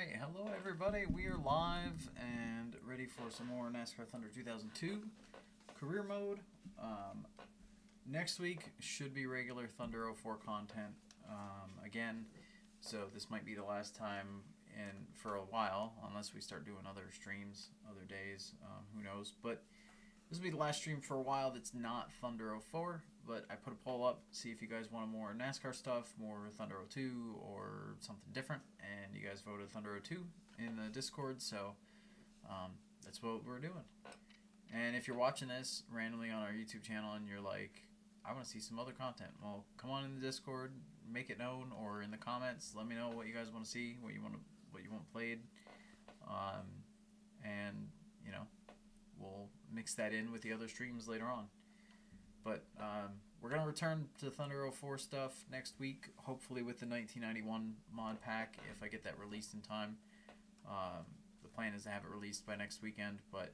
Alright, hello everybody. We are live and ready for some more NASCAR Thunder 2002 career mode. Next week should be regular Thunder 04 content again, so this might be the last time for a while, unless we start doing other streams, other days, who knows. But this will be the last stream for a while that's not Thunder 04, but I put a poll up, see if you guys want more NASCAR stuff, more Thunder 02, or something different, and you guys voted Thunder 02 in the Discord, so that's what we're doing. And if you're watching this randomly on our YouTube channel and you're like, I want to see some other content, well, come on in the Discord, make it known, or in the comments, let me know what you guys want to see, what you want played, and, you know, we'll mix that in with the other streams later on. But we're going to return to Thunder 04 stuff next week, hopefully with the 1991 mod pack, if I get that released in time. The plan is to have it released by next weekend, but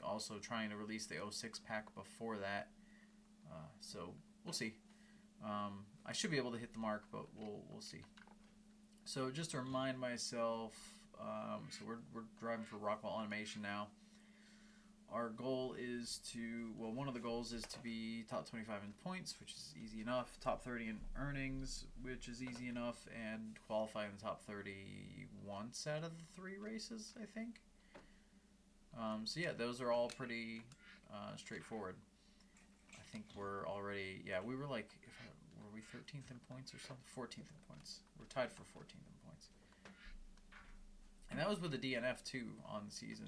also trying to release the 06 pack before that. So we'll see. I should be able to hit the mark, but we'll see. So just to remind myself, so we're driving for Rockwell Automation now. Our goal is to, well, one of the goals is to be top 25 in points, which is easy enough, top 30 in earnings, which is easy enough, and qualify in the top 30 once out of the 3 races, I think. So yeah, those are all pretty straightforward. I think we're already, yeah, we were like, were we 13th in points or something? 14th in points. We're tied for 14th in points. And that was with the DNF too on the season.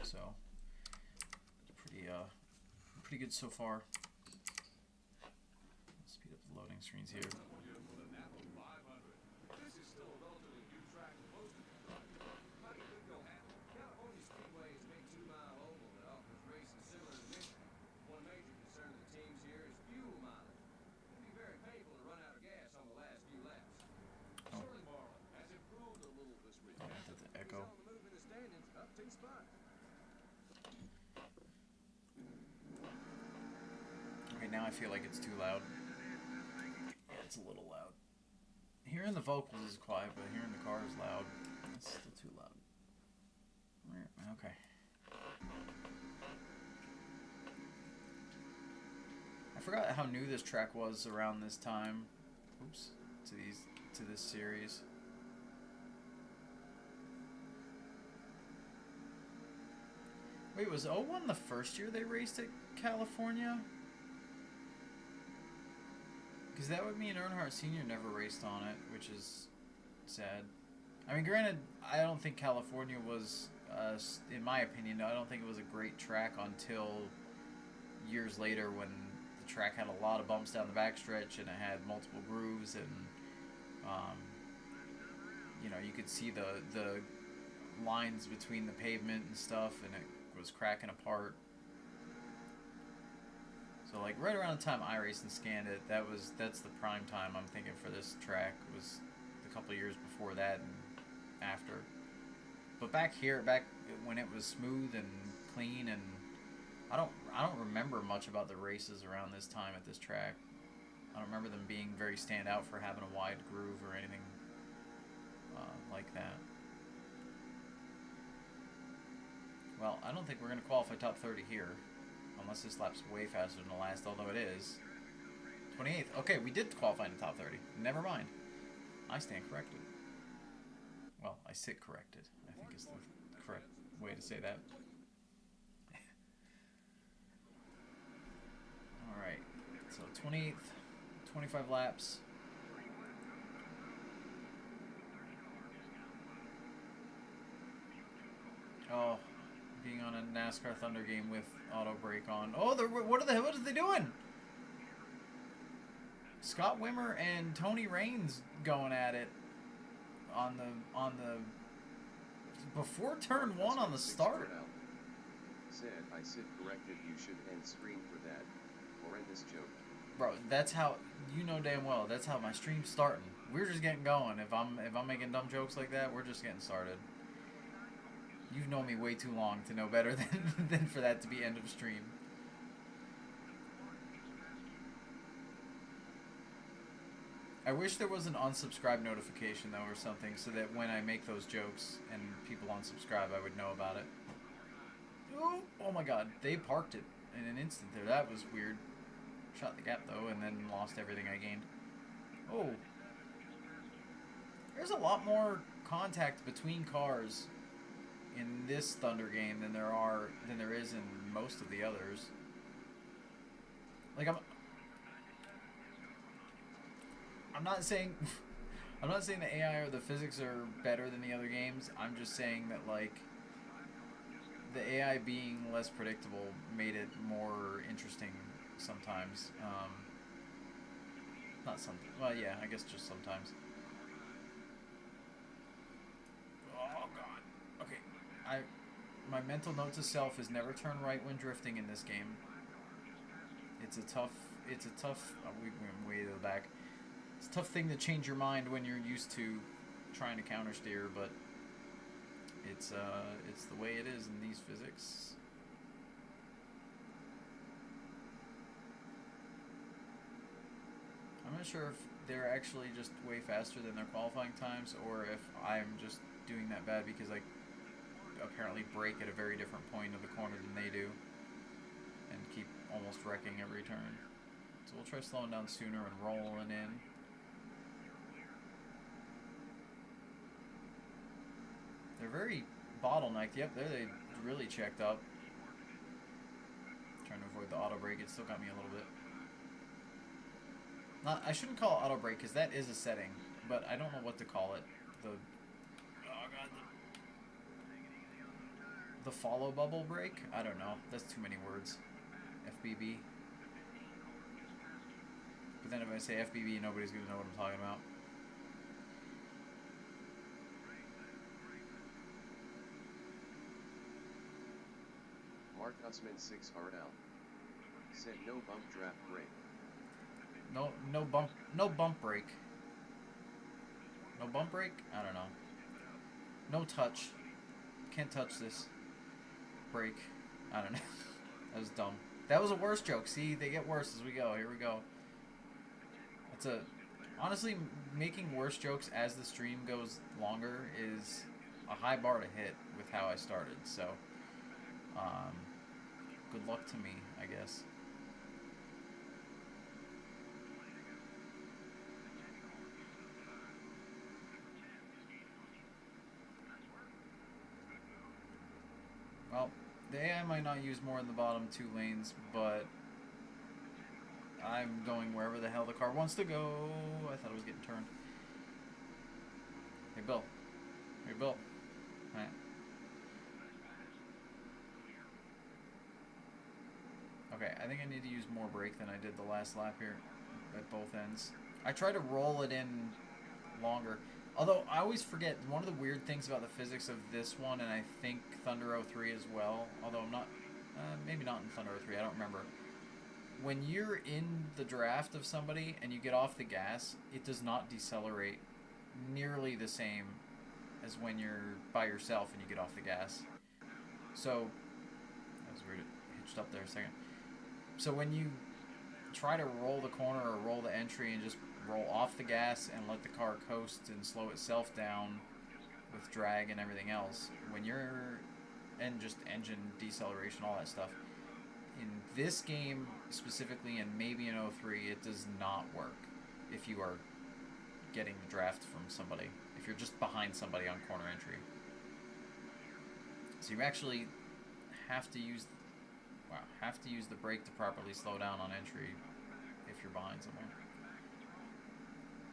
So pretty good so far. Let's speed up the loading screens here. The echo. Okay, now I feel like it's too loud. Yeah, it's a little loud. Hearing the vocals is quiet, but hearing the car is loud. It's still too loud. Okay. I forgot how new this track was around this time. Oops. To this series. Wait, was 01 the first year they raced at California? Because that would mean Earnhardt Sr. never raced on it, which is sad. I mean, granted, I don't think California was, in my opinion, I don't think it was a great track until years later when the track had a lot of bumps down the backstretch and it had multiple grooves and, you know, you could see the lines between the pavement and stuff, and it was cracking apart. So like right around the time I raced and scanned it, that's the prime time I'm thinking for this track, was a couple of years before that and after. But back when it was smooth and clean, and I don't remember much about the races around this time at this track. I don't remember them being very standout for having a wide groove or anything like that. Well, I don't think we're going to qualify top 30 here, unless this lap's way faster than the last, although it is. 28th. Okay, we did qualify in the top 30. Never mind. I stand corrected. Well, I sit corrected, I think is the correct way to say that. Alright, so 28th, 25 laps. Oh, being on a NASCAR Thunder game with auto brake on. Oh, what are they doing? Scott Wimmer and Tony Raines going at it on the before turn 1 on the start. Said I sit corrected. You should end screen for that horrendous joke. Bro, that's how, you know damn well, that's how my stream's starting. We're just getting going. If I'm making dumb jokes like that, we're just getting started. You've known me way too long to know better than for that to be end of stream. I wish there was an unsubscribe notification though, or something, so that when I make those jokes and people unsubscribe, I would know about it. Oh my god, they parked it in an instant there. That was weird. Shot the gap though, and then lost everything I gained. Oh. There's a lot more contact between cars in this Thunder game than there is in most of the others. Like I'm not saying I'm not saying the AI or the physics are better than the other games. I'm just saying that like the AI being less predictable made it more interesting sometimes. Not something. Well, yeah, I guess just sometimes. Oh god. Okay. My mental note to self is never turn right when drifting in this game. It's a tough. We went way to the back. It's a tough thing to change your mind when you're used to trying to counter steer, but it's the way it is in these physics. I'm not sure if they're actually just way faster than their qualifying times, or if I'm just doing that bad because I apparently brake at a very different point of the corner than they do and keep almost wrecking every turn. So we'll try slowing down sooner and rolling in. They're very bottlenecked. Yep, there they really checked up. Trying to avoid the auto brake. It still got me a little bit. I shouldn't call it auto brake because that is a setting, but I don't know what to call it. The follow bubble brake? I don't know. That's too many words. FBB. But then if I say FBB, nobody's going to know what I'm talking about. Mark Usman 6RL said no bump draft brake. No bump brake. No bump brake? I don't know. No touch. Can't touch this. Brake. I don't know. That was dumb. That was a worse joke. See, they get worse as we go. Here we go. Honestly, making worse jokes as the stream goes longer is a high bar to hit with how I started. So, good luck to me, I guess. Well, the AI might not use more in the bottom two lanes, but I'm going wherever the hell the car wants to go. I thought it was getting turned. Hey, Bill. Hey, Bill. Alright. Okay, I think I need to use more brake than I did the last lap here at both ends. I try to roll it in longer. Although, I always forget, one of the weird things about the physics of this one, and I think Thunder 03 as well, although I'm not, maybe not in Thunder 03, I don't remember. When you're in the draft of somebody and you get off the gas, it does not decelerate nearly the same as when you're by yourself and you get off the gas. So, that was weird, it hitched up there a second. So when you try to roll the corner or roll the entry and just roll off the gas and let the car coast and slow itself down with drag and everything else, and just engine deceleration, all that stuff, in this game specifically, and maybe in 03, it does not work if you are getting the draft from somebody, if you're just behind somebody on corner entry. So you actually have to use the brake to properly slow down on entry if you're behind someone.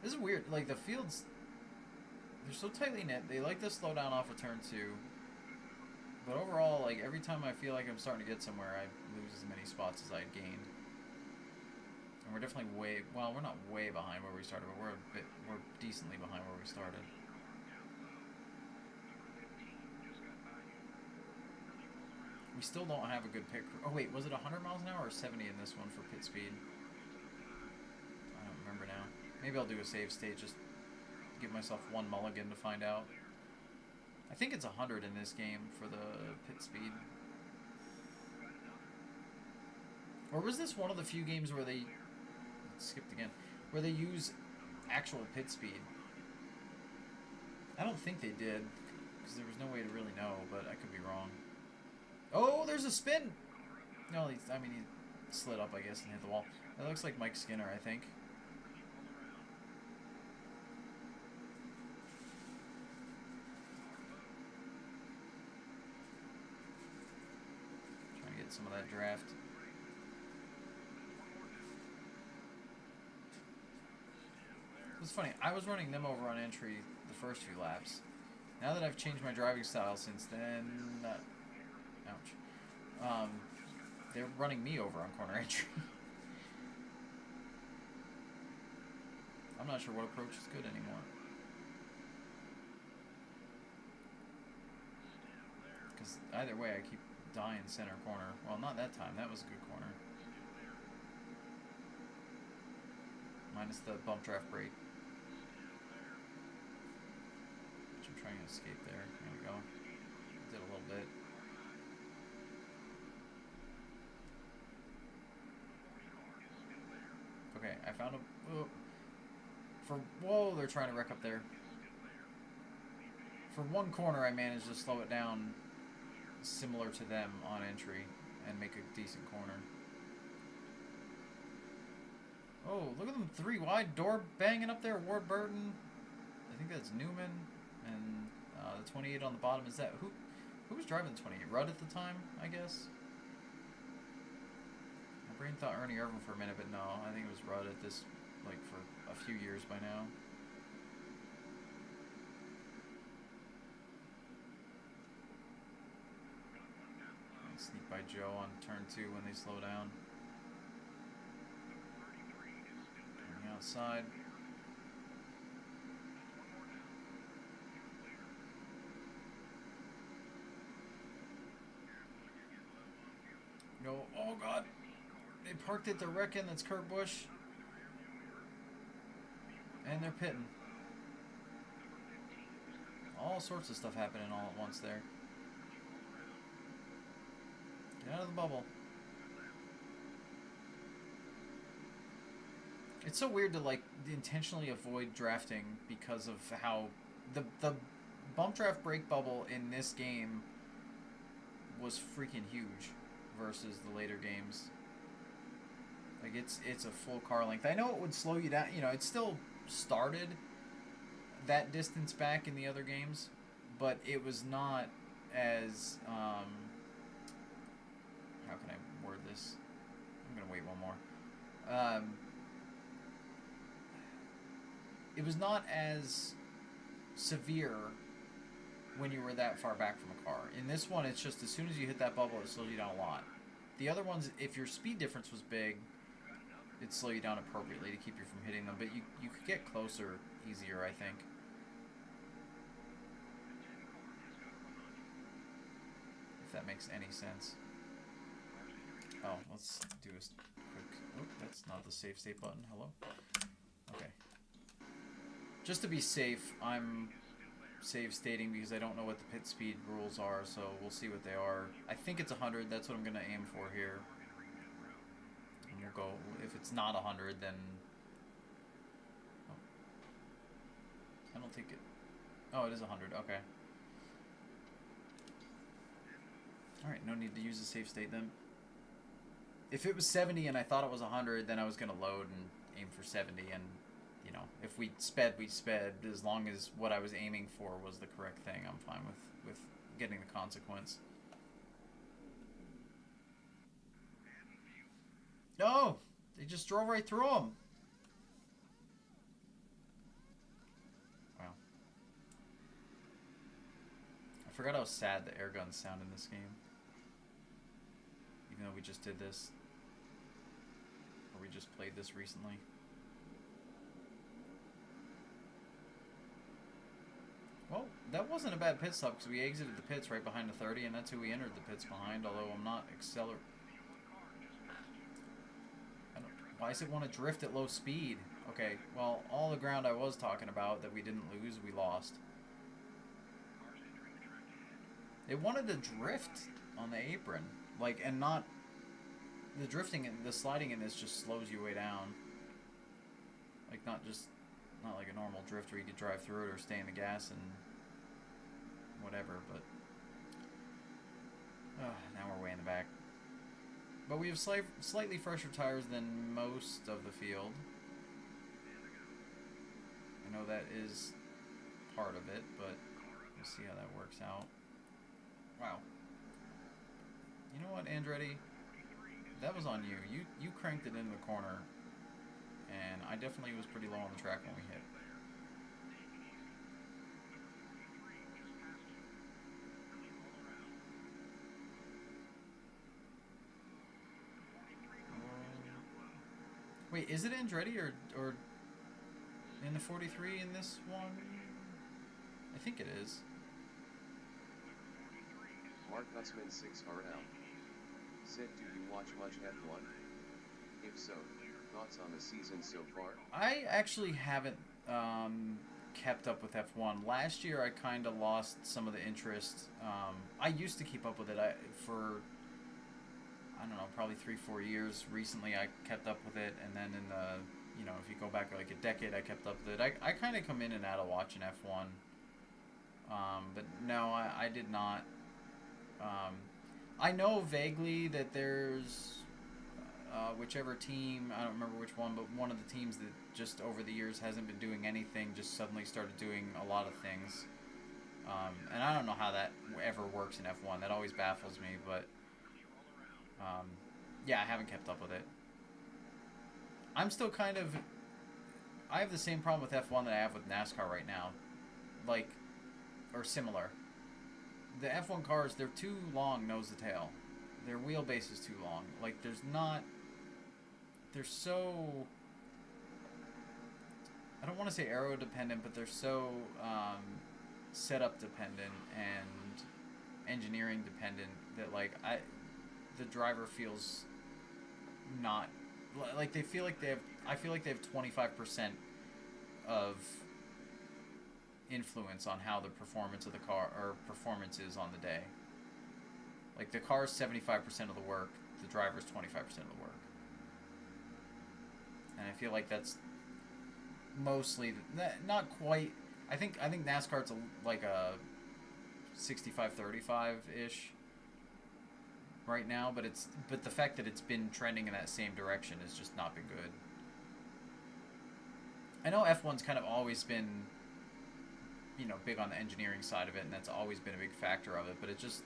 This is weird. Like, the fields, they're so tightly knit. They like to slow down off of turn 2. But overall, like, every time I feel like I'm starting to get somewhere, I lose as many spots as I gained. And we're definitely we're not way behind where we started, but we're decently behind where we started. We still don't have a good pit crew. Oh wait, was it 100 miles an hour or 70 in this one for pit speed? I don't remember now. Maybe I'll do a save state, just give myself one mulligan to find out. I think it's 100 in this game for the pit speed. Or was this one of the few games where they skipped again, where they use actual pit speed. I don't think they did, because there was no way to really know, but I could be wrong. Oh, there's a spin! No, he slid up, I guess, and hit the wall. That looks like Mike Skinner, I think. Trying to get some of that draft. It's funny, I was running them over on entry the first few laps. Now that I've changed my driving style since then, ouch. They're running me over on corner entry. I'm not sure what approach is good anymore. Because either way, I keep dying center corner. Well, not that time. That was a good corner. Minus the bump draft brake. Which I'm trying to escape there. There we go. Did a little bit. Okay, I found a... Whoa, they're trying to wreck up there. For one corner, I managed to slow it down similar to them on entry and make a decent corner. Oh, look at them, 3 wide, door banging up there, Ward Burton. I think that's Newman, and the 28 on the bottom is that, who was driving the 28? Rudd at the time, I guess? My brain thought Ernie Irvin for a minute, but no, I think it was Rudd at this, like, for a few years by now. Sneak by Joe on turn 2 when they slow down. On the outside. No, oh god! They parked it, they're wrecking, that's Kurt Busch. And they're pitting. All sorts of stuff happening all at once there. Get out of the bubble. It's so weird to like intentionally avoid drafting because of how the bump draft brake bubble in this game was freaking huge versus the later games. Like it's a full car length. I know it would slow you down. You know, it still started that distance back in the other games, but it was not as how can I word this? I'm gonna wait one more. It was not as severe when you were that far back from a car. In this one, it's just as soon as you hit that bubble, it slows you down a lot. The other ones, if your speed difference was big, it'd slow you down appropriately to keep you from hitting them, but you could get closer easier, I think. If that makes any sense. Oh, let's do a quick... Oh, that's not the save state button. Hello? Okay. Just to be safe, I'm save stating because I don't know what the pit speed rules are, so we'll see what they are. I think it's 100. That's what I'm going to aim for here. And we'll go... If it's not 100, then... Oh. I don't think it... Oh, it is 100. Okay. Alright, no need to use the save state then. If it was 70 and I thought it was 100, then I was going to load and aim for 70. And, you know, if we sped, we sped. As long as what I was aiming for was the correct thing, I'm fine with getting the consequence. No! They just drove right through him. Wow. I forgot how sad the air guns sound in this game. Even though we just did this. Or we just played this recently. Well, that wasn't a bad pit stop because we exited the pits right behind the 30, and that's who we entered the pits behind, although I'm not accelerating. Why does it want to drift at low speed? Okay, well, all the ground I was talking about that we didn't lose, we lost. It wanted to drift on the apron. Like, and not... The drifting and the sliding in this just slows you way down. Like, not just Not like a normal drift where you could drive through it or stay in the gas and whatever, but now we're way in the back. But we have slightly fresher tires than most of the field. I know that is part of it, but we'll see how that works out. Wow. You know what, Andretti? That was on you. You cranked it into the corner, and I definitely was pretty low on the track when we hit. Wait, is it Andretti or in the 43 in this one? I think it is. Mark Hussman 6RL said, do you watch much F1? If so, thoughts on the season so far? I actually haven't kept up with F1. Last year I kind of lost some of the interest. I used to keep up with it for, I don't know, probably 3-4 years. Recently I kept up with it, and then in the, you know, if you go back like a decade, I kept up with it. I kind of come in and out of watching F1. But no, I did not. I know vaguely that there's whichever team, I don't remember which one, but one of the teams that just over the years hasn't been doing anything, just suddenly started doing a lot of things. And I don't know how that ever works in F1. That always baffles me, but yeah, I haven't kept up with it. I'm still kind of... I have the same problem with F1 that I have with NASCAR right now. Like, or similar. The F1 cars, they're too long nose to tail. Their wheelbase is too long. Like, there's not... They're so... I don't want to say aero dependent, but they're so setup dependent and engineering dependent that, like, the driver feels not... Like, they feel like they have... I feel like they have 25% of influence on how the performance of the car, or performance is on the day. Like, the car is 75% of the work, the driver is 25% of the work. And I feel like that's mostly... Not quite... I think NASCAR's like a 65-35-ish right now, but the fact that it's been trending in that same direction has just not been good. I know F1's kind of always been, you know, big on the engineering side of it, and that's always been a big factor of it, but it just...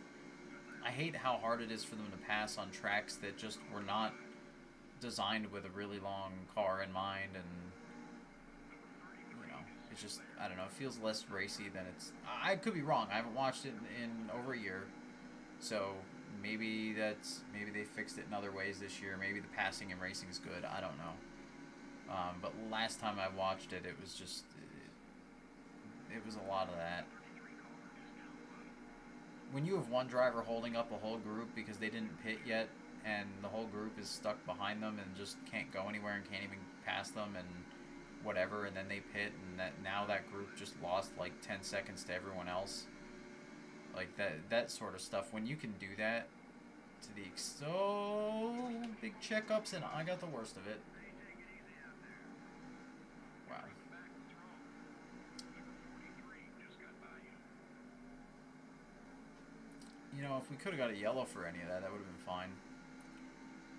I hate how hard it is for them to pass on tracks that just were not designed with a really long car in mind, and, you know, it's just, I don't know, it feels less racy than it's... I could be wrong. I haven't watched it in over a year, so maybe they fixed it in other ways this year. Maybe the passing and racing is good. I don't know. But last time I watched it, it was just... It was a lot of that. When you have one driver holding up a whole group because they didn't pit yet, and the whole group is stuck behind them and just can't go anywhere and can't even pass them and whatever, and then they pit, and now that group just lost like 10 seconds to everyone else. Like, that sort of stuff. When you can do that to the... So big checkups, and I got the worst of it. Wow. You know, if we could have got a yellow for any of that, that would have been fine.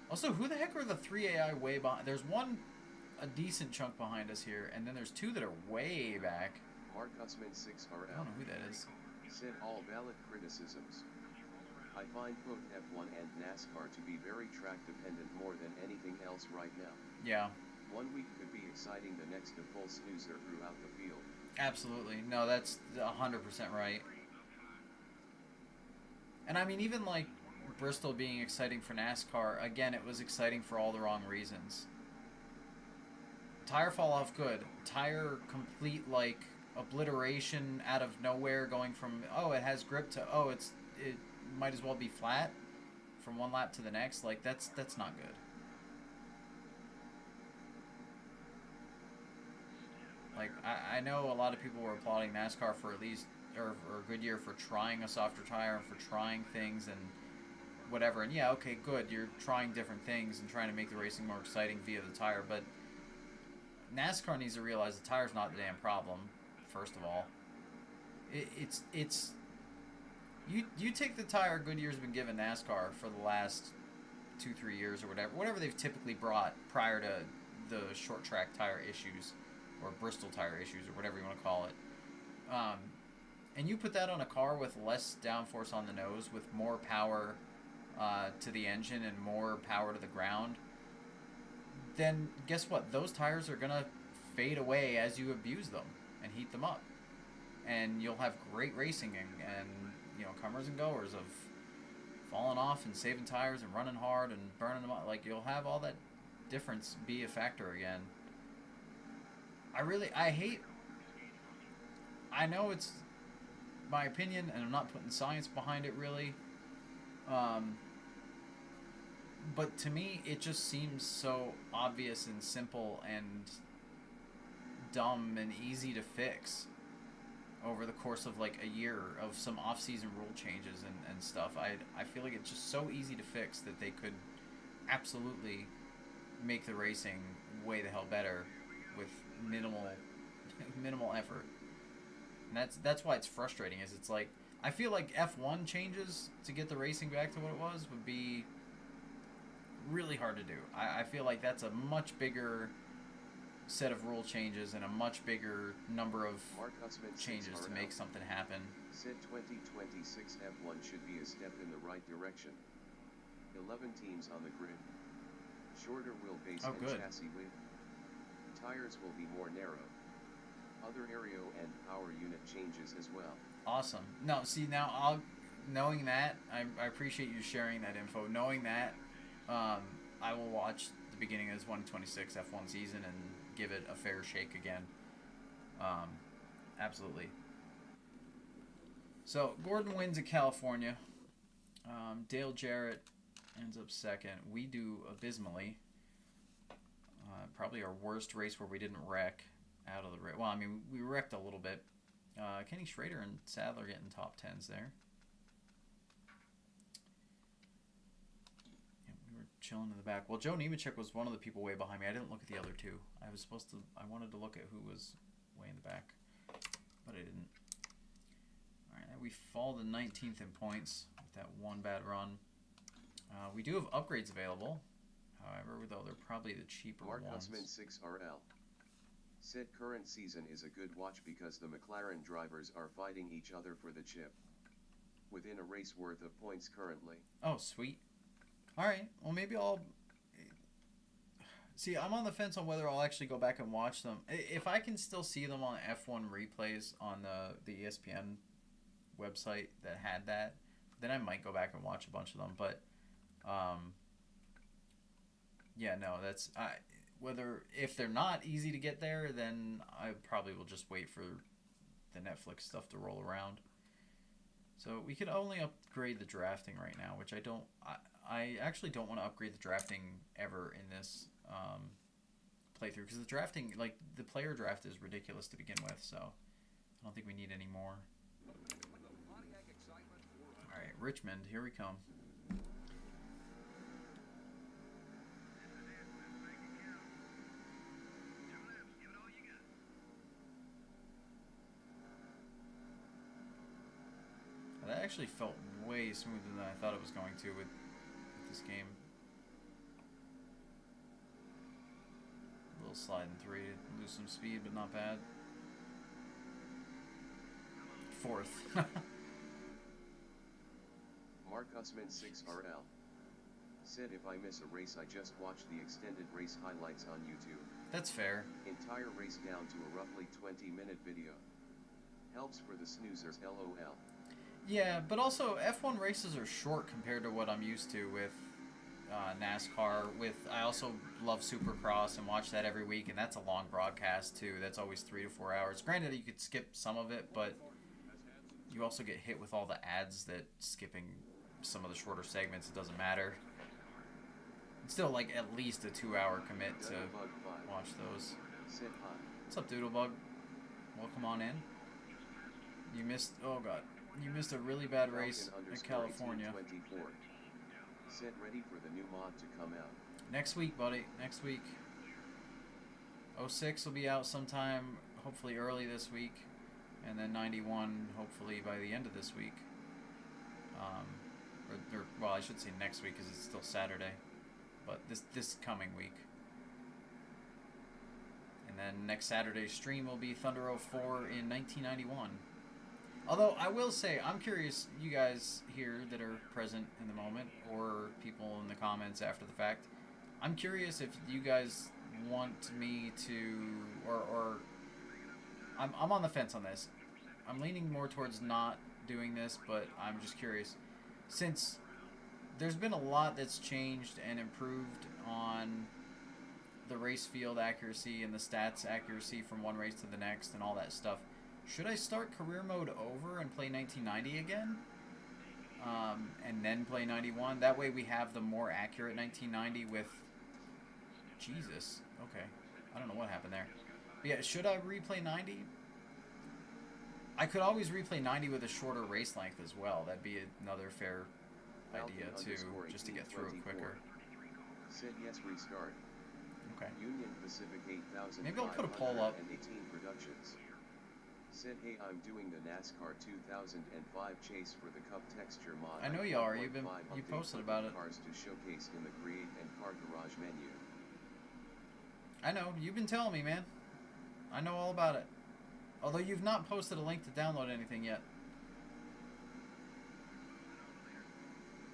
Also, who the heck are the 3 AI way behind? There's one, a decent chunk behind us here, and then there's two that are way back. Mark Hussman 6RL. I don't know who that is. Said all valid criticisms. I find both F1 and NASCAR to be very track dependent more than anything else right now. Yeah. 1 week could be exciting, the next a full snoozer throughout the field. Absolutely. No, that's 100% right. And I mean, even like Bristol being exciting for NASCAR, again, it was exciting for all the wrong reasons. Tire fall off, good. Tire complete, like, obliteration out of nowhere, going from, oh, it has grip, to, oh, it might as well be flat from one lap to the next. Like, that's not good. Like, I know a lot of people were applauding NASCAR for at least, or Goodyear for trying a softer tire and for trying things and whatever. And yeah, okay, good, you're trying different things and trying to make the racing more exciting via the tire, but NASCAR needs to realize the tire's not the damn problem. First of all, it's you take the tire Goodyear's been giving NASCAR for the last 2-3 years or whatever they've typically brought prior to the short track tire issues or Bristol tire issues or whatever you want to call it. And you put that on a car with less downforce on the nose, with more power to the engine and more power to the ground, then guess what? Those tires are going to fade away as you abuse them and heat them up. And you'll have great racing and comers and goers of falling off and saving tires and running hard and burning them up. Like, you'll have all that difference be a factor again. I know it's my opinion, and I'm not putting science behind it really. But to me, it just seems so obvious and simple and dumb and easy to fix over the course of like a year of some off-season rule changes and stuff. I feel like it's just so easy to fix that they could absolutely make the racing way the hell better with minimal effort. And that's why it's frustrating. Is it's like, I feel like F1 changes to get the racing back to what it was would be really hard to do. I feel like that's a much bigger set of rule changes and a much bigger number of changes to make something happen. Said 2026 F1 should be a step in the right direction. 11 teams on the grid. Shorter wheelbase and chassis width. Tires will be more narrow. Other aero and power unit changes as well. Awesome. No, see, now knowing that, I appreciate you sharing that info. Knowing that, I will watch the beginning of this 2026 F1 season and give it a fair shake again. Absolutely. So Gordon wins at California. Dale Jarrett ends up second. We do abysmally. Probably our worst race where we didn't wreck out of the race. Well, I mean, we wrecked a little bit. Kenny Schrader and Sadler getting top 10s there. Yeah, we were chilling in the back. Well, Joe Nemechek was one of the people way behind me. I didn't look at the other two. I wanted to look at who was way in the back, but I didn't. All right, we fall to 19th in points with that one bad run. We do have upgrades available. However, though they're probably the cheaper Mark ones. Hussman 6RL said current season is a good watch because the McLaren drivers are fighting each other for the chip. Within a race worth of points currently. Oh, sweet. All right. Well, maybe I'll... See, I'm on the fence on whether I'll actually go back and watch them. If I can still see them on F1 replays on the ESPN website that had that, then I might go back and watch a bunch of them. But, yeah, no, that's... if they're not easy to get there, then I probably will just wait for the Netflix stuff to roll around. So we could only upgrade the drafting right now, which I actually don't want to upgrade the drafting ever in this playthrough, because the drafting, like the player draft, is ridiculous to begin with. So I don't think we need any more. All right, Richmond, here we come. That actually felt way smoother than I thought it was going to with this game. A little slide in 3, lose some speed, but not bad. 4th. Mark Hussman 6RL said if I miss a race I just watch the extended race highlights on YouTube. That's fair. Entire race down to a roughly 20-minute video. Helps for the snoozers, LOL. Yeah, but also F1 races are short compared to what I'm used to with NASCAR. I also love Supercross and watch that every week, and that's a long broadcast too. That's always 3 to 4 hours. Granted, you could skip some of it, but you also get hit with all the ads that skipping some of the shorter segments, it doesn't matter. It's still like at least a 2-hour commit to watch those. What's up, Doodlebug? Welcome on in. You missed... Oh, God. You missed a really bad race in California. Said ready for the new mod to come out. Next week, buddy. Next week. 06 will be out sometime, hopefully early this week, and then 91 hopefully by the end of this week. Well, I should say next week because it's still Saturday, but this coming week. And then next Saturday's stream will be Thunder 04 in 1991. Although I will say, I'm curious, you guys here that are present in the moment, or people in the comments after the fact, I'm curious if you guys want me to, or I'm on the fence on this. I'm leaning more towards not doing this, but I'm just curious. Since there's been a lot that's changed and improved on the race field accuracy and the stats accuracy from one race to the next and all that stuff, should I start career mode over and play 1990 again? And then play 91? That way we have the more accurate 1990 with... Jesus. Okay. I don't know what happened there. But yeah, should I replay 90? I could always replay 90 with a shorter race length as well. That'd be another fair idea too, just to get through it quicker. Said yes, restart. Okay. Union Pacific 8000. Maybe I'll put a poll up. 18 Productions. Said, hey, I'm doing the NASCAR 2005 chase for the Cup texture mod. I know you are. You posted about it. Cars to showcase in the Create and Car Garage menu. I know. You've been telling me, man. I know all about it. Although you've not posted a link to download anything yet.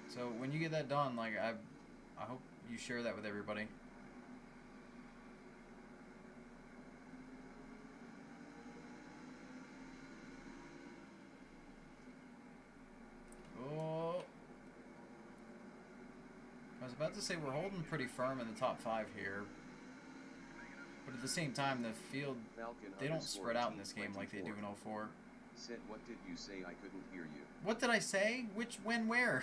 So when you get that done, like I hope you share that with everybody. Oh. I was about to say we're holding pretty firm in the top 5 here. But at the same time, the field, they don't spread out in this game like they do in 04. Said, what did you say? I couldn't hear you. What did I say? Which, when, where?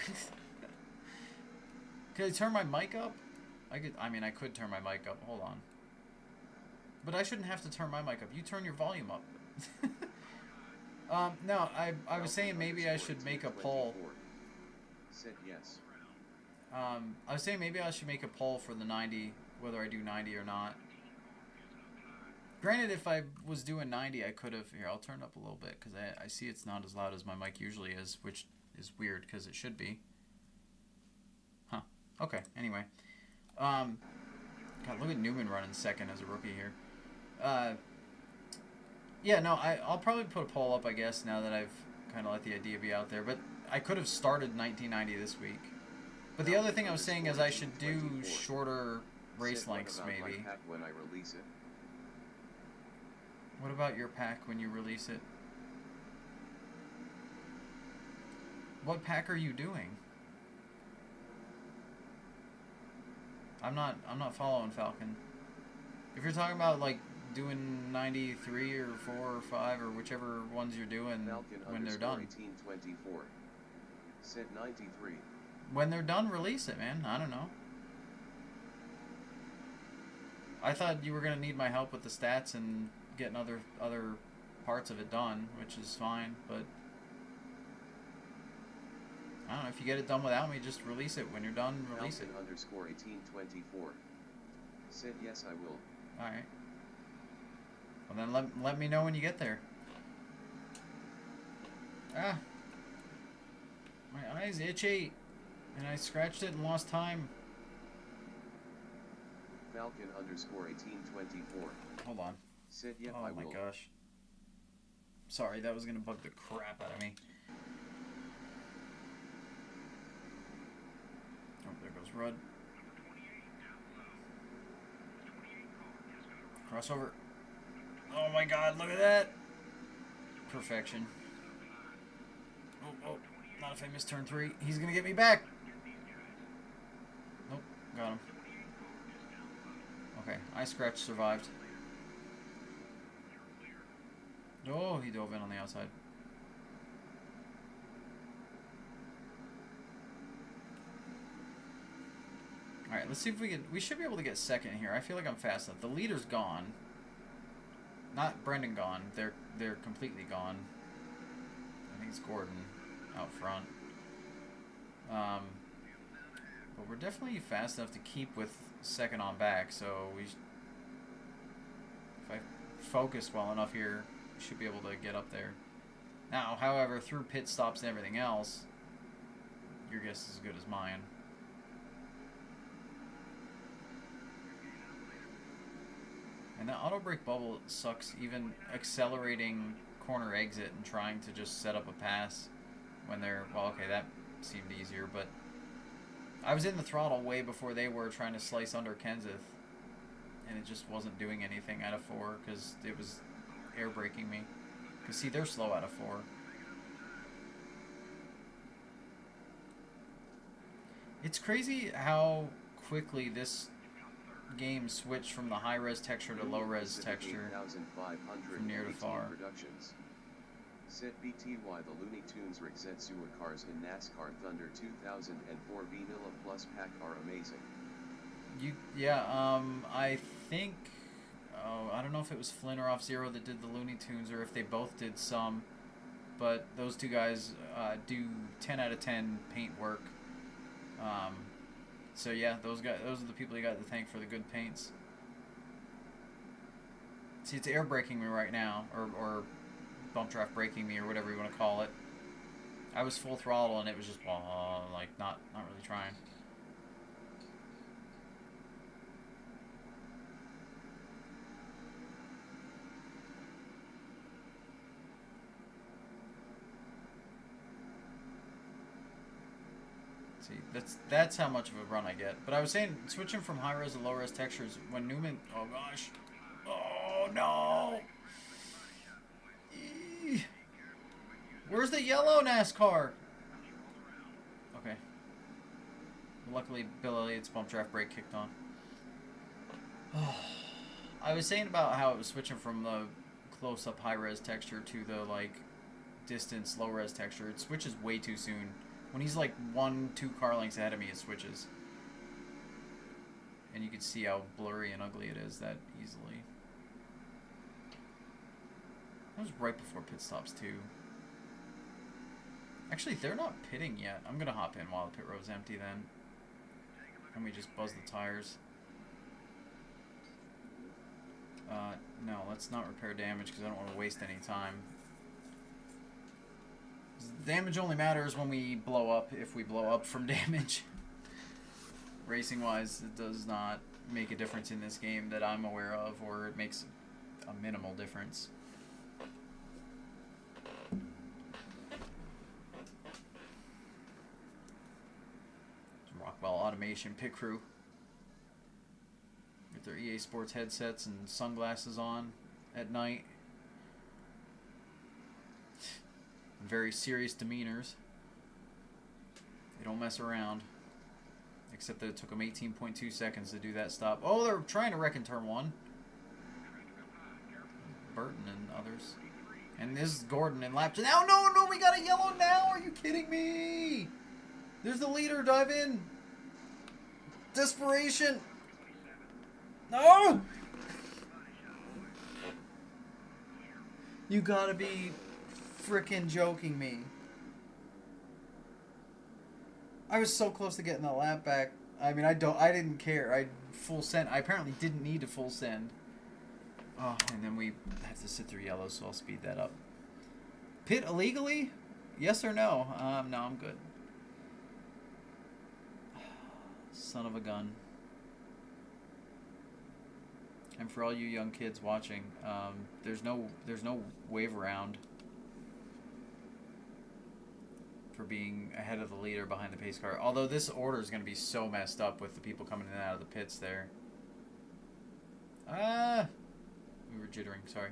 Could I turn my mic up? I could turn my mic up. Hold on. But I shouldn't have to turn my mic up. You turn your volume up. No, I was saying maybe I should make a poll. Said yes. I was saying maybe I should make a poll for the 90, whether I do 90 or not. Granted, if I was doing 90, I could have... Here, I'll turn it up a little bit, because I see it's not as loud as my mic usually is, which is weird, because it should be. Huh. Okay, anyway. God, look at Newman running second as a rookie here. Yeah, no, I'll probably put a poll up, I guess, now that I've kind of let the idea be out there. But I could have started 1990 this week. But the other thing I was saying is I should do shorter race lengths, maybe. When I release it. What about your pack when you release it? What pack are you doing? I'm not following Falcon. If you're talking about like doing 93 or 4 or 5 or whichever ones you're doing Falcon when they're done. 1824. Said 93. When they're done, release it, man. I don't know. I thought you were gonna need my help with the stats and getting other parts of it done, which is fine, but I don't know, if you get it done without me, just release it. When you're done, release Falcon it. _1824. Said yes, I will. Alright. Well then let me know when you get there. Ah. My eye's itchy. And I scratched it and lost time. Falcon _1824. Hold on. Said yeah, oh I will. my gosh. Sorry, that was gonna bug the crap out of me. Oh, there goes Rudd. Crossover. Oh my god, look at that! Perfection. Oh, not if I miss turn 3. He's gonna get me back! Nope, got him. Okay, I scratch survived. Oh, he dove in on the outside. Alright, let's see if we should be able to get second here. I feel like I'm fast enough. The leader's gone. Not Brendan gone. They're completely gone. I think it's Gordon out front. But we're definitely fast enough to keep with second on back, so we... focused well enough here, you should be able to get up there. Now, however, through pit stops and everything else, your guess is as good as mine. And the auto brake bubble sucks, even accelerating corner exit and trying to just set up a pass when they're, well, okay, that seemed easier, but I was in the throttle way before they were trying to slice under Kenseth, and it just wasn't doing anything out of 4 because it was air braking me. Because, see, they're slow out of 4. It's crazy how quickly this game switched from the high-res texture to low-res texture from near to far. Set BTY the Looney Tunes Rick Zetsua cars in NASCAR Thunder 2004 Vanilla Plus Pack are amazing. I think, I don't know if it was Flynn or Off-Zero that did the Looney Tunes or if they both did some, but those two guys do 10 out of 10 paint work. So yeah, those are the people you got to thank for the good paints. See, it's air braking me right now, or bump draft braking me, or whatever you want to call it. I was full throttle and it was just like not really trying. See, that's how much of a run I get. But I was saying, switching from high res to low res textures when Newman. Oh gosh. Oh no. Where's the yellow NASCAR? Okay. Luckily, Bill Elliott's bump draft brake kicked on. I was saying about how it was switching from the close-up high-res texture to the, like, distance low-res texture. It switches way too soon. When he's, like, 1-2 car lengths ahead of me, it switches. And you can see how blurry and ugly it is that easily. That was right before pit stops, too. Actually, they're not pitting yet. I'm going to hop in while the pit road's empty then. And we just buzz the tires. No, let's not repair damage because I don't want to waste any time. Damage only matters when we blow up, if we blow up from damage. Racing-wise, it does not make a difference in this game that I'm aware of, or it makes a minimal difference. Rockwell Automation pit crew with their EA Sports headsets and sunglasses on at night. Very serious demeanors. They don't mess around. Except that it took them 18.2 seconds to do that stop. Oh, they're trying to wreck in turn 1. Burton and others. And this is Gordon and lap. Now, no, we got a yellow now. Are you kidding me? There's the leader. Dive in. Desperation. No! You gotta be frickin' joking me. I was so close to getting the lap back. I mean, I didn't care. I full send. I apparently didn't need to full send. Oh, and then we have to sit through yellow, so I'll speed that up. Pit illegally? Yes or no? No, I'm good. Son of a gun. And for all you young kids watching, there's no wave around for being ahead of the leader behind the pace car. Although this order is going to be so messed up with the people coming in and out of the pits there. We were jittering, sorry.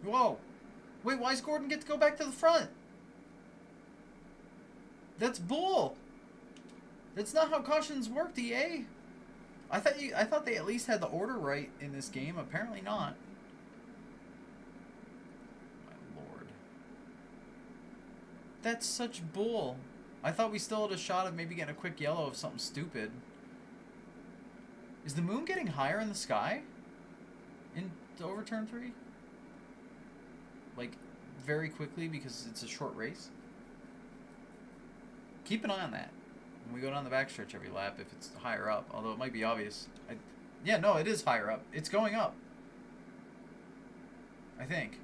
Whoa! Wait, why does Gordon get to go back to the front? That's bull! That's not how cautions work, EA. I thought they at least had the order right in this game. Apparently not. My lord. That's such bull. I thought we still had a shot of maybe getting a quick yellow of something stupid. Is the moon getting higher in the sky? In over turn 3? Like, very quickly because it's a short race? Keep an eye on that. When we go down the backstretch every lap, if it's higher up, although it might be obvious. Yeah, no, it is higher up. It's going up. I think.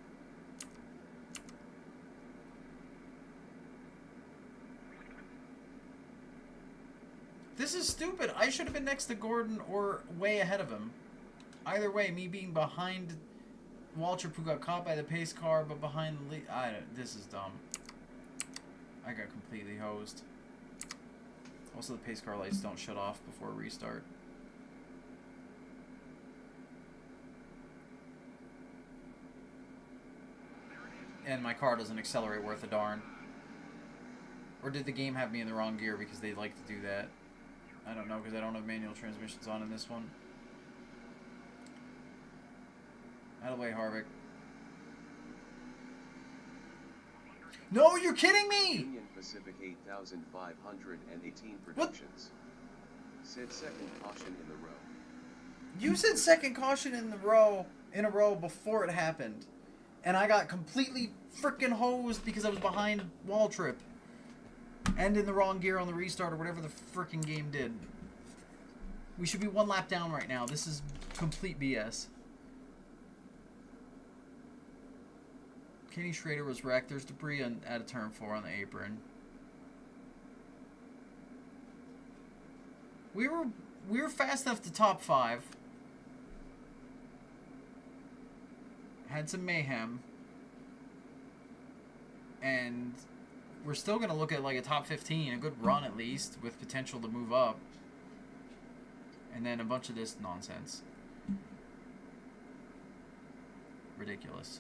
This is stupid. I should have been next to Gordon or way ahead of him. Either way, me being behind Waltrip, who got caught by the pace car, but behind the lead. This is dumb. I got completely hosed. Also, the pace car lights don't shut off before restart. And my car doesn't accelerate worth a darn. Or did the game have me in the wrong gear because they like to do that? I don't know, because I don't have manual transmissions on in this one. Out of the way, Harvick. No, you're kidding me! Union Pacific 8,518 predictions. Said second caution in the row. You said second caution in a row before it happened. And I got completely freaking hosed because I was behind Waltrip. And in the wrong gear on the restart or whatever the freaking game did. We should be one lap down right now. This is complete BS. Kenny Schrader was wrecked. There's debris at turn 4 on the apron. We were fast enough to top 5. Had some mayhem. And we're still going to look at like a top 15, a good run at least, with potential to move up. And then a bunch of this nonsense. Ridiculous.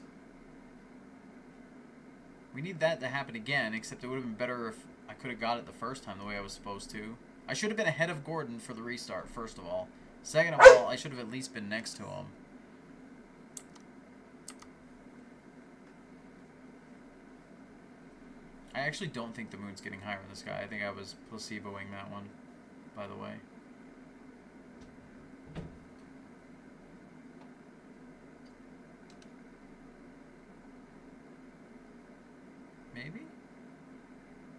We need that to happen again, except it would have been better if I could have got it the first time the way I was supposed to. I should have been ahead of Gordon for the restart, first of all. Second of all, I should have at least been next to him. I actually don't think the moon's getting higher in the sky. I think I was placeboing that one, by the way. Maybe?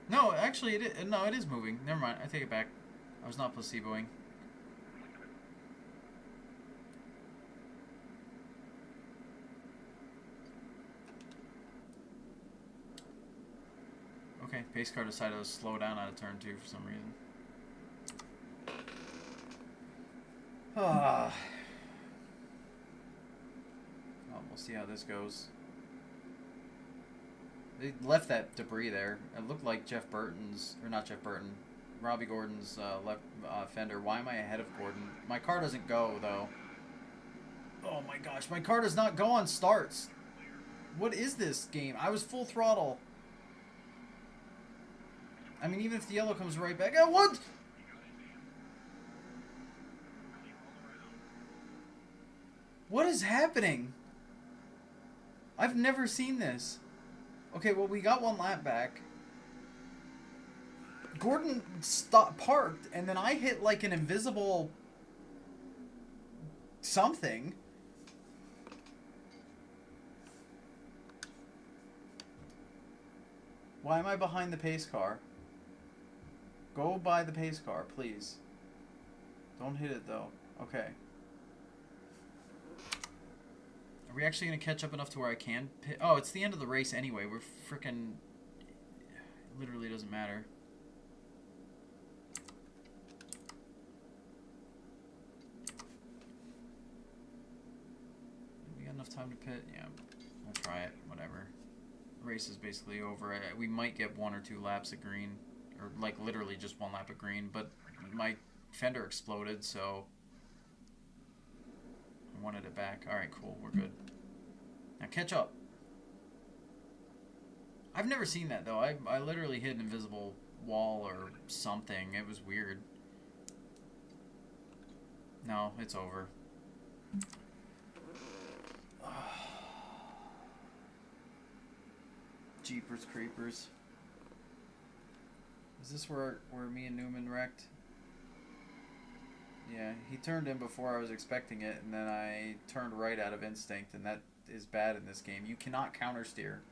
No, actually, it is moving. Never mind. I take it back. I was not placeboing. Okay, pace car decided to slow down out of turn 2 for some reason. Well, we'll see how this goes. They left that debris there. It looked like Jeff Burton's, or not Jeff Burton, Robbie Gordon's left fender. Why am I ahead of Gordon? My car doesn't go, though. Oh my gosh, my car does not go on starts. What is this game? I was full throttle. I mean, even if the yellow comes right back. What? What is happening? I've never seen this. Okay, well, we got one lap back. Gordon parked, and then I hit like an invisible something. Why am I behind the pace car? Go by the pace car, please. Don't hit it, though. Okay. Are we actually going to catch up enough to where I can pit? Oh, it's the end of the race anyway. We're freaking... It literally doesn't matter. We got enough time to pit? Yeah, we'll try it. Whatever. The race is basically over. We might get 1 or 2 laps of green. Or, like, literally just 1 lap of green. But my fender exploded, so... I wanted it back. Alright, cool. We're good. Now catch up. I've never seen that, though. I literally hit an invisible wall or something. It was weird. No, it's over. Jeepers creepers. Is this where me and Newman wrecked? Yeah, he turned in before I was expecting it, and then I turned right out of instinct, and that is bad in this game. You cannot counter steer.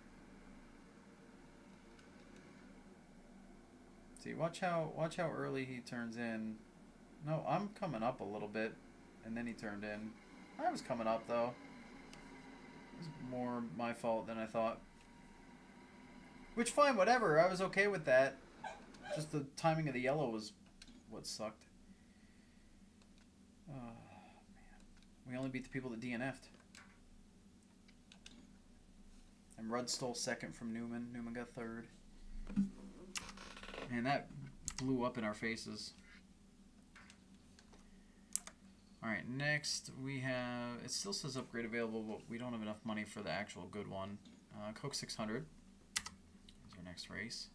See, watch how early he turns in. No, I'm coming up a little bit, and then he turned in. I was coming up though. It's more my fault than I thought. Which, fine, whatever. I was okay with that. Just the timing of the yellow was what sucked. Oh, man. We only beat the people that DNF'd. And Rudd stole second from Newman. Newman got third. And that blew up in our faces. Alright, next we have... It still says upgrade available, but we don't have enough money for the actual good one. Coke 600. Here's our next race.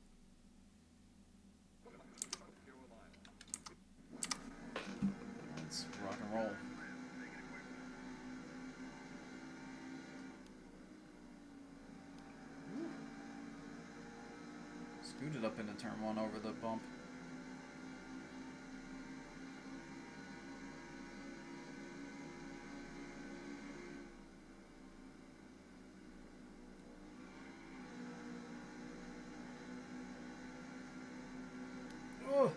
Let's rock and roll. Scooted up into turn one over the bump. Oh.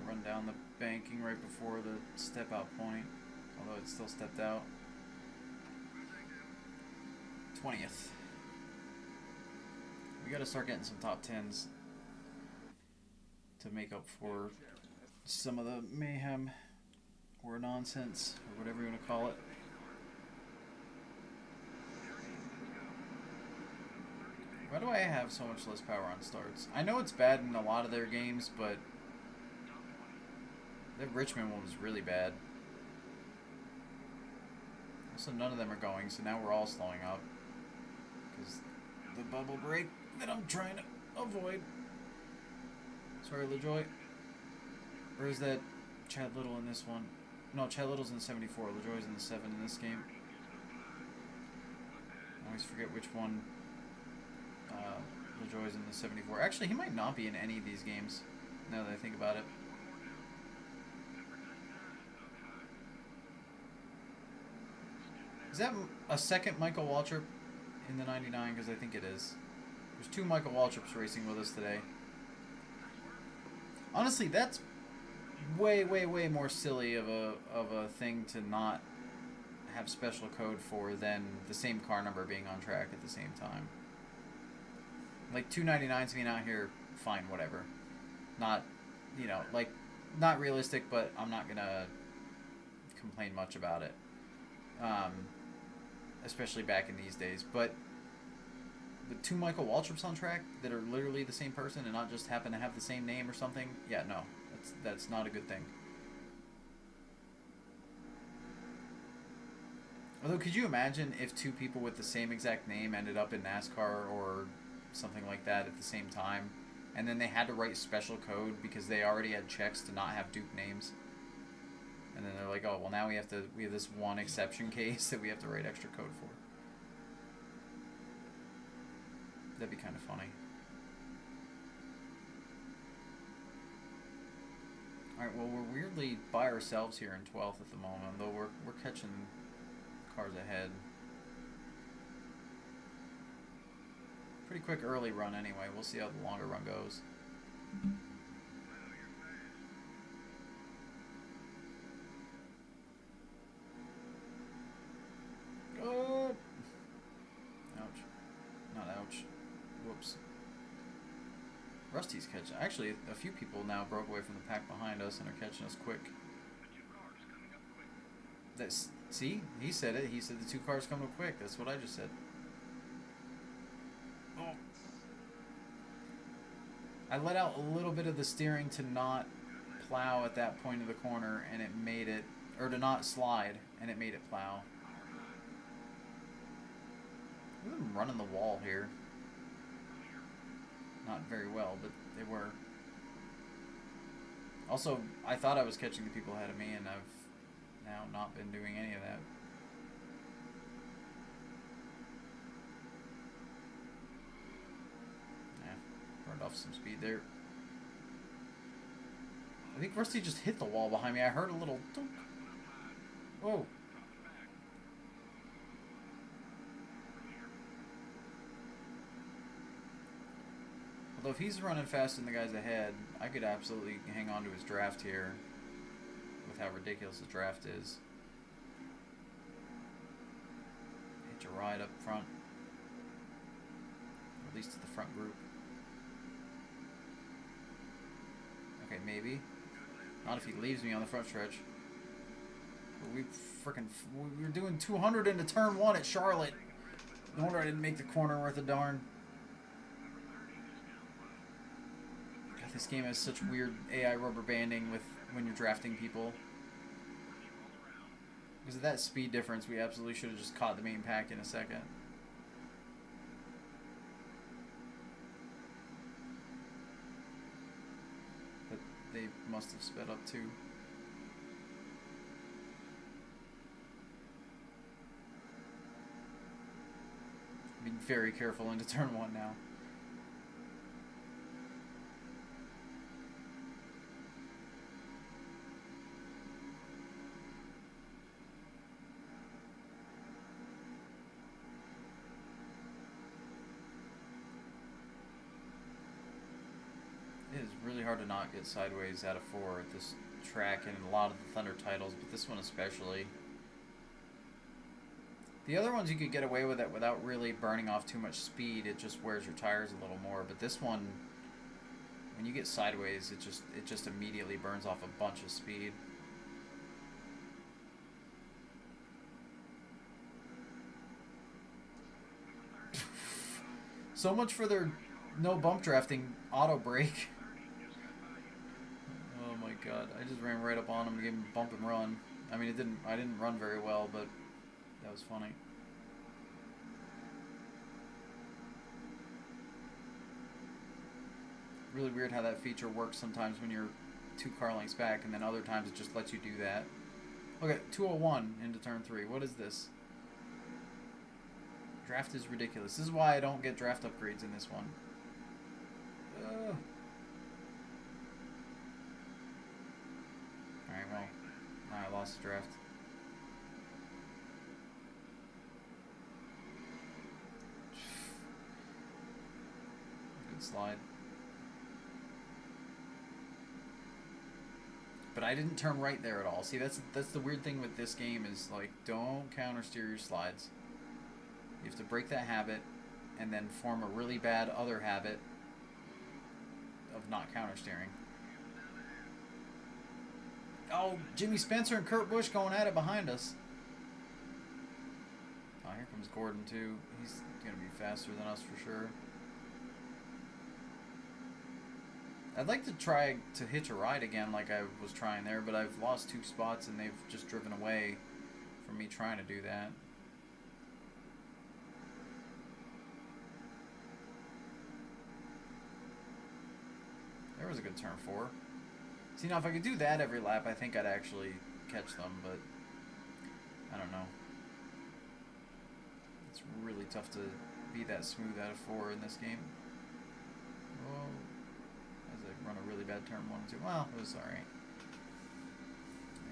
Run down the banking right before the step out point, although it still stepped out. 20th. We gotta start getting some top 10s to make up for some of the mayhem or nonsense or whatever you want to call it. Why do I have so much less power on starts? I know it's bad in a lot of their games, but the Richmond one was really bad. Also, none of them are going, so now we're all slowing up. Because the bubble break that I'm trying to avoid. Sorry, LaJoy. Or is that Chad Little in this one? No, Chad Little's in the 74. LaJoy's in the 7 in this game. I always forget which one LaJoy's in the 74. Actually, he might not be in any of these games, now that I think about it. Is that a second Michael Waltrip in the 99? Because I think it is. There's 2 Michael Waltrips racing with us today. Honestly, that's way, way, way more silly of a thing to not have special code for than the same car number being on track at the same time. Like 299s being out here, fine, whatever. Not, you know, like, not realistic, but I'm not gonna complain much about it. Especially back in these days. But the 2 Michael Waltrips on track that are literally the same person and not just happen to have the same name or something, yeah, no, that's not a good thing. Although, could you imagine if 2 people with the same exact name ended up in NASCAR or something like that at the same time, and then they had to write special code because they already had checks to not have dupe names? And then they're like, oh, well, now we have this one exception case that we have to write extra code for. That'd be kind of funny. Alright, well, we're weirdly by ourselves here in 12th at the moment, though we're catching cars ahead. Pretty quick early run anyway. We'll see how the longer run goes. Oh! Ouch. Not ouch. Whoops. Rusty's catching. Actually, a few people now broke away from the pack behind us and are catching us quick. See? He said it. He said the 2 cars coming up quick. That's what I just said. Oh. I let out a little bit of the steering to not plow at that point of the corner, and it made it, or to not slide, and it made it plow. Look at them running the wall here. Not very well, but they were. Also, I thought I was catching the people ahead of me, and I've now not been doing any of that. turned off some speed there. I think Rusty just hit the wall behind me. I heard a little dunk. Whoa. Although if he's running faster than the guys ahead, I could absolutely hang on to his draft here with how ridiculous his draft is. Hitch a ride up front. Or at least to the front group. Okay, maybe. Not if he leaves me on the front stretch. We were doing 200 into turn 1 at Charlotte. No wonder I didn't make the corner worth a darn. God, this game has such weird AI rubber banding with when you're drafting people. Because of that speed difference, we absolutely should have just caught the main pack in a second. But they must have sped up too. Being very careful into turn 1 now. It is really hard to not get sideways out of 4 at this track and a lot of the Thunder titles, but this one especially. The other ones you could get away with it without really burning off too much speed. It just wears your tires a little more. But this one, when you get sideways, it just immediately burns off a bunch of speed. So much for their no bump drafting auto brake. Oh my god! I just ran right up on him and gave him a bump and run. I mean, I didn't run very well, but. That was funny. Really weird how that feature works sometimes when you're 2 car lengths back, and then other times it just lets you do that. Okay, 201 into turn 3. What is this? Draft is ridiculous. This is why I don't get draft upgrades in this one. Alright, well, now I lost the draft. Slide. But I didn't turn right there at all. See, that's the weird thing with this game is, like, don't counter steer your slides. You have to break that habit and then form a really bad other habit of not counter steering. Oh, Jimmy Spencer and Kurt Busch going at it behind us. Oh, here comes Gordon too. He's going to be faster than us for sure. I'd like to try to hitch a ride again like I was trying there, but I've lost 2 spots and they've just driven away from me trying to do that. There was a good turn 4. See, now if I could do that every lap, I think I'd actually catch them, but I don't know. It's really tough to be that smooth out of 4 in this game. Whoa. Run a really bad turn 1 and 2. Well, it was alright.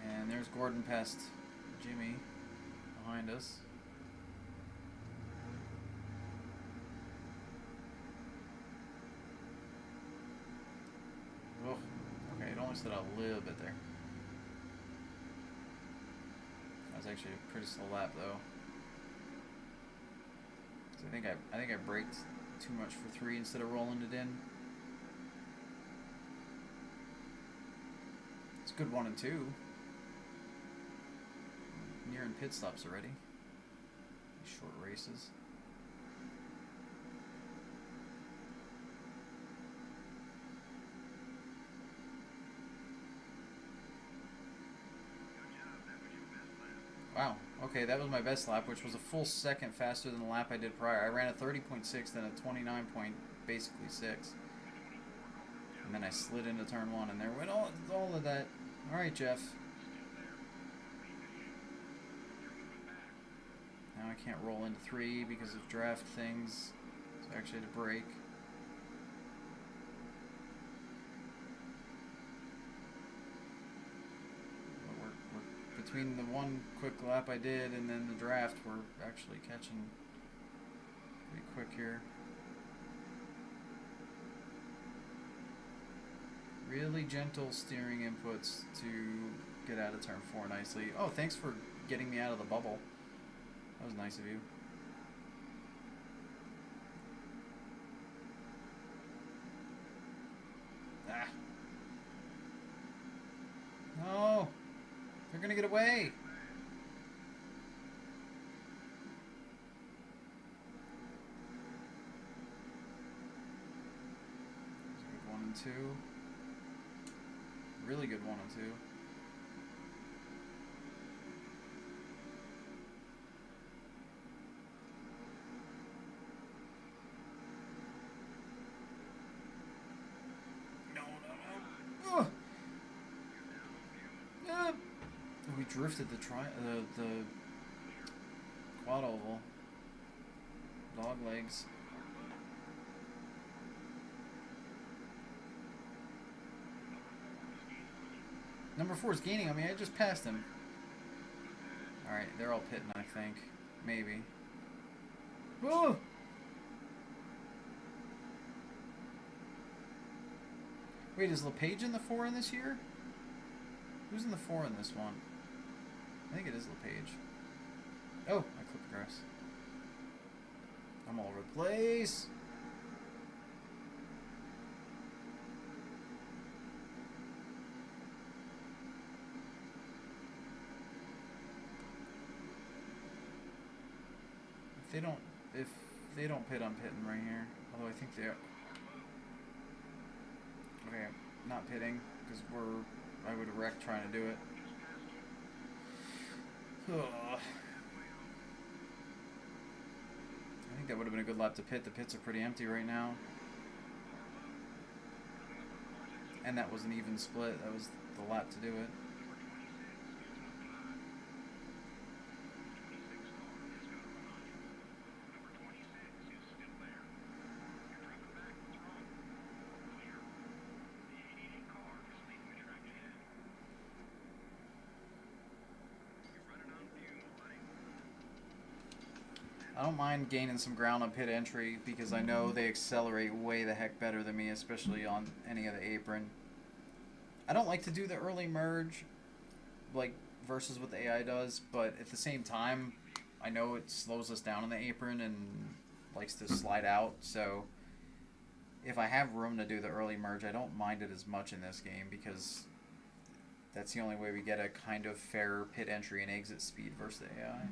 And there's Gordon past Jimmy behind us. Oh, okay, it only stood out a little bit there. That was actually a pretty slow lap though. So I think I braked too much for 3 instead of rolling it in. It's a good 1 and 2. Nearing pit stops already. These short races. Wow. Okay, that was my best lap, which was a full second faster than the lap I did prior. I ran a 30.6, then a 29 point, basically 6. And then I slid into turn 1, and there went all of that. All right, Jeff. Now I can't roll into 3 because of draft things, so I actually had to brake. Between the one quick lap I did and then the draft, we're actually catching pretty quick here. Really gentle steering inputs to get out of turn 4 nicely. Oh, thanks for getting me out of the bubble. That was nice of you. Ah. No! They're gonna get away! Good 1 and 2. Really good 1 and 2. We drifted the quad oval. Dog legs. Number 4 is gaining on me. I just passed him. Alright, they're all pitting, I think. Maybe. Whoa! Wait, is LePage in the 4 in this year? Who's in the 4 in this one? I think it is LePage. Oh, I clipped the grass. I'm all over the place. If they don't pit, I'm pitting right here. Although I think they are. Okay, not pitting because I would have wrecked trying to do it. Ugh. I think that would have been a good lap to pit. The pits are pretty empty right now. And that was an even split. That was the lap to do it. I don't mind gaining some ground on pit entry because I know they accelerate way the heck better than me, especially on any of the apron. I don't like to do the early merge, like, versus what the AI does, but at the same time, I know it slows us down on the apron and likes to slide out, so if I have room to do the early merge, I don't mind it as much in this game because that's the only way we get a kind of fair pit entry and exit speed versus the AI.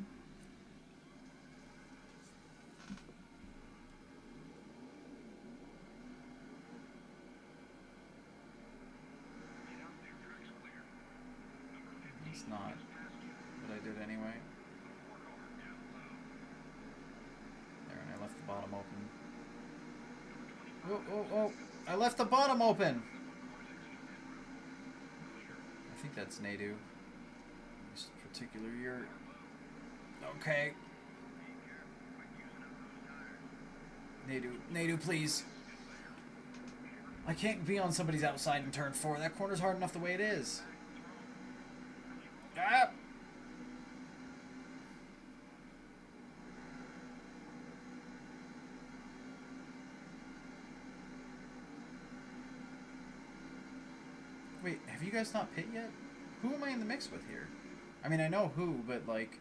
It's not, but I did anyway. There, and I left the bottom open. Oh! I left the bottom open! I think that's Nadu. This particular year. Okay. Nadu, please. I can't be on somebody's outside in turn 4. That corner's hard enough the way it is. Ah! Wait, have you guys not pit yet? Who am I in the mix with here? I mean, I know who, but like...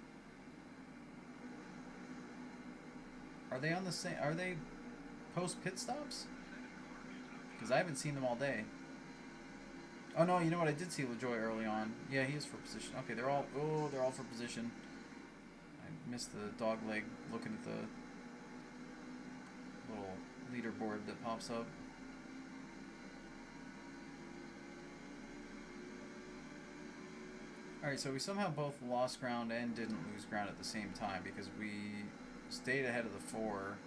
Are they on the same... Are they post-pit stops? Because I haven't seen them all day. Oh no, you know what? I did see LaJoy early on. Yeah, he is for position. Okay, they're all for position. I missed the dog leg looking at the little leaderboard that pops up. Alright, so we somehow both lost ground and didn't lose ground at the same time because we stayed ahead of the 4.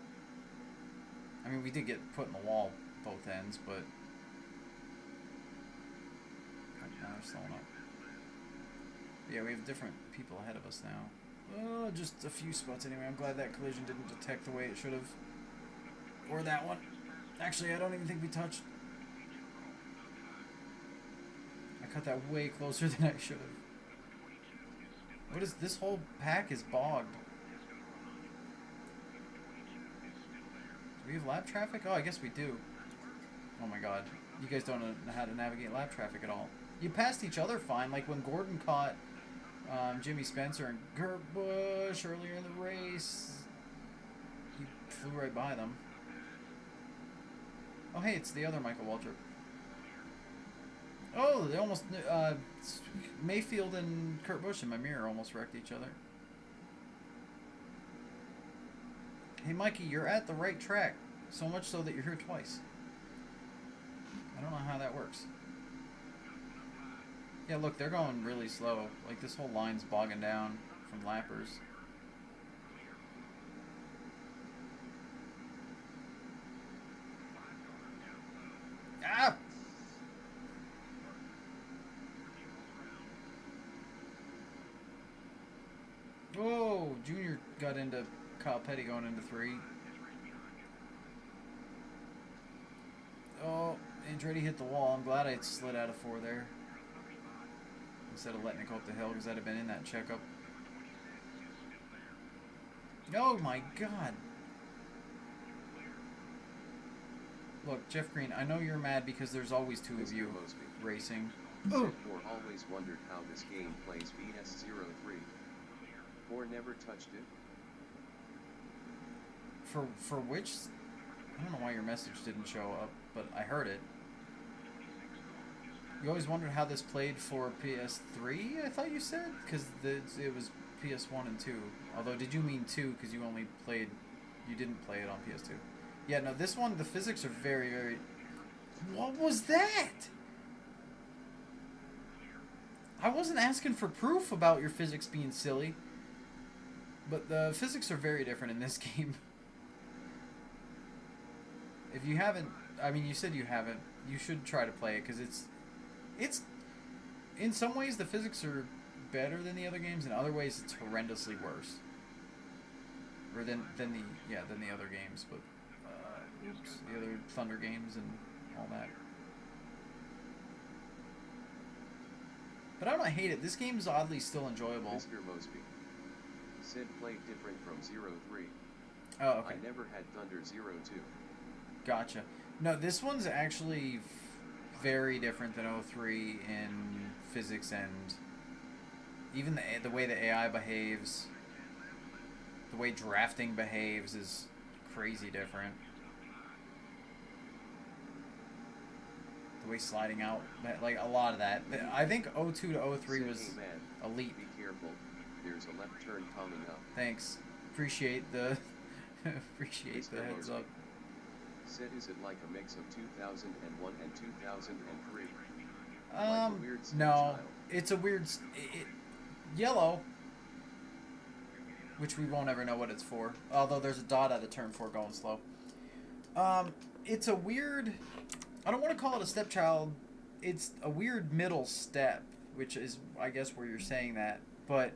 I mean, we did get put in the wall both ends, but now they're slowing up. Yeah, we have different people ahead of us now. Oh, just a few spots anyway. I'm glad that collision didn't detect the way it should have. Or that one. Actually, I don't even think we touched. I cut that way closer than I should have. What is this whole pack is bogged? Do we have lap traffic? Oh, I guess we do. Oh my god. You guys don't know how to navigate lap traffic at all. You passed each other fine. Like when Gordon caught Jimmy Spencer and Kurt Busch earlier in the race. He flew right by them. Oh, hey, it's the other Michael Waltrip. Oh, they almost... Mayfield and Kurt Busch in my mirror almost wrecked each other. Hey, Mikey, you're at the right track. So much so that you're here twice. I don't know how that works. Yeah, look, they're going really slow. Like, this whole line's bogging down from lappers. Ah! Whoa! Junior got into Kyle Petty going into 3. Oh, Andretti hit the wall. I'm glad I slid out of 4 there. Instead of letting it go up the hill, because I'd have been in that checkup. Oh my god! Look, Jeff Green, I know you're mad because there's always 2 of you racing. Oh. Always wondered how this game plays VS03. Or never touched it. For which? I don't know why your message didn't show up, but I heard it. You always wondered how this played for PS3, I thought you said? Because it was PS1 and 2. Although, did you mean 2 because you only played... You didn't play it on PS2. Yeah, no, this one, the physics are very, very... What was that? I wasn't asking for proof about your physics being silly. But the physics are very different in this game. If you haven't... I mean, you said you haven't. You should try to play it, because it's... In some ways, the physics are better than the other games. In other ways, it's horrendously worse. Or than the other games, but... oops, the other Thunder games and all that. But I don't hate it. This game is oddly still enjoyable. Mr. Mosby said played different from 03. Oh, okay. I never had Thunder 02. Gotcha. No, this one's actually very different than 03 in physics and even the way the AI behaves, the way drafting behaves is crazy different. The way sliding out, like a lot of that. I think 02 to 03 was hey man, elite. Be careful. There's a left turn coming up. Thanks. Appreciate the appreciate the heads up. Said is it like a mix of 2001 and 2003? No, child. it's a weird yellow, which we won't ever know what it's for. Although there's a dot at the turn 4 going slow. It's a weird. I don't want to call it a stepchild. It's a weird middle step, which is, I guess, where you're saying that. But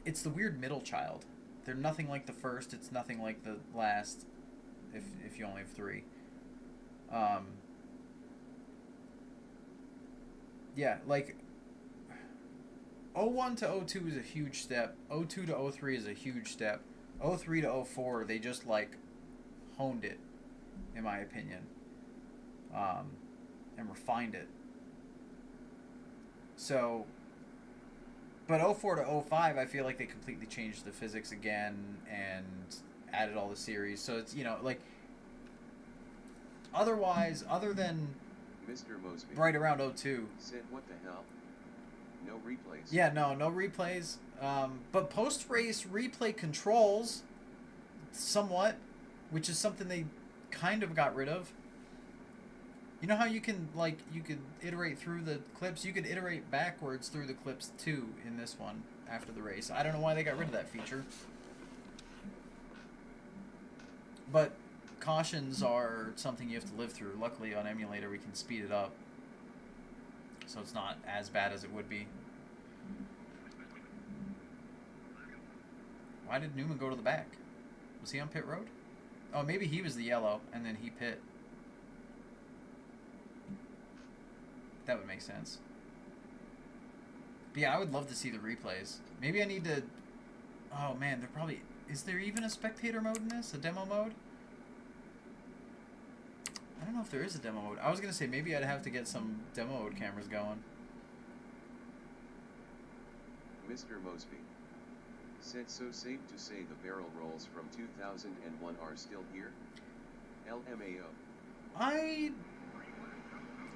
it's the weird middle child. They're nothing like the first. It's nothing like the last. If you only have 3. Yeah, like 01 to 02 is a huge step. 02 to 03 is a huge step. 03 to 04, they just like honed it, in my opinion, and refined it. So, but 04 to 05, I feel like they completely changed the physics again and added all the series. So it's, like, otherwise, other than Mr. Mosby right around 02. Said what the hell? No replays. Yeah, no replays. But post-race replay controls, somewhat, which is something they kind of got rid of. You know how you could iterate through the clips? You could iterate backwards through the clips, too, in this one, after the race. I don't know why they got rid of that feature. But cautions are something you have to live through. Luckily, on emulator, we can speed it up, so it's not as bad as it would be. Why did Newman go to the back? Was he on pit road? Oh, maybe he was the yellow, and then he pit. That would make sense. But yeah, I would love to see the replays. Maybe I need to... Oh, man, there probably... Is there even a spectator mode in this? A demo mode? I don't know if there is a demo mode. I was going to say maybe I'd have to get some demo mode cameras going. Mr. Mosby said, so safe to say the barrel rolls from 2001 are still here? LMAO.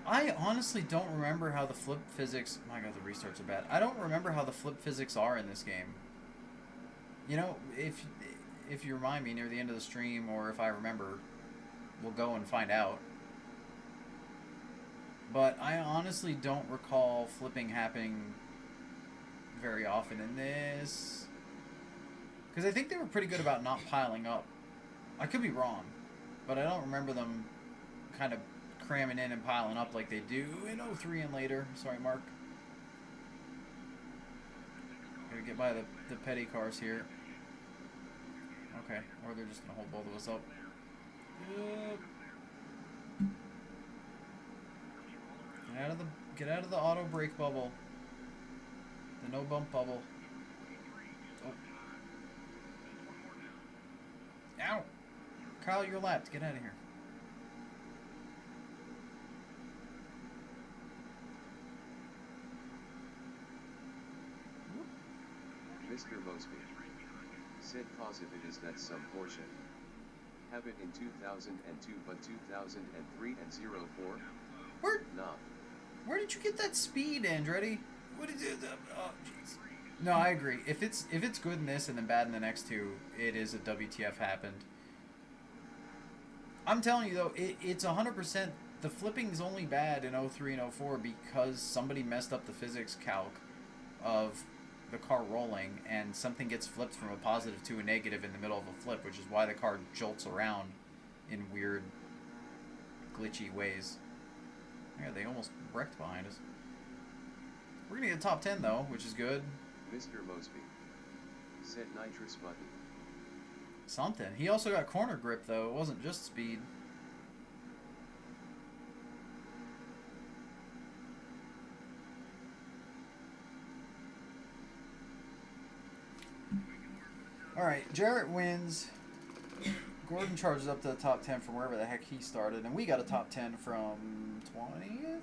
I honestly don't remember how the flip physics... My god, the restarts are bad. I don't remember how the flip physics are in this game. You know, if you remind me near the end of the stream, or if I remember, we'll go and find out. But I honestly don't recall flipping happening very often in this. Because I think they were pretty good about not piling up. I could be wrong, but I don't remember them kind of cramming in and piling up like they do in 03 and later. Sorry, Mark. Gotta get by the petty cars here. Okay, or they're just gonna hold both of us up. Get out of the auto brake bubble. The no bump bubble. Oh. Ow! Kyle, you're lapped. Get out of here. Mr. Mosby said positive is that some Porsche have it in 2002 but 2003 and 04? Where did you get that speed, Andretti? What did you do? Oh, jeez. No, I agree. If it's good in this and then bad in the next two, it is a WTF happened. I'm telling you though, it's 100%. The flipping's only bad in 03 and 04 because somebody messed up the physics calc of the car rolling, and something gets flipped from a positive to a negative in the middle of a flip, which is why the car jolts around in weird, glitchy ways. Yeah, they almost wrecked behind us. We're gonna get top 10 though, which is good. Mr. Mosby said nitrous button. Something. He also got corner grip though. It wasn't just speed. Alright, Jarrett wins. Gordon charges up to the top 10 from wherever the heck he started. And we got a top 10 from 20th?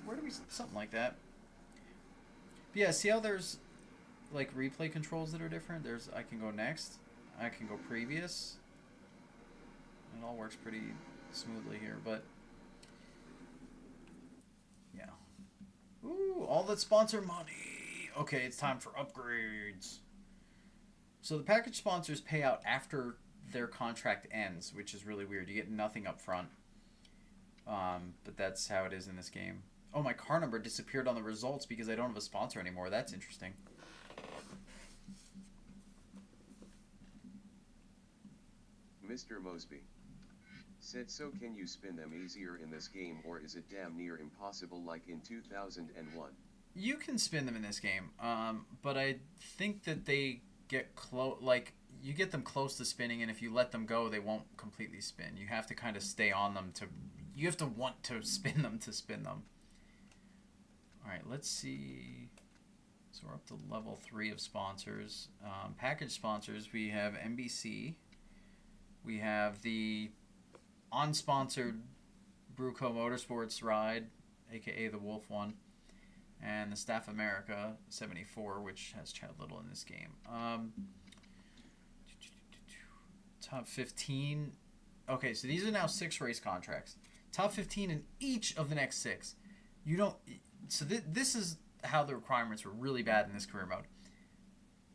Where did we... Something like that. But yeah, see how there's like replay controls that are different? There's I can go next. I can go previous. It all works pretty smoothly here, but... Yeah. Ooh, all that sponsor money. Okay, it's time for upgrades. So the package sponsors pay out after their contract ends, which is really weird. You get nothing up front. But that's how it is in this game. Oh, my car number disappeared on the results because I don't have a sponsor anymore. That's interesting. Mr. Mosby said, so can you spin them easier in this game, or is it damn near impossible like in 2001? You can spin them in this game, but I think that they get close, like, you get them close to spinning, and if you let them go, they won't completely spin. You have to kind of stay on them to, you have to want to spin them to spin them. Alright, let's see. So we're up to level 3 of sponsors. Package sponsors, we have NBC. We have the unsponsored Bruco Motorsports ride, aka the Wolf one. And the Staff America 74, which has Chad Little in this game. Top 15. Okay, so these are now 6 race contracts. Top 15 in each of the next 6. You don't... So this is how the requirements were really bad in this career mode.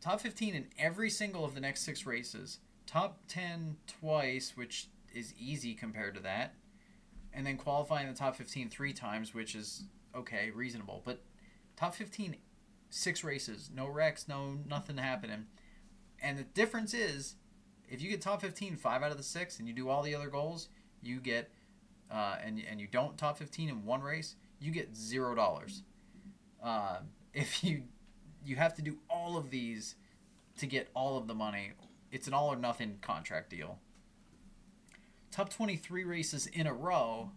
Top 15 in every single of the next 6 races. Top 10 twice, which is easy compared to that. And then qualifying the top 15 3 times, which is, okay, reasonable. But top 15, 6 races. No wrecks, nothing happening. And the difference is, if you get top 15 5 out of the 6 and you do all the other goals, you get, and you don't top 15 in one race, you get $0. If you have to do all of these to get all of the money. It's an all or nothing contract deal. Top 23 races in a row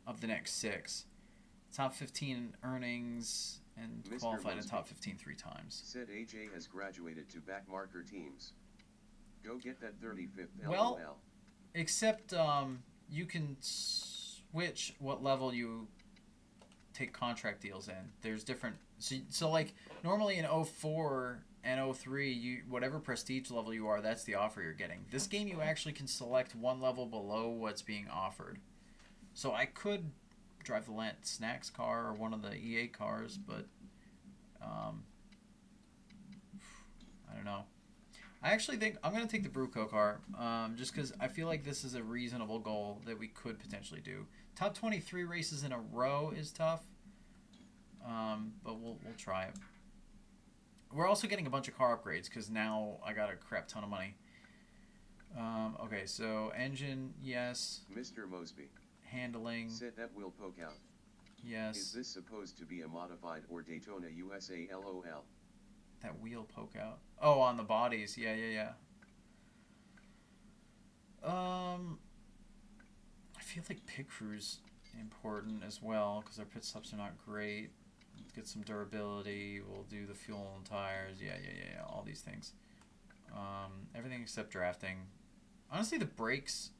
of the next 6. Top 15 earnings and Mr. qualified in Mosby top 15 3 times. Said AJ has graduated to backmarker teams. Go get that 35th LOL. Well, except you can switch what level you take contract deals in. There's different. So like normally in 04 and 03, you whatever prestige level you are, that's the offer you're getting. This game you actually can select one level below what's being offered. So I could drive the Snacks car or one of the EA cars, but I don't know. I actually think I'm going to take the Bruco car just because I feel like this is a reasonable goal that we could potentially do. Top 23 races in a row is tough, but we'll try it. We're also getting a bunch of car upgrades because now I got a crap ton of money. Okay, so engine, yes. Mr. Mosby. Handling. Said that will poke out. Yes. Is this supposed to be a modified or Daytona USA LOL? That wheel poke out. Oh, on the bodies. Yeah. I feel like pit crew's important as well because our pit stops are not great. Let's get some durability. We'll do the fuel and tires. Yeah. All these things. Everything except drafting. Honestly, the brakes.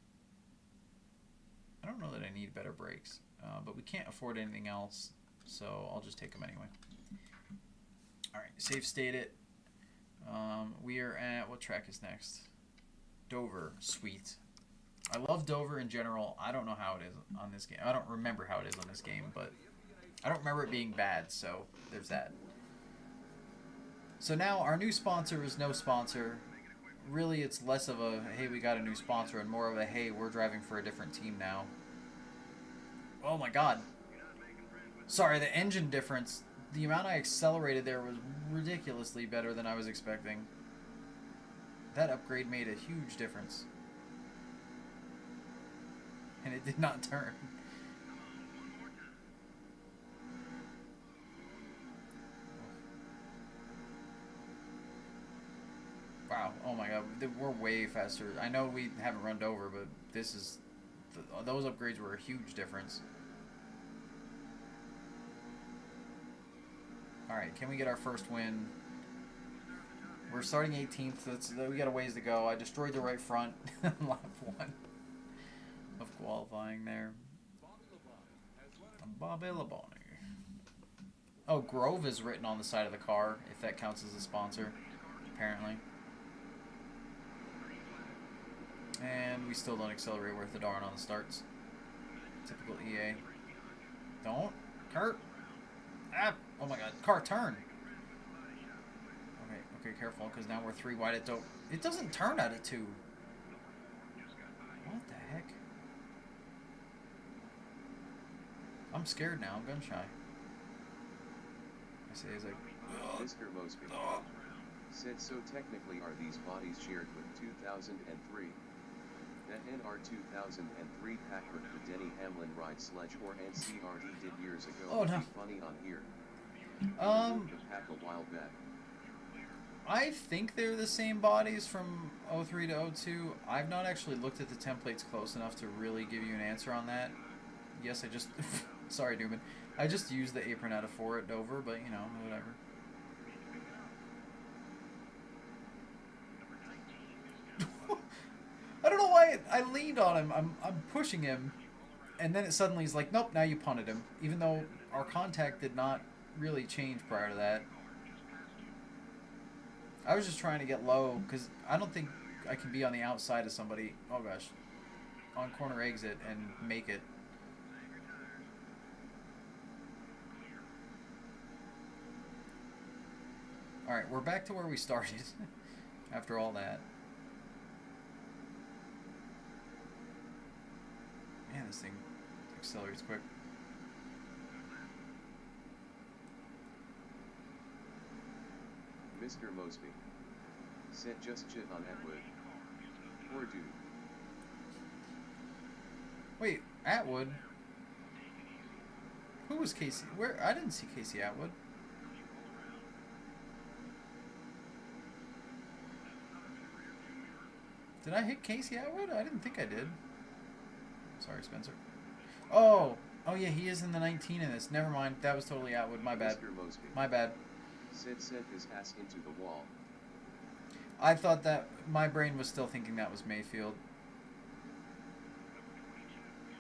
I don't know that I need better brakes, but we can't afford anything else, so I'll just take them anyway. All right, save state it. We are at, what track is next? Dover. Sweet. I love Dover in general. I don't know how it is on this game. I don't remember how it is on this game, but I don't remember it being bad, so there's that. So now our new sponsor is no sponsor. Really, it's less of a, hey, we got a new sponsor, and more of a, hey, we're driving for a different team now. Oh my god. Sorry, the engine difference. The amount I accelerated there was ridiculously better than I was expecting. That upgrade made a huge difference. And it did not turn. Wow, oh my god, we're way faster. I know we haven't run over, but this is... those upgrades were a huge difference. Alright, can we get our first win? We're starting 18th, we got a ways to go. I destroyed the right front lap 1 of qualifying there. Bobby Labonte. Oh, Grove is written on the side of the car, if that counts as a sponsor, apparently. And we still don't accelerate worth a darn on the starts. Typical EA. Don't. Kurt. Ah. Oh my god. Car, turn. Okay, careful, because now we're 3 wide at dope. It doesn't turn out of 2. What the heck? I'm scared now. I'm gun shy. I say he's like... Mr. Mosby. Said so technically are these bodies shared with 2003? That NR 2003 Packard the Denny Hamlin ride sledge or NCRD did years ago. Oh no. Funny on here. The pack a while back. I think they're the same bodies from 03 to 02. I've not actually looked at the templates close enough to really give you an answer on that. Yes, I just... sorry, Newman. I just used the apron out of 4 at Dover, but, you know, whatever. I don't know why I leaned on him. I'm pushing him, and then it suddenly is like, nope, now you punted him. Even though our contact did not really change prior to that. I was just trying to get low, because I don't think I can be on the outside of somebody, oh gosh, on corner exit and make it. Alright, we're back to where we started after all that. Man, this thing accelerates quick. Mr. Mosby. Said just chit on Atwood. Poor dude. Wait, Atwood? Who was Casey? Where? I didn't see Casey Atwood. Did I hit Casey Atwood? I didn't think I did. Sorry, Spencer. Oh, Oh yeah, he is in the 19 in this. Never mind. That was totally Atwood. My bad. Mr. Mosby. My bad. Sid sent his ass into the wall. I thought that my brain was still thinking that was Mayfield.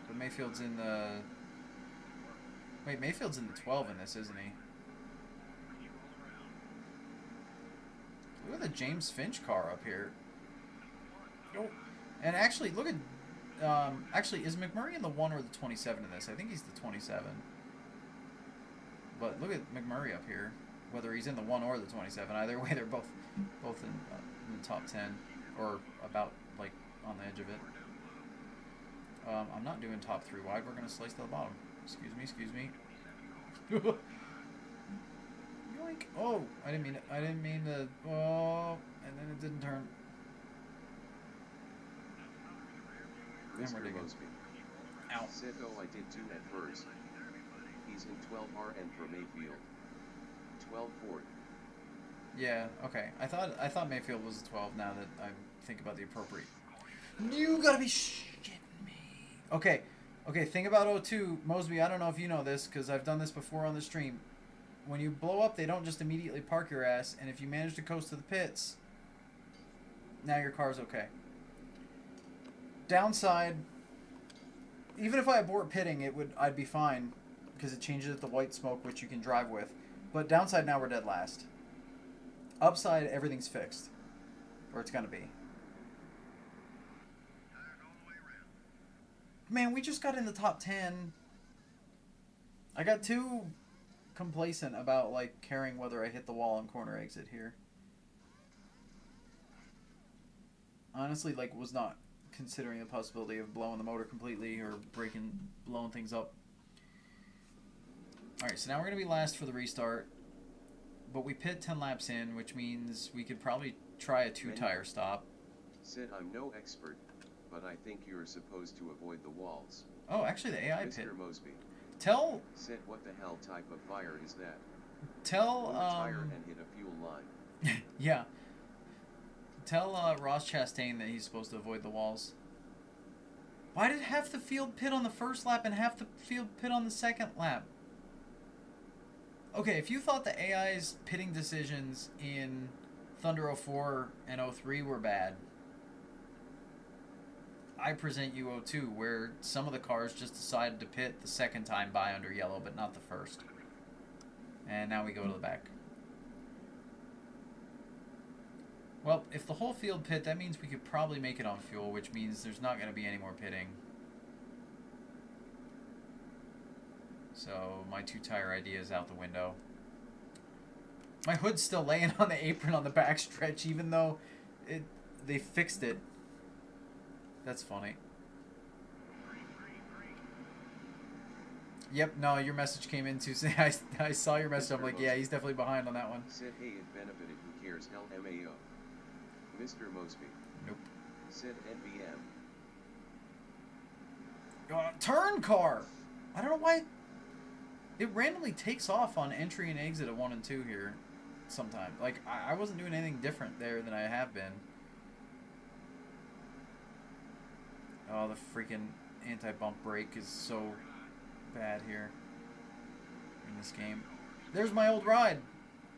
But Mayfield's in the... Wait, Mayfield's in the 12 in this, isn't he? Look at the James Finch car up here. Oh. And actually, look at... actually, is McMurray in the 1 or the 27 in this? I think he's the 27. But look at McMurray up here. Whether he's in the 1 or the 27. Either way, they're both in the top 10. Or about, like, on the edge of it. I'm not doing top 3 wide. We're going to slice to the bottom. Excuse me. Yoink. Oh, I didn't mean to. Oh, and then it didn't turn. Mr. Mosby. Ow. Said, oh, I did too at first. He's in 12RN for Mayfield. 12 Ford. Yeah, okay. I thought Mayfield was a 12 now that I think about the appropriate. You gotta be shitting me. Okay, think about 02. Mosby, I don't know if you know this, because I've done this before on the stream. When you blow up, they don't just immediately park your ass, and if you manage to coast to the pits, now your car's okay. Downside, even if I abort pitting, I'd be fine, because it changes it to white smoke, which you can drive with. But downside, now we're dead last. Upside, everything's fixed. Or it's gonna be. Man, we just got in the top 10. I got too complacent about, like, caring whether I hit the wall on corner exit here. Honestly, like, was not considering the possibility of blowing the motor completely or blowing things up. Alright, so now we're going to be last for the restart. But we pit 10 laps in, which means we could probably try a 2-tire stop. Said, I'm no expert, but I think you're supposed to avoid the walls. Oh, actually the AI pit. Mr. Mosby. Tell... Said, what the hell type of fire is that? Tell, Blow a tire and hit a fuel line. Yeah. Tell Ross Chastain that he's supposed to avoid the walls. Why did half the field pit on the first lap and half the field pit on the second lap? Okay, if you thought the AI's pitting decisions in Thunder 04 and 03 were bad, I present you 02, where some of the cars just decided to pit the second time by under yellow, but not the first. And now we go to the back. Well, if the whole field pit, that means we could probably make it on fuel, which means there's not going to be any more pitting. So my 2-tire idea is out the window. My hood's still laying on the apron on the back stretch, even though they fixed it. That's funny. Yep, no, your message came in too soon. I saw your message. I'm like, yeah, he's definitely behind on that one. Said, hey, it benefited. Who cares? LMAO. Mr. Mosby. Nope. Said NBM. Turn car! I don't know why... It randomly takes off on entry and exit at 1 and 2 here sometimes. Like, I wasn't doing anything different there than I have been. Oh, the freaking anti-bump brake is so bad here in this game. There's my old ride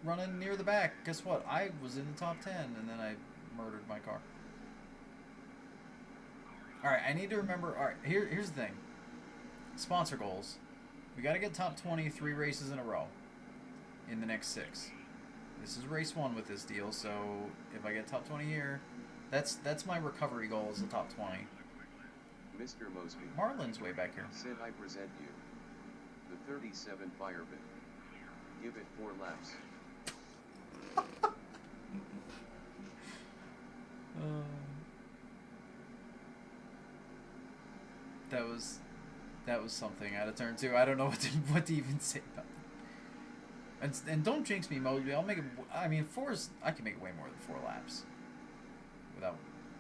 running near the back. Guess what? I was in the top 10 and then I murdered my car. Alright, I need to remember... Alright, here's the thing. Sponsor goals. We got to get top 20 3 races in a row in the next 6. This is race 1 with this deal, so if I get top 20 here, that's my recovery goal is the top 20. Mr. Mosby. Marlin's way back here. Said I present you the 37 Firebit. Give it 4 laps. That was something out of turn 2. I don't know what to even say about that. And don't jinx me, Mosby. I'll make it. I mean, I can make it way more than 4 laps without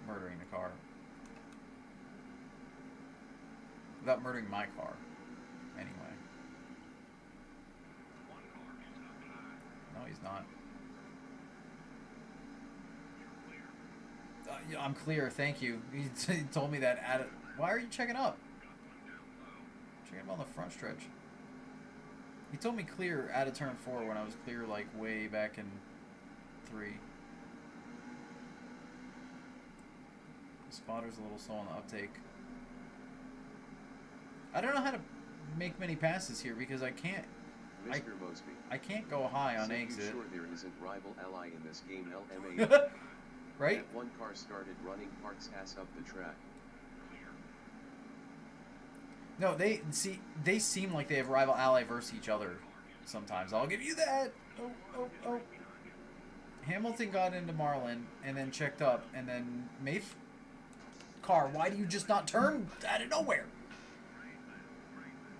murdering the car. Without murdering my car, anyway. No, he's not. Yeah, I'm clear, thank you. He told me that. Why are you checking up? Check him on the front stretch. He told me clear out of turn 4 when I was clear like way back in 3. The spotter's a little slow on the uptake. I don't know how to make many passes here because I can't. Mr. Mosby. I can't go high on exit. Sure there isn't rival ally in this game LMA. Right? That one car started running Park's ass up the track. No, they seem like they have rival ally versus each other sometimes. I'll give you that. Oh. Hamilton got into Marlin and then checked up, and then car, why do you just not turn out of nowhere?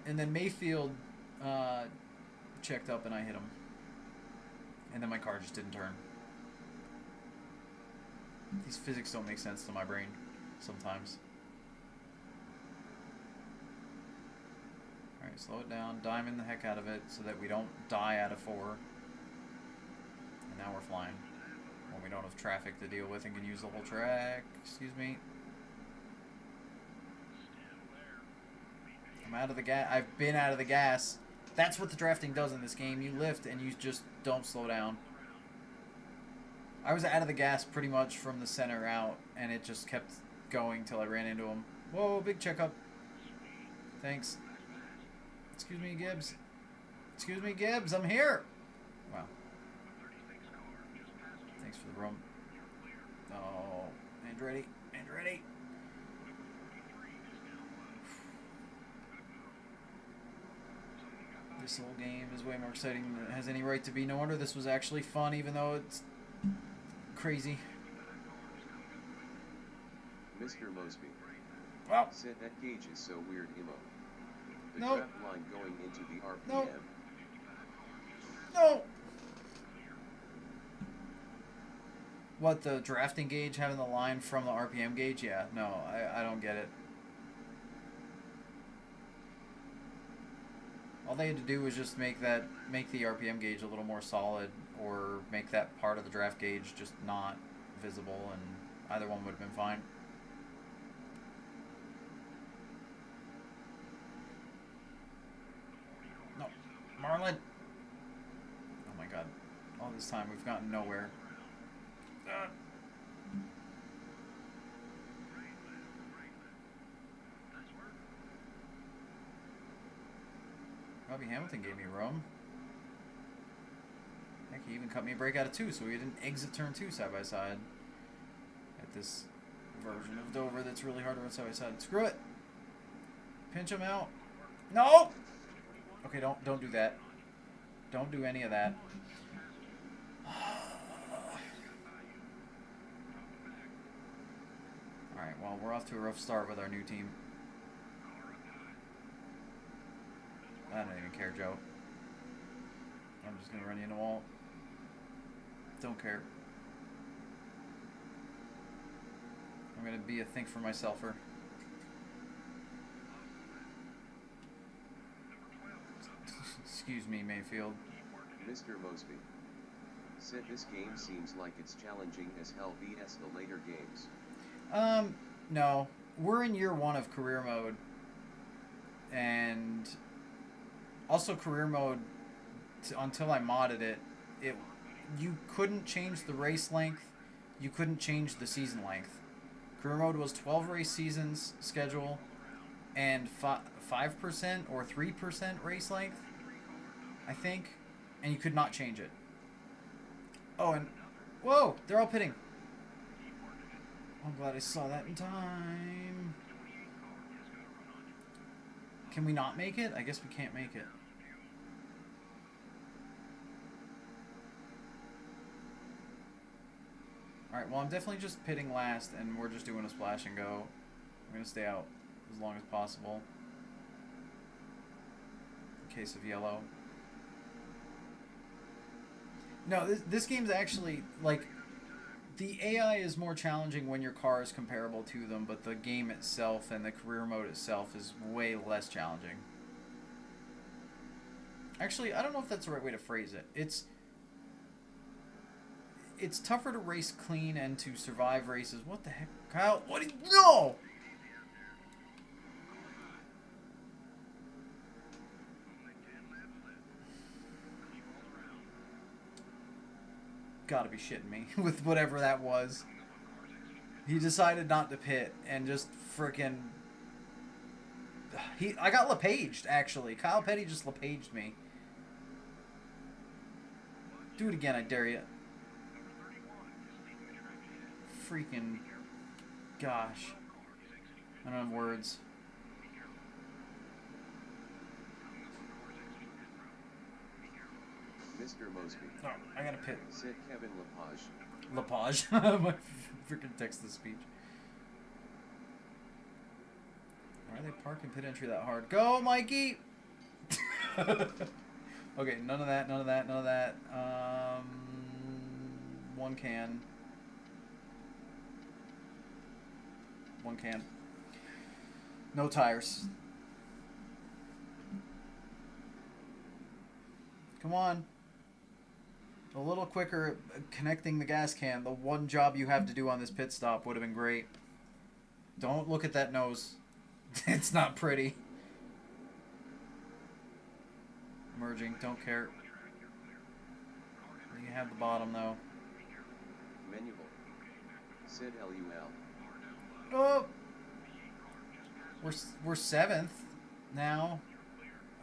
And then Mayfield checked up and I hit him. And then my car just didn't turn. These physics don't make sense to my brain sometimes. Alright, slow it down. Diamond the heck out of it so that we don't die out of 4. And now we're flying. When we don't have traffic to deal with and can use the whole track. Excuse me. I'm out of the gas. I've been out of the gas. That's what the drafting does in this game. You lift and you just don't slow down. I was out of the gas pretty much from the center out, and it just kept going till I ran into him. Whoa, big checkup. Thanks. Excuse me, Gibbs. Excuse me, Gibbs. I'm here. Wow. Thanks for the room. Oh, Andretti. Andretti. This whole game is way more exciting than it has any right to be. No wonder this was actually fun, even though it's crazy. Mr. Mosby. Wow. Said that gauge is so weird, Emo. The Nope. draft line going into the RPM. Nope. No. What, the drafting gauge having the line from the RPM gauge? Yeah, no, I don't get it. All they had to do was just make the RPM gauge a little more solid, or make that part of the draft gauge just not visible, and either one would have been fine. No, Marlin. Oh my God! All this time we've gotten nowhere. Robbie Hamilton gave me room. Heck, he even cut me a break out of 2, so we didn't exit turn 2 side by side. At this version of Dover that's really hard to run side by side. Screw it. Pinch him out. No. Okay, don't do that. Don't do any of that. All right. Well, we're off to a rough start with our new team. I don't even care, Joe. I'm just going to run you in the wall. Don't care. I'm going to be a think for myselfer. Excuse me, Mayfield. Mr. Mosby. Said this game seems like it's challenging as hell vs the later games. No. We're in year 1 of career mode. And also career mode, until I modded it, you couldn't change the race length, you couldn't change the season length. Career mode was 12 race seasons schedule and 5% or 3% race length, I think, and you could not change it. Oh, and whoa, they're all pitting. I'm glad I saw that in time. Can we not make it? I guess we can't make it. Alright, well, I'm definitely just pitting last, and we're just doing a splash and go. I'm going to stay out as long as possible. In case of yellow. No, this game's actually, like, the AI is more challenging when your car is comparable to them, but the game itself and the career mode itself is way less challenging. Actually, I don't know if that's the right way to phrase it. It's tougher to race clean and to survive races. What the heck? Kyle, what do you... No! gotta be shitting me with whatever that was. He decided not to pit and just freaking. I got LePaged, actually. Kyle Petty just LePaged me. Do it again, I dare you. Freaking gosh. I don't have words. Mr. Mosby. Oh, I gotta pit. Said Kevin Lepage. Lepage. My freaking text-to-speech. Why are they parking pit entry that hard? Go, Mikey! Okay, none of that, none of that, none of that. One can. One can. No tires. Come on. A little quicker connecting the gas can. The one job you have to do on this pit stop would have been great. Don't look at that nose. It's not pretty. Merging, don't care. You have the bottom though. Manual. Said LUL. Oh, we're 7th now.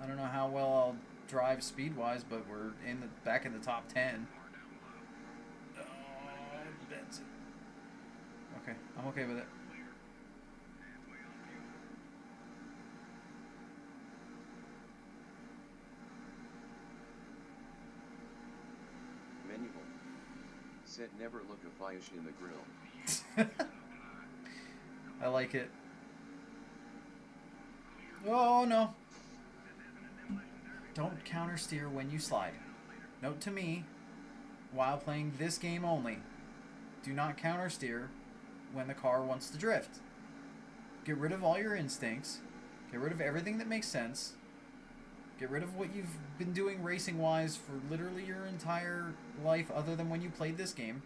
I don't know how well I'll drive speed wise, but we're back in the top 10. Oh, that's it. Okay, I'm okay with it. Manual. Said never look a fish in the grill. I like it. Oh no. Don't counter steer when you slide. Note to me, while playing this game only, do not counter steer when the car wants to drift. Get rid of all your instincts. Get rid of everything that makes sense. Get rid of what you've been doing racing wise for literally your entire life other than when you played this game.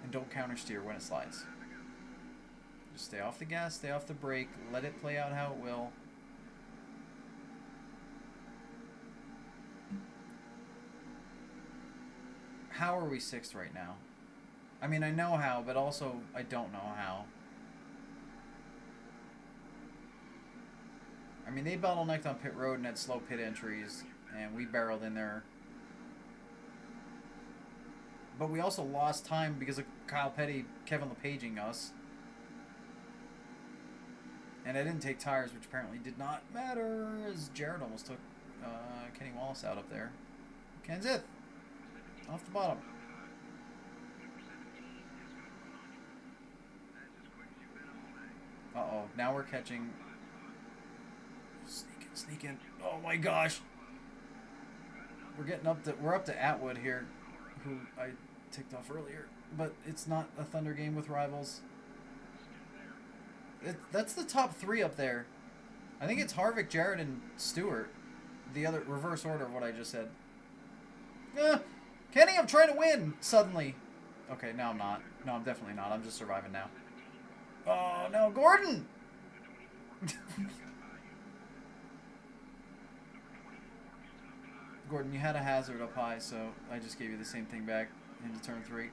And don't counter steer when it slides. Just stay off the gas, stay off the brake, let it play out how it will. How are we 6th right now? I mean, I know how, but also I don't know how. I mean, they bottlenecked on pit road and had slow pit entries, and we barreled in there. But we also lost time because of Kyle Petty, Kevin LePaging us. And I didn't take tires, which apparently did not matter, as Jared almost took Kenny Wallace out up there. Kenseth, off the bottom. Uh-oh, now we're catching... Sneaking. Oh my gosh. We're up to Atwood here, who I ticked off earlier. But it's not a Thunder game with rivals. That's the top 3 up there. I think it's Harvick, Jared, and Stewart. The other reverse order of what I just said. Kenny, I'm trying to win suddenly. Okay, no, I'm not. No, I'm definitely not. I'm just surviving now. Oh, no, Gordon! Gordon, you had a hazard up high, so I just gave you the same thing back into turn 3.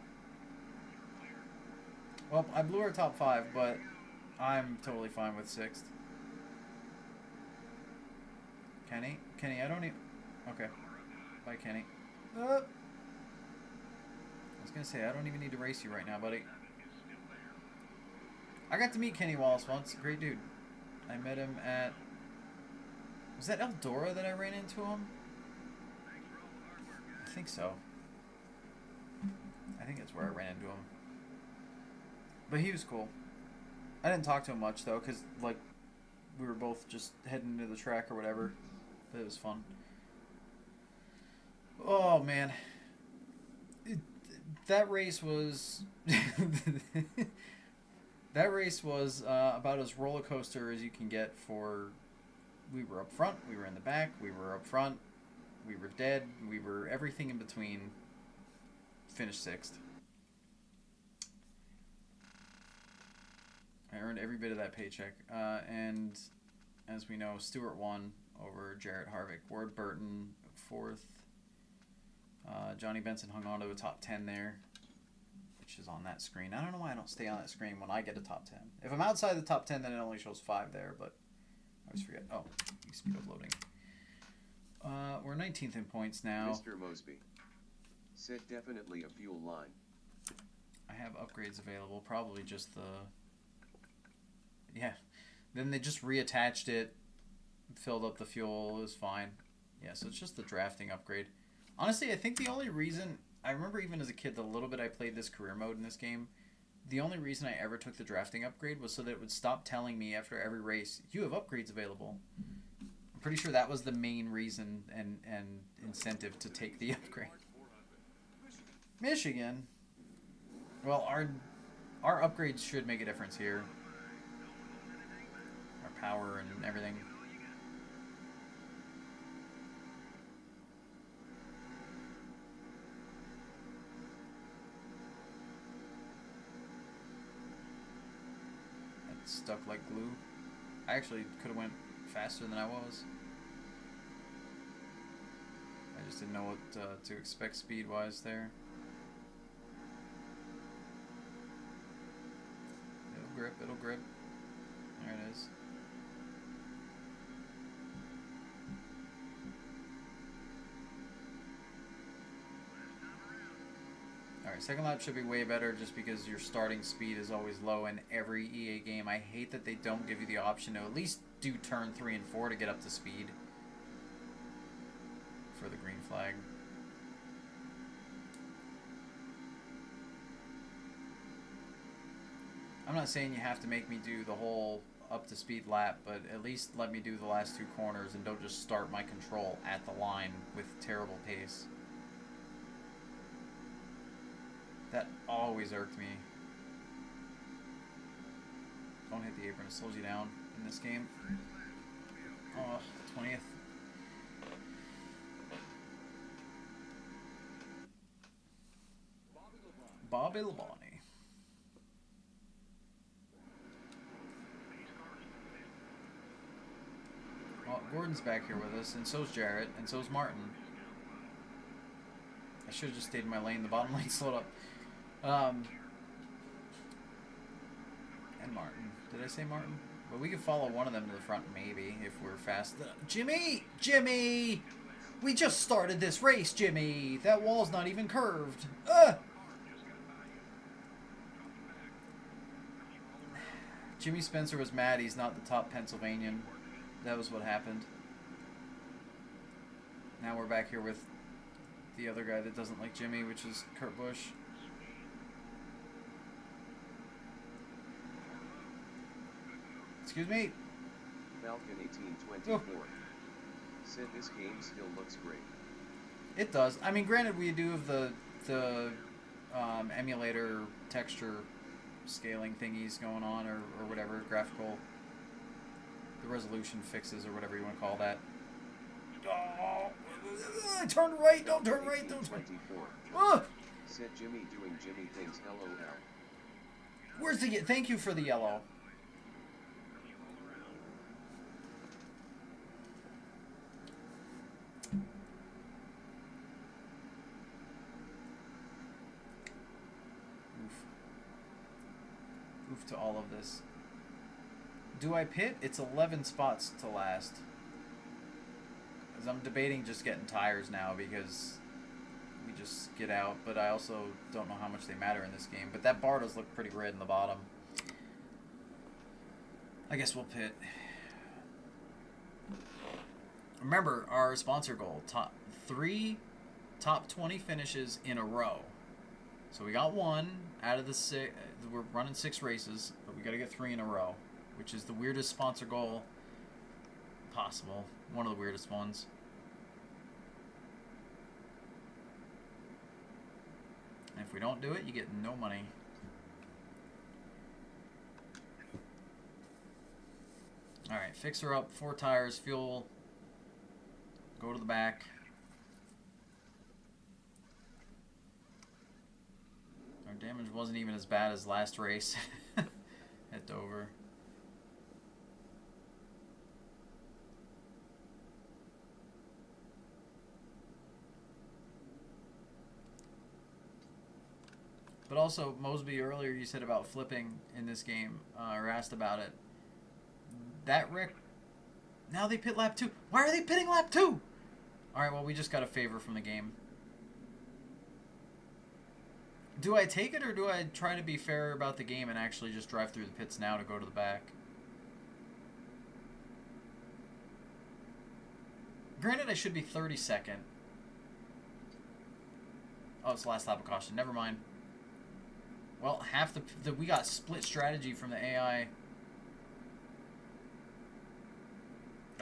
Well, I blew our top 5, but I'm totally fine with 6th. Kenny, I don't even... Okay. Bye, Kenny. I was going to say, I don't even need to race you right now, buddy. I got to meet Kenny Wallace once. Great dude. I met him at... Was that Eldora that I ran into him? I think so. I think that's where I ran into him. But he was cool. I didn't talk to him much, though, because, like, we were both just heading into the track or whatever. But it was fun. Oh, man. That race was... that race was about as roller coaster as you can get for... We were up front, we were in the back, we were up front, we were dead, we were everything in between. Finished 6th. I earned every bit of that paycheck. And as we know, Stewart won over Jarrett Harvick. Ward Burton 4th. Johnny Benson hung on to a top 10 there, which is on that screen. I don't know why I don't stay on that screen when I get a top 10. If I'm outside the top 10, then it only shows 5 there, but I always forget. Oh, speed of loading. We're 19th in points now. Mr. Mosby. Said definitely a fuel line. I have upgrades available. Probably just the... Yeah. Then they just reattached it, filled up the fuel. It was fine. Yeah, so it's just the drafting upgrade. Honestly, I think the only reason... I remember even as a kid, the little bit I played this career mode in this game, the only reason I ever took the drafting upgrade was so that it would stop telling me after every race, you have upgrades available. I'm pretty sure that was the main reason and incentive to take the upgrade. Michigan. Well, our upgrades should make a difference here. Our power and everything. That's stuck like glue. I actually could have went faster than I was. I just didn't know what to expect speed-wise there. It'll grip. There it is. Alright, second lap should be way better just because your starting speed is always low in every EA game. I hate that they don't give you the option to at least do turn 3 and 4 to get up to speed for the green flag. I'm not saying you have to make me do the whole up to speed lap, but at least let me do the last 2 corners and don't just start my control at the line with terrible pace. That always irked me. Don't hit the apron, it slows you down in this game. Oh, 20th. Bobby Labonte. Well, Gordon's back here with us, and so's Jarrett, and so's Martin. I should have just stayed in my lane. The bottom lane slowed up. And Martin. Did I say Martin? But we could follow one of them to the front, maybe, if we're fast. Jimmy! Jimmy! We just started this race, Jimmy! That wall's not even curved. Jimmy Spencer was mad he's not the top Pennsylvanian. That was what happened. Now we're back here with the other guy that doesn't like Jimmy, which is Kurt Busch. Excuse me. Falcon 1824. Said this game still looks great. It does. I mean, granted, we do have the emulator texture scaling thingies going on, or whatever, graphical, the resolution fixes, or whatever you want to call that. Oh, turn right, don't turn right, don't turn. Said Jimmy doing Jimmy things, LOL. Where's the, thank you for the yellow. Oof to all of this. Do I pit? It's 11 spots to last. Because I'm debating just getting tires now because we just get out. But I also don't know how much they matter in this game. But that bar does look pretty red in the bottom. I guess we'll pit. Remember our sponsor goal. Three top 20 finishes in a row. So we got 1 out of the 6. We're running 6 races, but we got to get 3 in a row, which is the weirdest sponsor goal possible. One of the weirdest ones. And if we don't do it, you get no money. All right, fix her up. 4 tires, fuel. Go to the back. Our damage wasn't even as bad as last race at Dover. But also, Mosby, earlier you said about flipping in this game, or asked about it. That wreck... Now they pit lap 2. Why are they pitting lap 2? Alright, well, we just got a favor from the game. Do I take it, or do I try to be fair about the game and actually just drive through the pits now to go to the back? Granted, I should be 32nd. Oh, it's the last lap of caution. Never mind. Well, half the we got split strategy from the AI.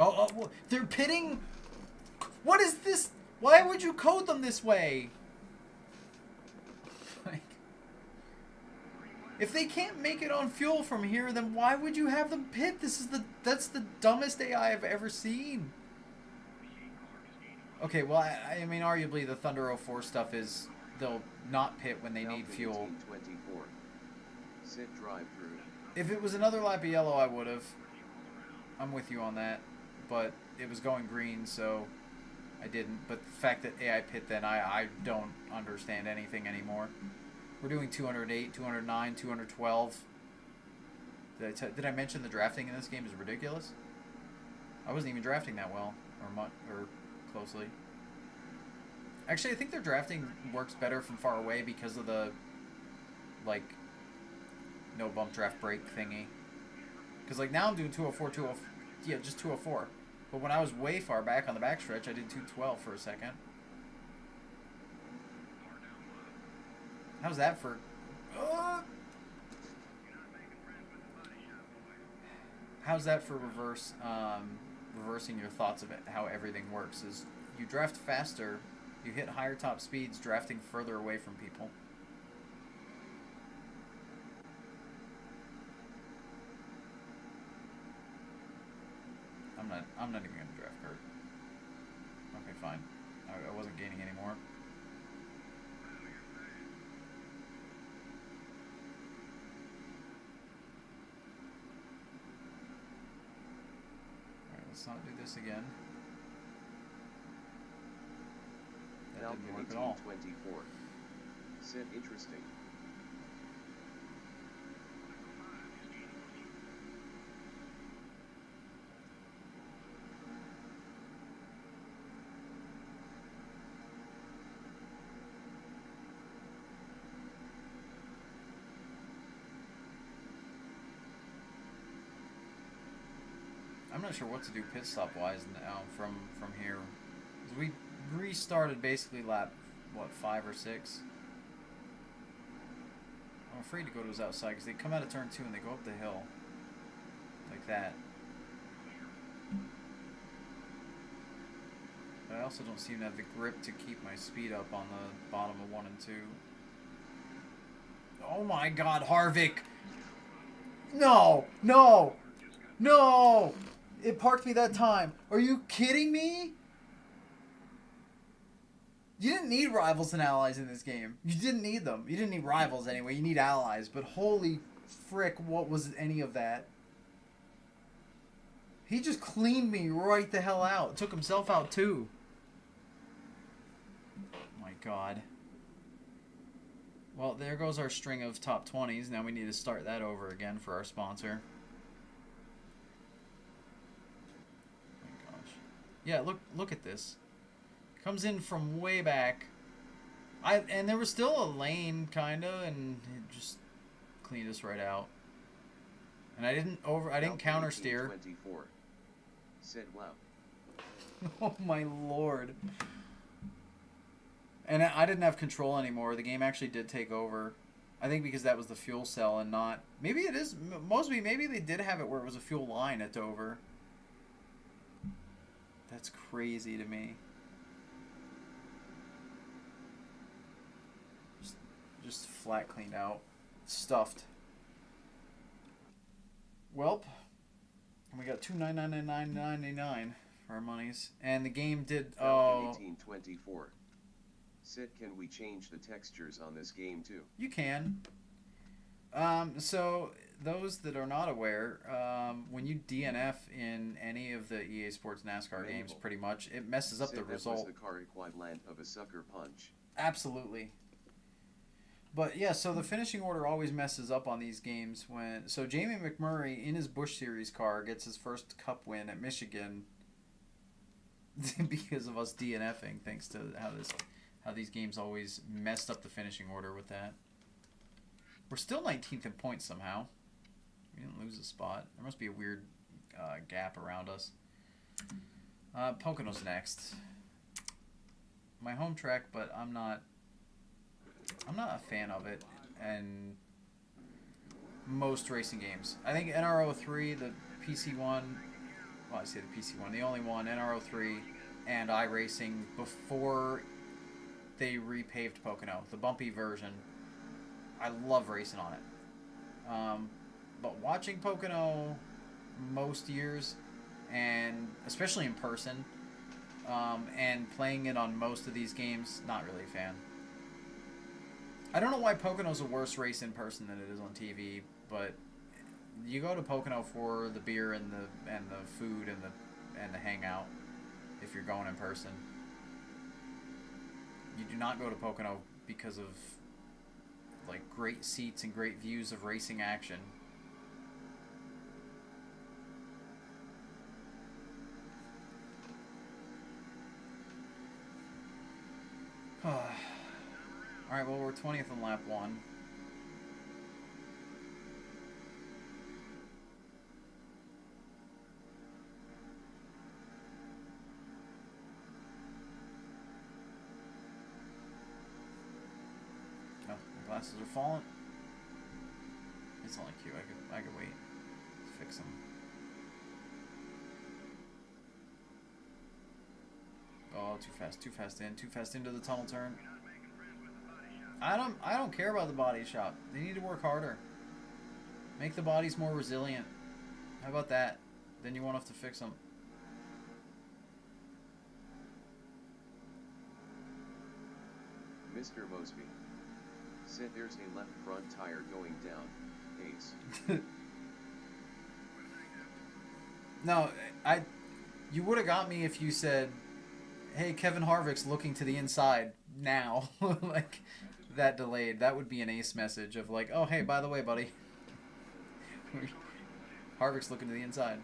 Oh, they're pitting. What is this? Why would you code them this way? Like, if they can't make it on fuel from here, then why would you have them pit? That's the dumbest AI I've ever seen. Okay, well, I mean, arguably the Thunder 04 stuff is they'll not pit when they need fuel. Sit drive through. If it was another lap of yellow, I would have. I'm with you on that. But it was going green, so I didn't. But the fact that AI pit then, I don't understand anything anymore. We're doing 208, 209, 212. Did I mention the drafting in this game is ridiculous? I wasn't even drafting that well, or closely. Actually, I think their drafting works better from far away because of the, like, no bump draft brake thingy. Because, like, now I'm doing 204, 204, yeah, just 204. But when I was way far back on the backstretch, I did 212 for a second. How's that for... how's that for reversing your thoughts of it, how everything works? Is you draft faster, you hit higher top speeds, drafting further away from people. I'm not even gonna draft Kurt. Okay, fine. I wasn't gaining anymore. Alright, let's not do this again. That didn't work at all. 24. Said interesting. I'm not sure what to do pit stop wise now from here. We restarted basically lap, what, 5 or 6? I'm afraid to go to his outside because they come out of turn 2 and they go up the hill. Like that. But I also don't seem to have the grip to keep my speed up on the bottom of 1 and 2. Oh my god, Harvick! No! No! No! It parked me that time. Are you kidding me? You didn't need rivals and allies in this game. You didn't need them. You didn't need rivals anyway. You need allies. But holy frick, what was any of that? He just cleaned me right the hell out. Took himself out too. Oh my god. Well, there goes our string of top 20s. Now we need to start that over again for our sponsor. Yeah, look at this. Comes in from way back. And there was still a lane kinda, and it just cleaned us right out. And I didn't counter steer. 24. Said wow. Oh my lord. And I didn't have control anymore. The game actually did take over. I think because that was the fuel cell and not... Maybe it is... Mostly, maybe they did have it where it was a fuel line at Dover. That's crazy to me. Just flat cleaned out. Stuffed. Welp. And we got $2,999.99 for our monies. And the game did... Oh... 1824. Sid, can we change the textures on this game too? You can. So... Those that are not aware, when you DNF in any of the EA Sports NASCAR games, pretty much, it messes up the result. Was the car equivalent of a sucker punch. Absolutely. But yeah, so the finishing order always messes up on these games when. So Jamie McMurray in his Busch Series car gets his first Cup win at Michigan because of us DNFing, thanks to how these games always messed up the finishing order with that. We're still 19th in points somehow. We didn't lose a spot. There must be a weird gap around us. Pocono's next. My home track, but I'm not a fan of it. And most racing games, I think NRO3, the PC one. Well, I say the PC one, the only one, NRO3 and iRacing before they repaved Pocono, the bumpy version. I love racing on it. But watching Pocono most years, and especially in person, and playing it on most of these games, not really a fan. I don't know why Pocono's a worse race in person than it is on TV, but you go to Pocono for the beer and the food and the hangout if you're going in person. You do not go to Pocono because of like great seats and great views of racing action. Alright, well, we're 20th on lap 1. Oh, my glasses are falling. It's only cute. I could wait. Fix them. Oh, too fast into the tunnel turn. I don't care about the body shop. They need to work harder. Make the bodies more resilient. How about that? Then you won't have to fix them. Mr. Mosby said there's a left front tire going down. Ace. No, you would have got me if you said, hey, Kevin Harvick's looking to the inside now. Like, that delayed. That would be an ace message of like, oh, hey, by the way, buddy. Harvick's looking to the inside.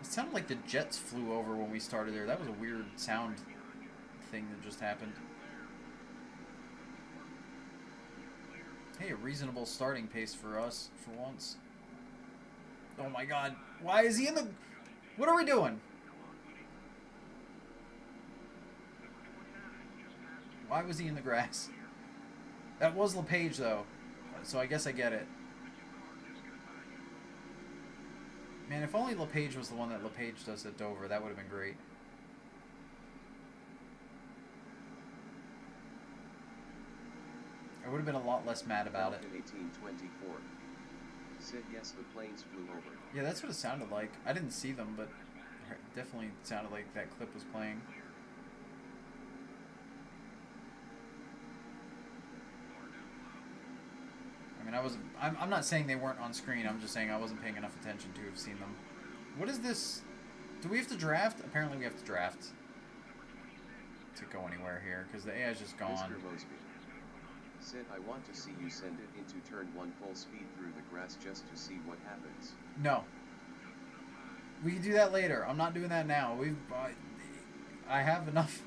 It sounded like the jets flew over when we started there. That was a weird sound thing that just happened. Hey, a reasonable starting pace for us for once. Oh my god. Why is he in the... What are we doing? Why was he in the grass? That was LePage, though. So I guess I get it. Man, if only LePage was the one that LePage does at Dover, that would have been great. I would have been a lot less mad about it. 1824. Said yes, the planes flew over. Yeah, that's what it sounded like. I didn't see them, but it definitely sounded like that clip was playing. I mean, I'm not saying they weren't on screen. I'm just saying I wasn't paying enough attention to have seen them. What is this? Do we have to draft? Apparently we have to draft to go anywhere here because the AI is just gone. Mr. Mosby said, I want to see you send it into turn 1 full speed through the grass just to see what happens. No. We can do that later. I'm not doing that now. I have enough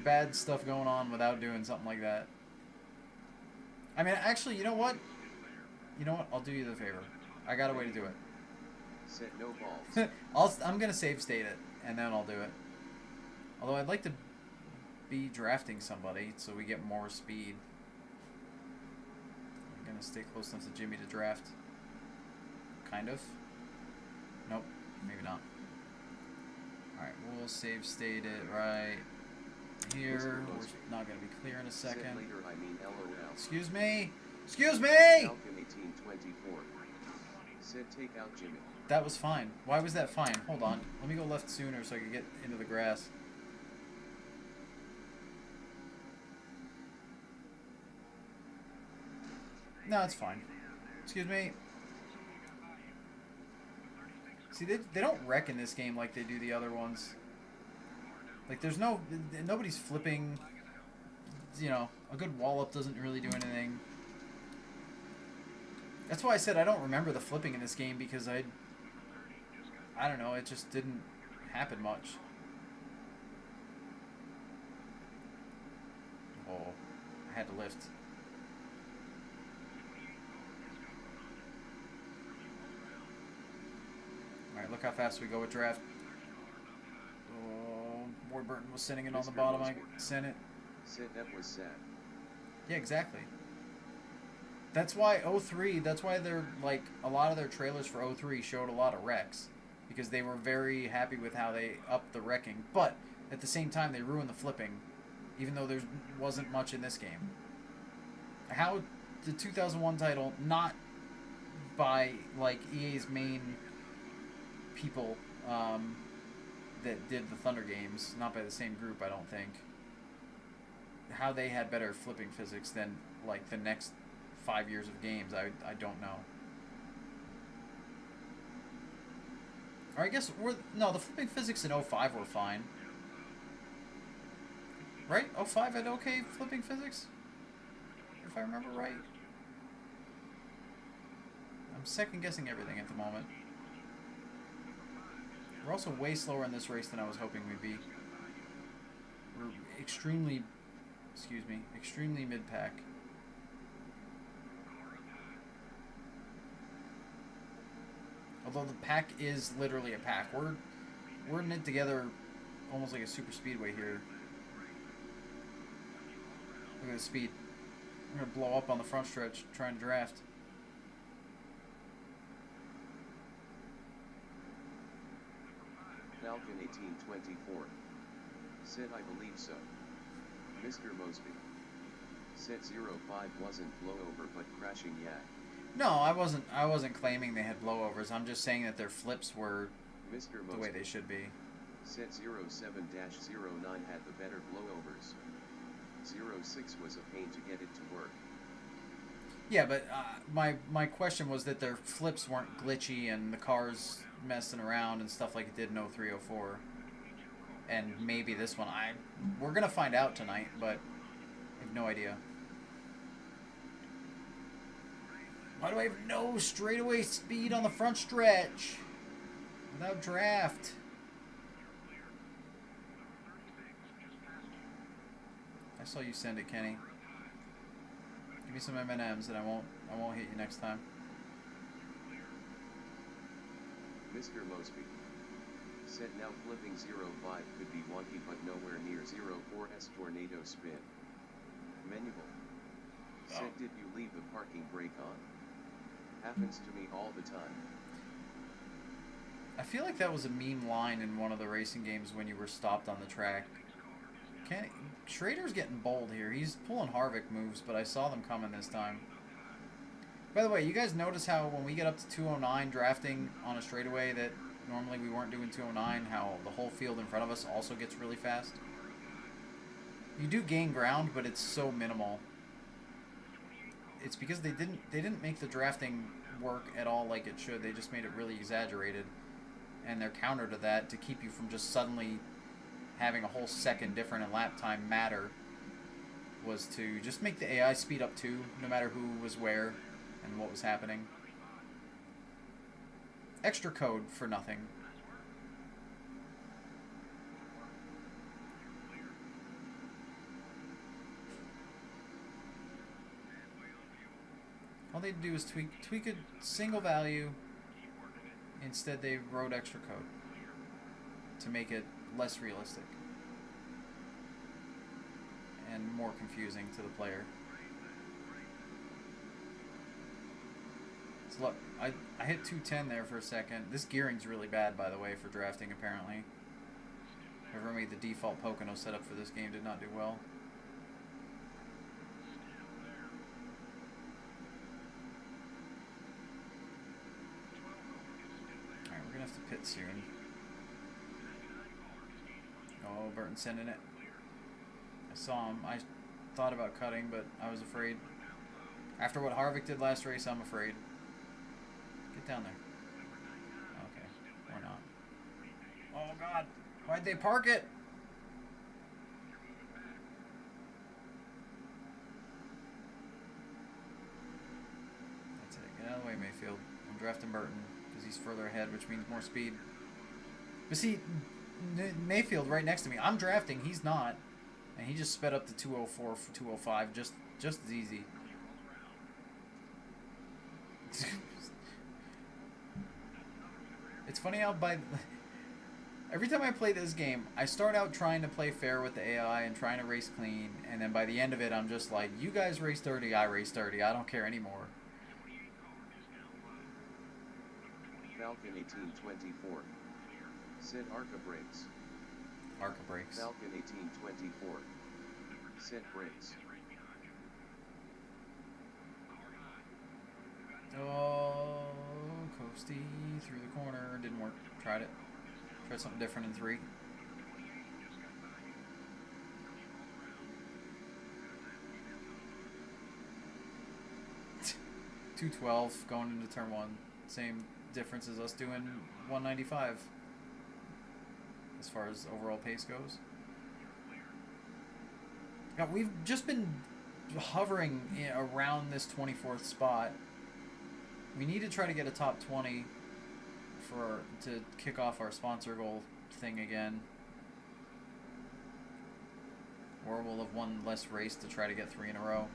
bad stuff going on without doing something like that. I mean, actually, you know what? I'll do you the favor. I got a way to do it. Said no balls. I'm going to save state it, and then I'll do it. Although I'd like to be drafting somebody so we get more speed. I'm going to stay close enough to Jimmy to draft. Kind of. Nope. Maybe not. Alright, we'll save state it right here. We're not going to be clear in a second. Later, I mean LOL. Excuse me! Excuse me! Falcon 1824. Said take out Jimmy. That was fine. Why was that fine? Hold on. Let me go left sooner so I can get into the grass. No, it's fine. Excuse me. See, they don't wreck in this game like they do the other ones. Like, nobody's flipping you know, a good wall up doesn't really do anything. That's why I said I don't remember the flipping in this game, because I don't know, it just didn't happen much. Oh, I had to lift. Alright, look how fast we go with draft. Oh, Ward Burton was sending it on the bottom. I sent it. That was sad. Yeah, exactly. That's why 03, that's why they're like, a lot of their trailers for 03 showed a lot of wrecks. Because they were very happy with how they upped the wrecking. But at the same time, they ruined the flipping. Even though there wasn't much in this game. How the 2001 title, not by like EA's main people that did the Thunder games, not by the same group, I don't think. How they had better flipping physics than like the next 5 years of games, I don't know. Or I guess no, the flipping physics in 05 were fine. Right? 05 had okay flipping physics? If I remember right. I'm second guessing everything at the moment. We're also way slower in this race than I was hoping we'd be. We're extremely mid-pack. Although the pack is literally a pack. We're knit together almost like a super speedway here. Look at the speed. We're going to blow up on the front stretch trying to draft. Falcon 1824. Said I believe so. Mr. Mosby. Said 05 wasn't blowover but crashing yak. No, I wasn't claiming they had blowovers. I'm just saying that their flips were Mr. the way they should be. Said 07-09 had the better blowovers. 06 was a pain to get it to work. Yeah, but my question was that their flips weren't glitchy and the cars messing around and stuff like it did in 03, 04. And maybe this one. We're going to find out tonight, but I have no idea. Why do I have no straightaway speed on the front stretch without draft? I saw you send it, Kenny. Give me some M&Ms and I won't hit you next time. Mr. Mosby. Said now flipping 05 could be wonky but nowhere near 04's tornado spin. Manual. Said did you leave the parking brake on? Happens to me all the time. I feel like that was a meme line in one of the racing games when you were stopped on the track. Schrader's getting bold here. He's pulling Harvick moves, but I saw them coming this time. By the way, you guys notice how when we get up to 209 drafting on a straightaway that normally we weren't doing 209, how the whole field in front of us also gets really fast? You do gain ground, but it's so minimal. It's because they didn't make the drafting work at all like it should. They just made it really exaggerated. And their counter to that, to keep you from just suddenly having a whole second different in lap time matter, was to just make the AI speed up too, no matter who was where and what was happening. Extra code for nothing. All they do is tweak a single value. Instead, they wrote extra code to make it less realistic and more confusing to the player. So look, I hit 210 there for a second. This gearing's really bad, by the way, for drafting, apparently. Whoever made the default Pocono setup for this game did not do well. Alright, we're going to have to pit soon. Oh, Burton's sending it. I saw him. I thought about cutting, but I was afraid. After what Harvick did last race, I'm afraid. Get down there. Okay, or not. Oh, God. Why'd they park it? drafting Burton because he's further ahead, which means more speed. But see, Mayfield right next to me. I'm drafting. He's not. And he just sped up to 204 for 205 just as easy. It's funny how every time I play this game, I start out trying to play fair with the AI and trying to race clean, and then by the end of it, I'm just like, you guys race 30, I race 30. I don't care anymore. Falcon 1824. Set ARCA brakes. ARCA brakes. Falcon 1824. Set brakes. Oh, coasty through the corner. Didn't work. Tried it. Tried something different in 3. .212 going into turn 1. Same difference as us doing 195 as far as overall pace goes. God, we've just been hovering around this 24th spot. We need to try to get a top 20 to kick off our sponsor goal thing again. Or we'll have one less race to try to get 3 in a row.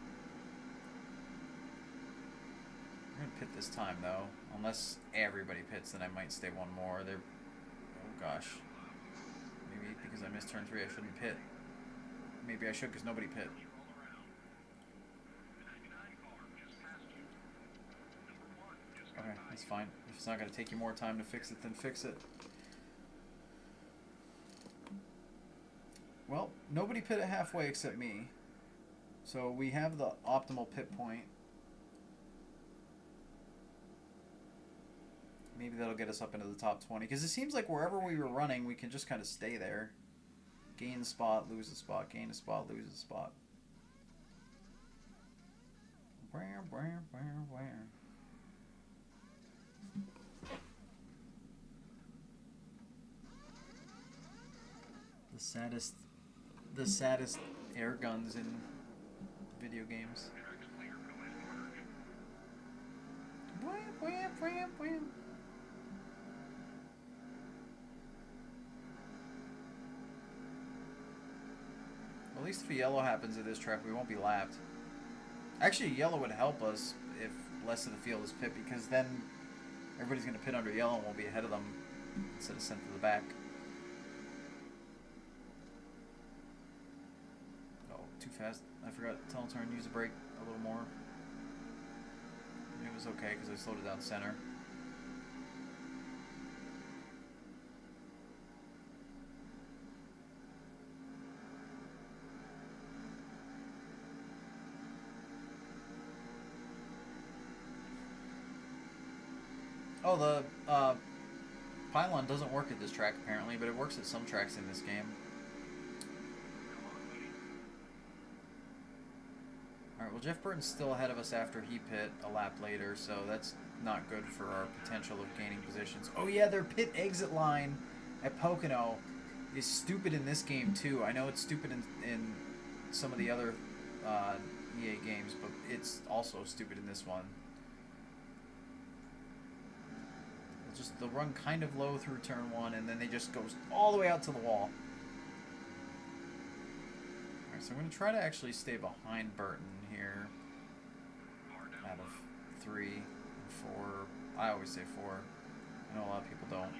I'm going to pit this time, though. Unless everybody pits, then I might stay one more. Oh, gosh. Maybe because I missed turn 3, I shouldn't pit. Maybe I should because nobody pit. Okay, that's fine. If it's not going to take you more time to fix it, then fix it. Well, nobody pit it halfway except me. So we have the optimal pit point. Maybe that'll get us up into the top 20. Because it seems like wherever we were running, we can just kind of stay there. Gain a spot, lose a spot, gain a spot, lose a spot. Where? The saddest air guns in video games. Wham. At least if a yellow happens at this track, we won't be lapped. Actually, yellow would help us if less of the field is pit, because then everybody's going to pit under yellow and we'll be ahead of them instead of sent to the back. Oh, too fast. I forgot to tell him to turn and use the brake a little more. It was okay because I slowed it down center. Oh, the pylon doesn't work at this track apparently, but it works at some tracks in this game. Alright, well Jeff Burton's still ahead of us after he pit a lap later, so that's not good for our potential of gaining positions. Oh yeah, their pit exit line at Pocono is stupid in this game too. I know it's stupid in some of the other EA games, but it's also stupid in this one. They'll run kind of low through turn 1, and then they just go all the way out to the wall. Alright, so I'm going to try to actually stay behind Burton here. Out of 3 and 4. I always say 4. I know a lot of people don't.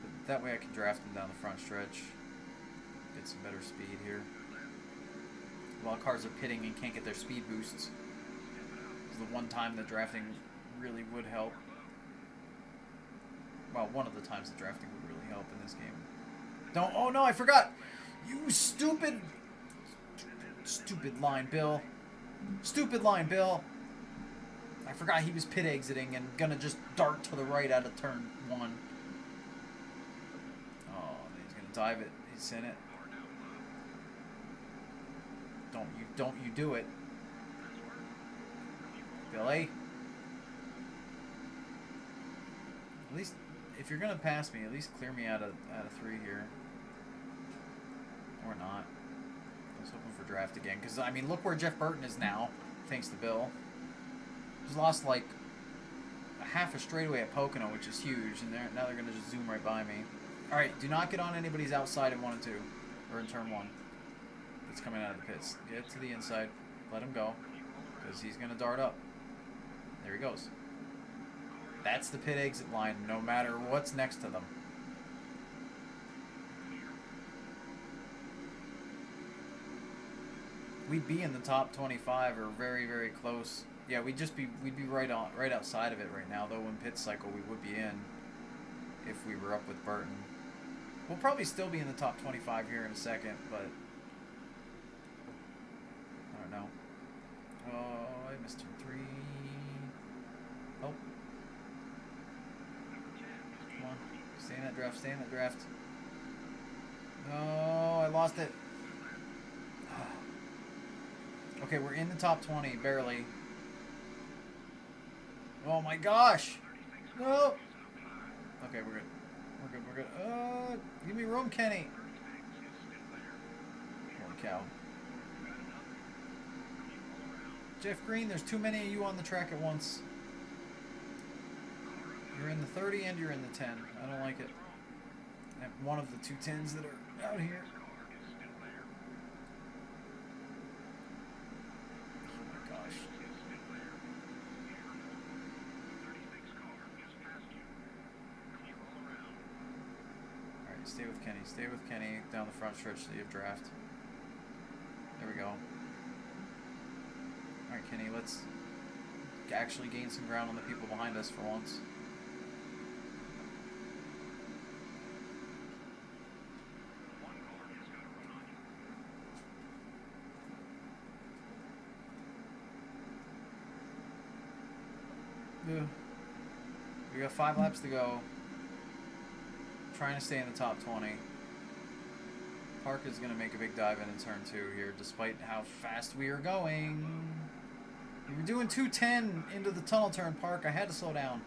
But that way I can draft them down the front stretch. Get some better speed here. While cars are pitting and can't get their speed boosts. This is the one time that drafting really would help. Well, one of the times the drafting would really help in this game. Don't. Oh no, I forgot. You stupid line, Bill. Stupid line, Bill. I forgot he was pit exiting and gonna just dart to the right out of turn 1. Oh, he's gonna dive it. He's in it. Don't you do it, Billy. At least. If you're gonna pass me, at least clear me out of 3 here, or not. I was hoping for draft again, because I mean, look where Jeff Burton is now, thanks to Bill. He's lost like half a straightaway at Pocono, which is huge, and now they're going to just zoom right by me. Alright, do not get on anybody's outside in 1 and 2, or in turn 1. That's coming out of the pits. Get to the inside, let him go, because he's going to dart up. There he goes. That's the pit exit line, no matter what's next to them. We'd be in the top 25 or very, very close. Yeah, we'd be right outside of it right now, though in pit cycle we would be in if we were up with Burton. We'll probably still be in the top 25 here in a second, but I don't know. Oh, I missed turn 3. Oh. Come on. Stay in that draft, stay in that draft. No, I lost it. Okay, we're in the top 20, barely. Oh my gosh! No! Okay, we're good. We're good, we're good. Give me room, Kenny! Holy cow. Jeff Green, there's too many of you on the track at once. You're in the 30 and you're in the 10. I don't like it. I'm one of the 2 10s that are out here. Stay with Kenny. Stay with Kenny down the front stretch of the draft. There we go. Alright, Kenny, let's actually gain some ground on the people behind us for once. Yeah. We got 5 laps to go. Trying to stay in the top 20. Park is going to make a big dive in turn 2 here, despite how fast we are going. We were doing 210 into the tunnel turn, Park. I had to slow down.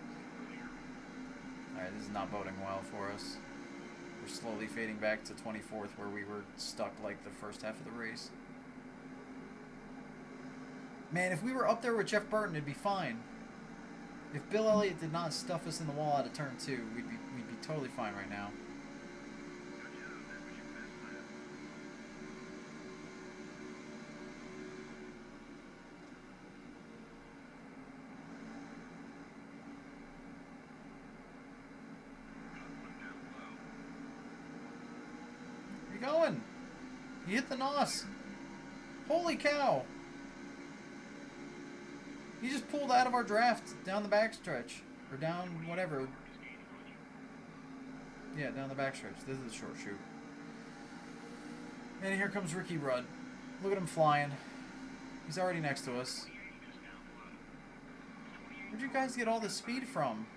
Alright, this is not boding well for us. We're slowly fading back to 24th, where we were stuck like the first half of the race. Man, if we were up there with Jeff Burton, it'd be fine. If Bill Elliott did not stuff us in the wall out of turn 2, we'd be totally fine right now. Where you going? You hit the NOS. Holy cow. He just pulled out of our draft down the backstretch. Or down whatever. Yeah, down the backstretch. This is a short shoot. And here comes Ricky Rudd. Look at him flying. He's already next to us. Where'd you guys get all this speed from?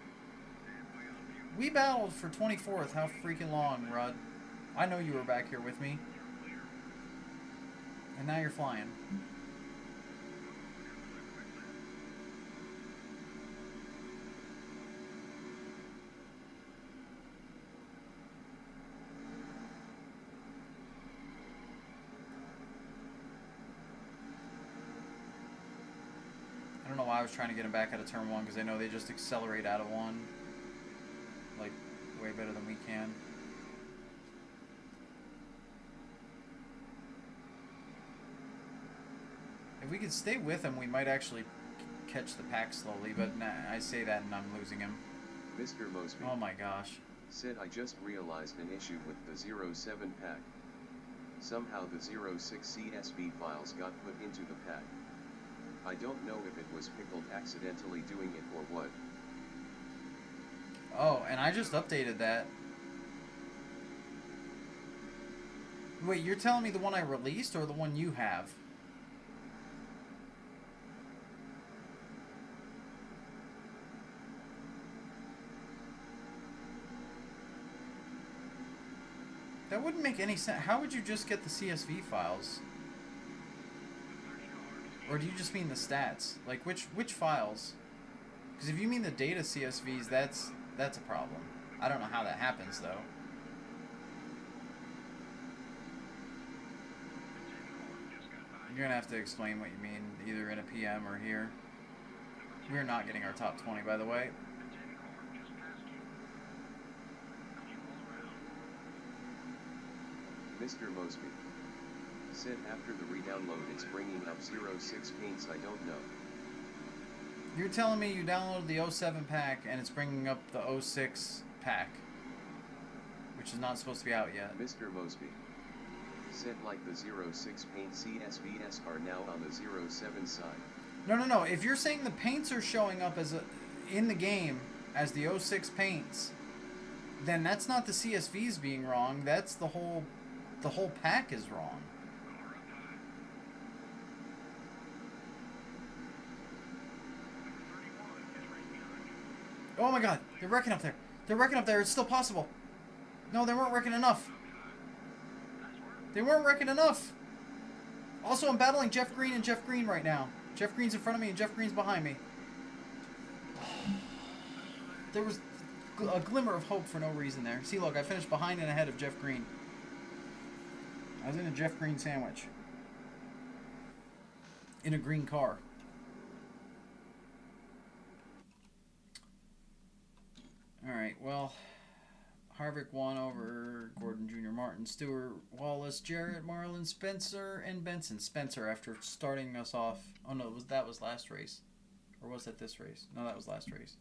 We battled for 24th. How freaking long, Rudd? I know you were back here with me. And now you're flying. I don't know why I was trying to get him back out of turn 1, because I know they just accelerate out of 1. Like, way better than we can. If we could stay with him, we might actually catch the pack slowly, but nah, I say that and I'm losing him. Mr. Mosby. Oh my gosh. Said I just realized an issue with the 07 pack. Somehow the 06 CSV files got put into the pack. I don't know if it was Pickled accidentally doing it or what. Oh, and I just updated that. Wait, you're telling me the one I released or the one you have? That wouldn't make any sense. How would you just get the CSV files? Or do you just mean the stats? Like, which files? Because if you mean the data CSVs, that's a problem. I don't know how that happens, though. You're going to have to explain what you mean, either in a PM or here. We're not getting our top 20, by the way. Mr. Mosby said after the re-download it's bringing up 06 paints. I don't know. You're telling me you downloaded the 07 pack and it's bringing up the 06 pack, which is not supposed to be out yet. Mr. Mosby said like the 06 paint CSVs are now on the 07 side. No. If you're saying the paints are showing up as in the game as the 06 paints, then that's not the CSVs being wrong. That's the whole pack is wrong. Oh my god, they're wrecking up there. They're wrecking up there. It's still possible. No, they weren't wrecking enough. They weren't wrecking enough. Also, I'm battling Jeff Green and Jeff Green right now. Jeff Green's in front of me and Jeff Green's behind me. There was a glimmer of hope for no reason there. See, look, I finished behind and ahead of Jeff Green. I was in a Jeff Green sandwich. In a green car. Alright, well, Harvick won over Gordon Jr., Martin, Stewart, Wallace, Jarrett, Marlin, Spencer, and Benson. Spencer, after starting us off... Oh, no, that was last race. Or was that this race? No, that was last race.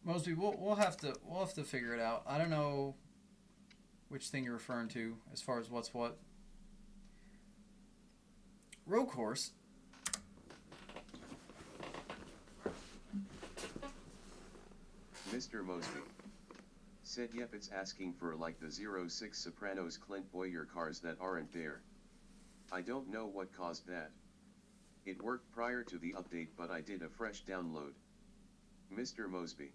Mosby, we'll have to figure it out. I don't know which thing you're referring to as far as what's what. Road course. Mr. Mosby said yep, it's asking for like the 06 Sopranos Clint Boyer cars that aren't there. I don't know what caused that. It worked prior to the update, but I did a fresh download. Mr. Mosby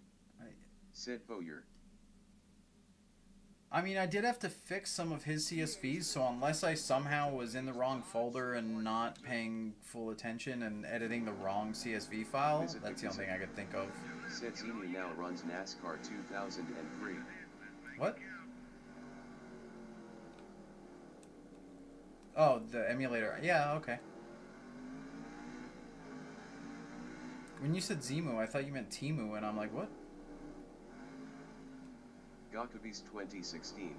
said Boyer. I mean, I did have to fix some of his CSVs, so unless I somehow was in the wrong folder and not paying full attention and editing the wrong CSV file, that's the only thing I could think of. Said Zini now runs NASCAR 2003. What? Oh, the emulator. Yeah, okay. When you said Zimu, I thought you meant Timu, and I'm like, what? Gakubis 2016.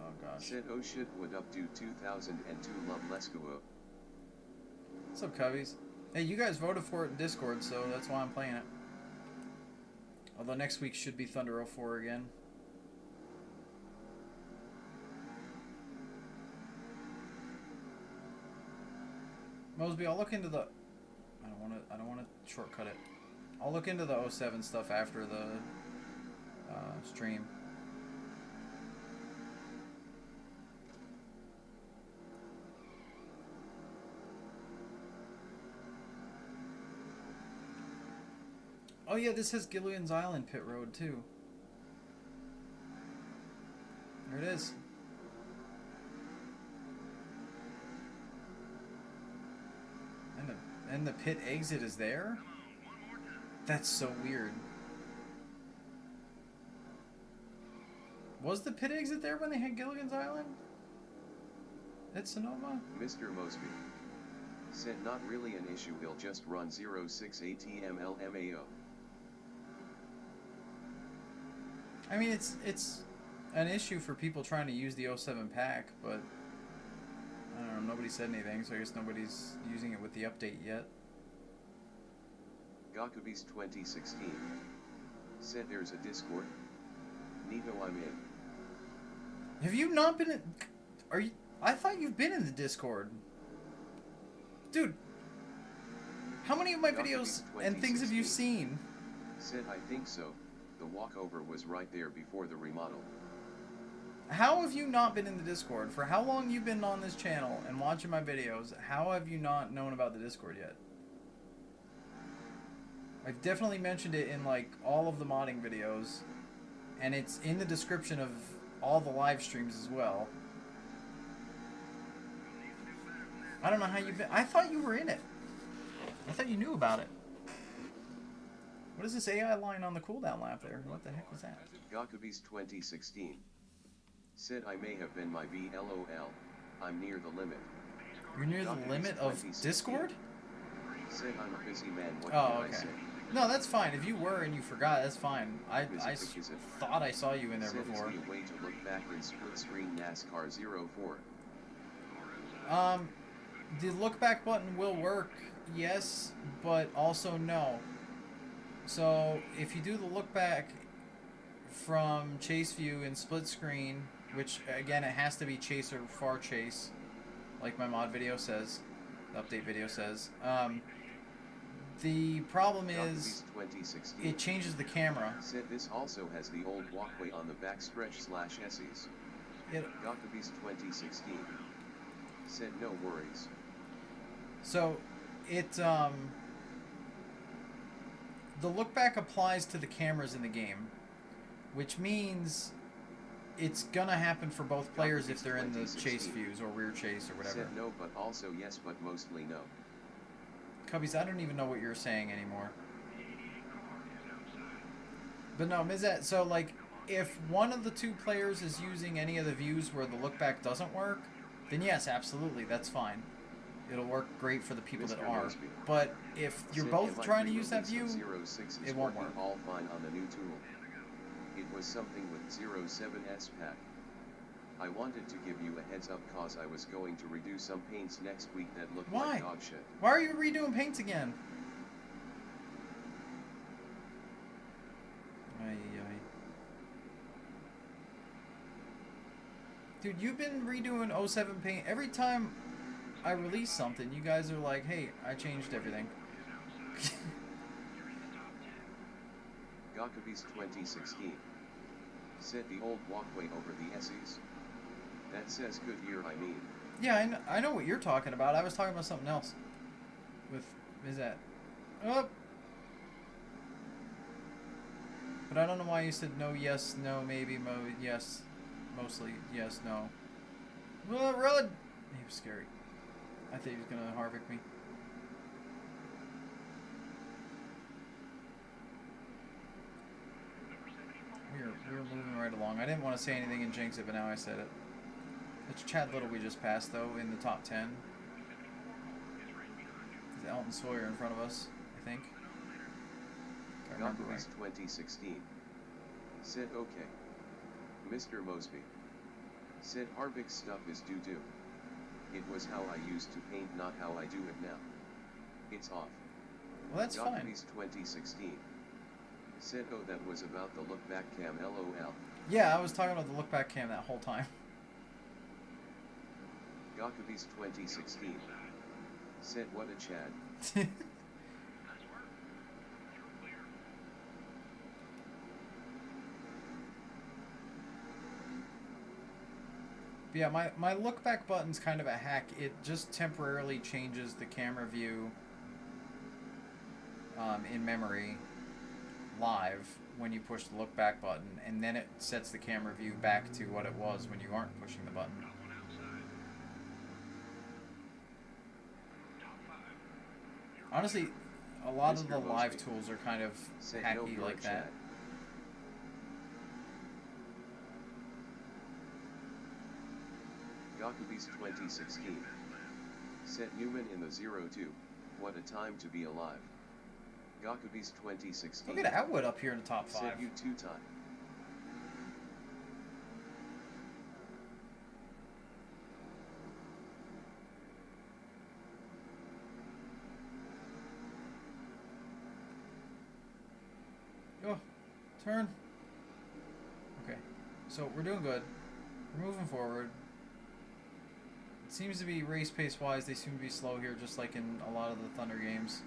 Oh, gosh. Said Oshit would updo 2002 Love Let's Go. What's up, Cubbies? Hey, you guys voted for it in Discord, so that's why I'm playing it. Although next week should be Thunder 04 again. Mosby, I'll look into the... I don't want to shortcut it. I'll look into the 07 stuff after the stream. Oh yeah, this has Gilligan's Island pit road too. There it is. And the pit exit is there? That's so weird. Was the pit exit there when they had Gilligan's Island? At Sonoma? Mr. Mosby said not really an issue, he'll just run 06 ATM LMAO. I mean, it's an issue for people trying to use the 07 pack, but I don't know, nobody said anything, so I guess nobody's using it with the update yet. Gakubis 2016 said there's a Discord. Nito, I'm in. Have you not been in... Are you... I thought you've been in the Discord. Dude, how many of my videos and things have you seen? Said I think so. The walkover was right there before the remodel. How have you not been in the Discord? For how long you've been on this channel and watching my videos, how have you not known about the Discord yet? I've definitely mentioned it in like all of the modding videos, and it's in the description of all the live streams as well. I don't know how you've been. I thought you were in it. I thought you knew about it. What is this AI line on the cooldown lap there? What the heck was that? Gakubis 2016 said I may have been my VLOL. I'm near the limit. You're near the limit of Discord? Said I'm a busy man. What oh, can okay. I say? No, that's fine. If you were and you forgot, that's fine. I thought I saw you in there before. Is the way to look back in split screen NASCAR 04. The look back button will work, yes, but also no. So if you do the look back from chase view in split screen, which again it has to be chase or far chase, like my mod video says, the update video says. The problem is it changes the camera. Said this also has the old walkway on the backstretch / S's. Gakabeast 2016 said no worries. So it the look back applies to the cameras in the game, which means it's gonna happen for both players if they're in the chase views or rear chase or whatever. Said no, but also yes, but mostly no. Cubbies, I don't even know what you're saying anymore. But no, Mizette, so like, if one of the two players is using any of the views where the look back doesn't work, then yes, absolutely, that's fine. It'll work great for the people that are. But if you're both trying to use that view, it won't work. All fine on the new tool. It was something with 07S pack. I wanted to give you a heads up cause I was going to redo some paints next week that looked like dog shit. Why are you redoing paints again? Dude, you've been redoing 07 paint. Every time I release something, you guys are like, hey, I changed everything. Gakabeast 2016 said the old walkway over the S's. That says good year, I mean. Yeah, I know what you're talking about. I was talking about something else. Is that... Oh! But I don't know why you said no, yes, no, maybe, yes, mostly, yes, no. Well, run! He was scary. I thought he was gonna Harvick me. We were moving right along. I didn't want to say anything and jinx it, but now I said it. It's Chad Little we just passed, though, in the top 10. Is Elton Sawyer in front of us, I think. Gakabeast 2016 said okay. Mr. Mosby said Harvick's stuff is doo-doo. It was how I used to paint, not how I do it now. It's off. Well, that's fine. Gakabeast 2016 said, oh, that was about the look back cam, LOL. Yeah, I was talking about the look back cam that whole time. Gakabeast 2016 said, what a Chad. Yeah, my look back button's kind of a hack. It just temporarily changes the camera view in memory live when you push the look back button, and then it sets the camera view back to what it was when you aren't pushing the button. Honestly, a lot of the live tools are kind of hacky like that. Gakabeast 2016 said Newman in the 02. What a time to be alive. Gakabeast 2016. Look at Atwood up here in the top 5. Said you 2-time. Oh, turn. Okay, so we're doing good. We're moving forward. It seems to be race pace wise, they seem to be slow here, just like in a lot of the Thunder games.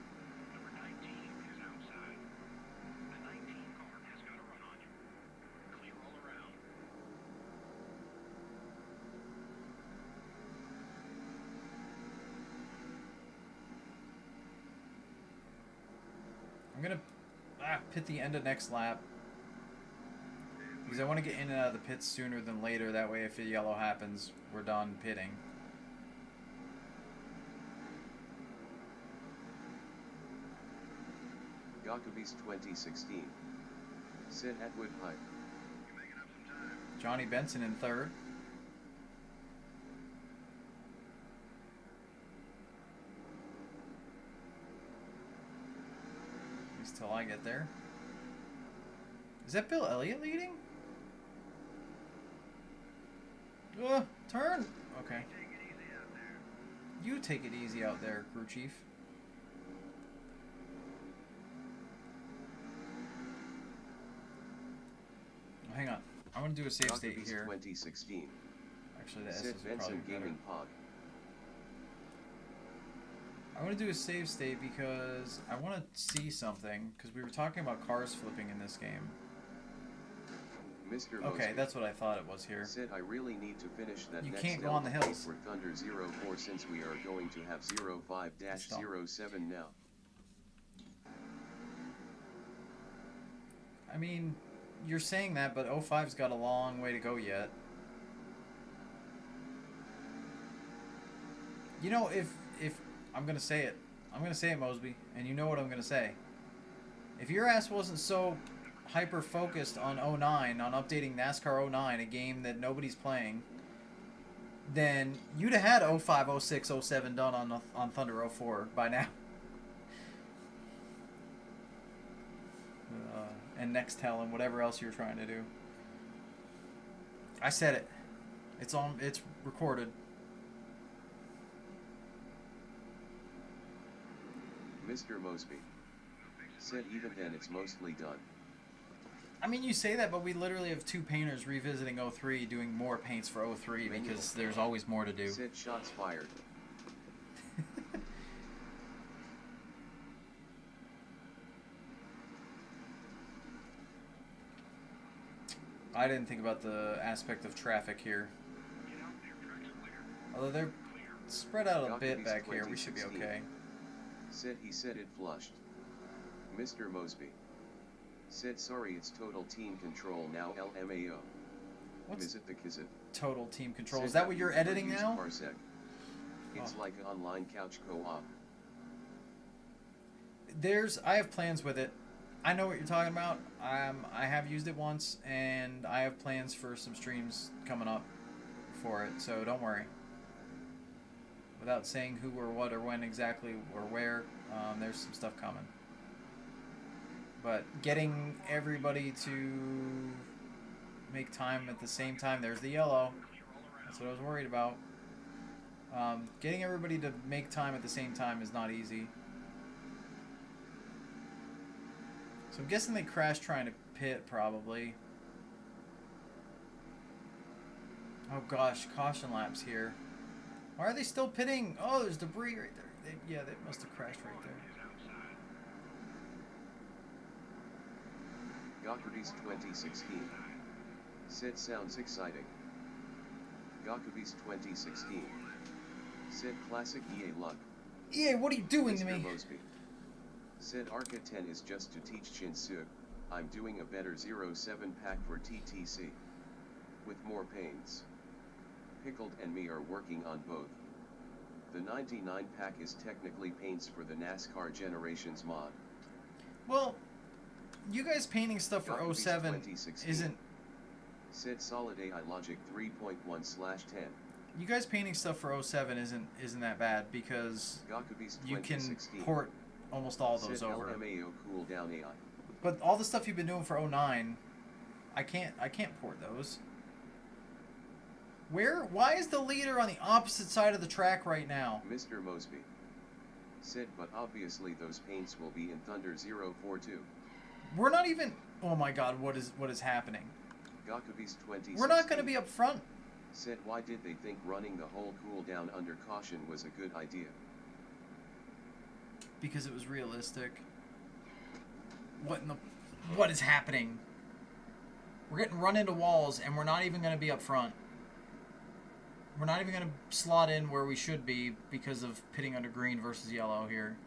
I'm gonna pit the end of next lap because I want to get in and out of the pits sooner than later. That way, if a yellow happens, we're done pitting. Gakabeast 2016 said Atwood hype. Johnny Benson in third. till I get there. Is that Bill Elliott leading? Turn! Okay. You take it easy out there, crew chief. Oh, hang on. I want to do a save state here. 2016. Actually, the S's are probably better. I want to do a save state because I want to see something, because we were talking about cars flipping in this game. Mr. Okay, that's what I thought it was here. Said I really need to finish that. You next can't go on the hills for Thunder 04 since we are going to have 05-07 now. I mean, you're saying that, but 05's got a long way to go yet. You know, if I'm going to say it. I'm going to say it, Mosby, and you know what I'm going to say. If your ass wasn't so hyper-focused on 09, on updating NASCAR 09, a game that nobody's playing, then you'd have had 05, 06, 07 done on Thunder 04 by now. And Nextel and whatever else you're trying to do. I said it. It's recorded. Mr. Mosby said even then it's mostly done. I mean, you say that, but we literally have 2 painters revisiting 03, doing more paints for 03 because there's always more to do. Said shots fired. I didn't think about the aspect of traffic here. Although they're spread out a bit back here, we should be okay. Said he said it flushed. Mr. Mosby said sorry, it's total team control now, LMAO. What's Visit the Kizit. Total team control? Is that what you're editing now? Parsec. It's like an online couch co-op. I have plans with it. I know what you're talking about. I have used it once, and I have plans for some streams coming up for it, so don't worry. Without saying who or what or when exactly or where, there's some stuff coming. But getting everybody to make time at the same time, there's the yellow. That's what I was worried about. Getting everybody to make time at the same time is not easy. So I'm guessing they crashed trying to pit, probably. Oh gosh, caution laps here. Why are they still pitting? Oh, there's debris right there. Yeah, they must have crashed right there. Gokubis 2016. Said sounds exciting. Gokubis 2016. Said classic EA luck. EA, what are you doing Mr. to me? Mosby said Arca 10 is just to teach Shin-Suk. I'm doing a better 07 pack for TTC. With more paints. Pickled and me are working on both. The 99 pack is technically paints for the NASCAR Generations mod. Well, you guys painting stuff for 07 isn't... Said Solid AI Logic 3.1/10. You guys painting stuff for 07 isn't that bad because you can port almost all those over. LMAO cool down AI. But all the stuff you've been doing for 09, I can't port those. Why is the leader on the opposite side of the track right now? Mr. Mosby said, but obviously those paints will be in Thunder 04 too. We're not even... Oh my god, what is happening? Gokubis 2016. We're not going to be up front. Said, why did they think running the whole cooldown under caution was a good idea? Because it was realistic. What is happening? We're getting run into walls, and we're not even going to be up front. We're not even going to slot in where we should be because of pitting under green versus yellow here.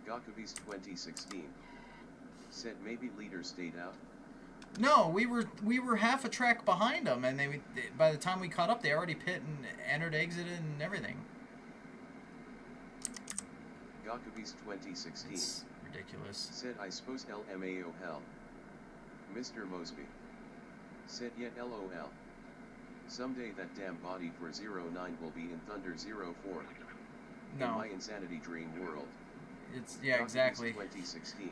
Gokubis 2016. Said maybe leader stayed out. No, we were half a track behind them, and by the time we caught up, they already pit and entered, exited, and everything. Gokubis 2016. It's ridiculous. Said I suppose LMAO hell. Mr. Mosby said yet LOL. Someday that damn body for 09 will be in Thunder 04. No. In my insanity dream world. It's, yeah, exactly. 2016.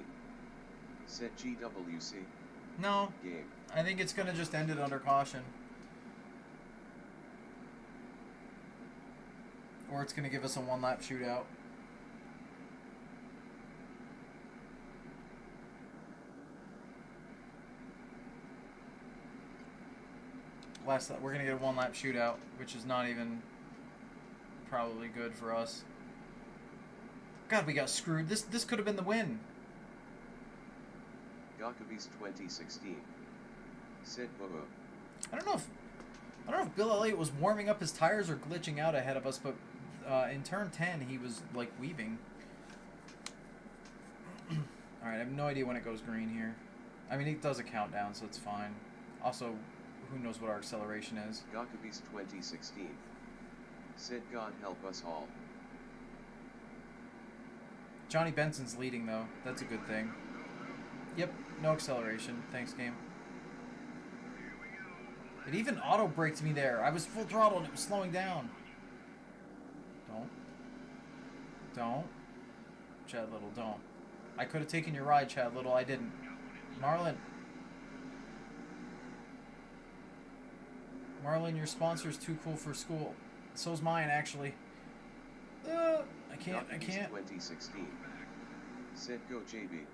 Set GWC. No. Game. I think it's going to just end it under caution. Or it's going to give us a one-lap shootout. We're going to get a one-lap shootout, which is not even probably good for us. God, we got screwed. This could have been the win. Gakubis 2016. Set Bobo. I don't know if Bill Elliott was warming up his tires or glitching out ahead of us, but in turn 10 he was like weaving. All right, I have no idea when it goes green here. I mean, it does a countdown, so it's fine. Also, who knows what our acceleration is? Gakubis 2016. Said God help us all. Johnny Benson's leading though. That's a good thing. Yep, no acceleration. Thanks, game. It even auto-braked me there. I was full throttle and it was slowing down. Don't. Chad Little, don't. I could have taken your ride, Chad Little. I didn't. Marlon, your sponsor's too cool for school. So's mine, actually. I can't. 2016. Said go JB.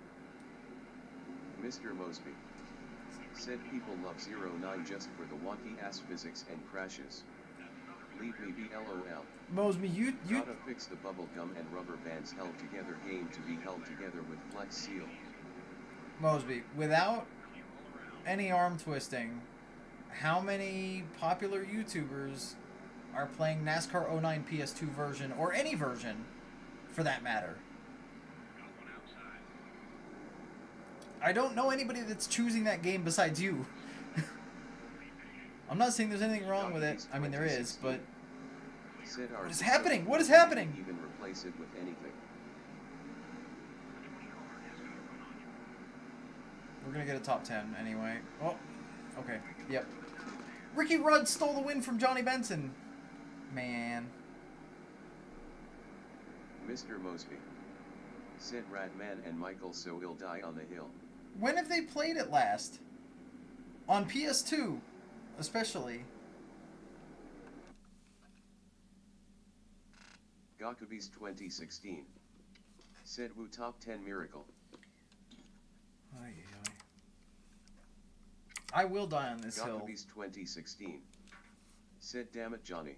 Mr. Mosby. Said people love 09 just for the wonky ass physics and crashes. Leave me be LOL. Mosby, you Gotta fix the bubble gum and rubber bands held together game to be held together with Flex Seal. Mosby, without any arm twisting, how many popular YouTubers are playing NASCAR 09 PS2 version, or any version, for that matter? I don't know anybody that's choosing that game besides you. I'm not saying there's anything wrong with it. I mean, there is, but... What is happening? What is happening? Even replace it with anything. We're going to get a top 10 anyway. Oh, okay. Yep. Ricky Rudd stole the win from Johnny Benson. Man. Mr. Mosby. Said Radman and Michael so he'll die on the hill. When have they played it last? On PS2, especially. Gakubis 2016. Said Woo top 10 miracle. I will die on this hill. Gakubis 2016. Said damn it Johnny.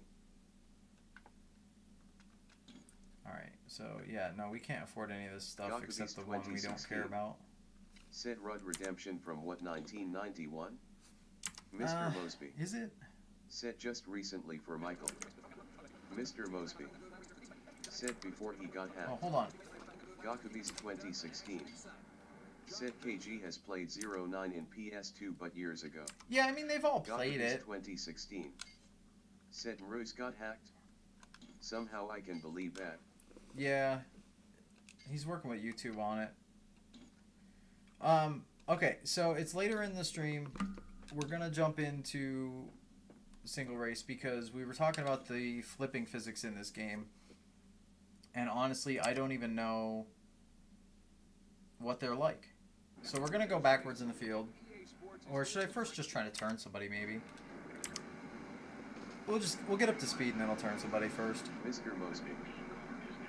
Alright, so yeah, no, we can't afford any of this stuff Gakubis except the one we don't care about. Said Rudd Redemption from what, 1991? Mr. Mosby. Is it? Said just recently for Michael. Mr. Mosby. Said before he got hacked. Oh, hold on. Gakubis 2016. Said KG has played 09 in PS2 but years ago. Yeah, I mean, they've all played Gakubis it. 2016. Said Rose got hacked. Somehow I can believe that. Yeah. He's working with YouTube on it. Okay, so it's later in the stream. We're going to jump into single race because we were talking about the flipping physics in this game. And honestly, I don't even know what they're like. So we're going to go backwards in the field. Or should I first just try to turn somebody, maybe? We'll get up to speed and then I'll turn somebody first. Mr. Mosby.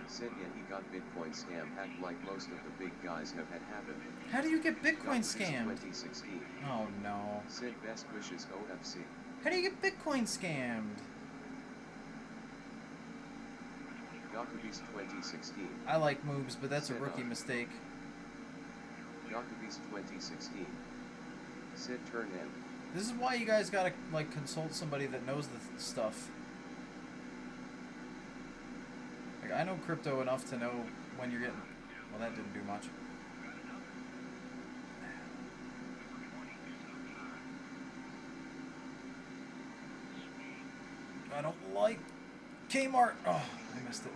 Said yet he got Bitcoin scam hacked like most of the big guys have had happen. How do you get Bitcoin scammed? 2016. Oh no. Said best wishes OFC. How do you get Bitcoin scammed? Gakubis 2016. I like moves, but that's a rookie mistake. Gakubis 2016. Said turn in. This is why you guys gotta like consult somebody that knows the stuff. Like I know crypto enough to know when you're getting. Well, that didn't do much. I don't like Kmart. Oh, I missed it.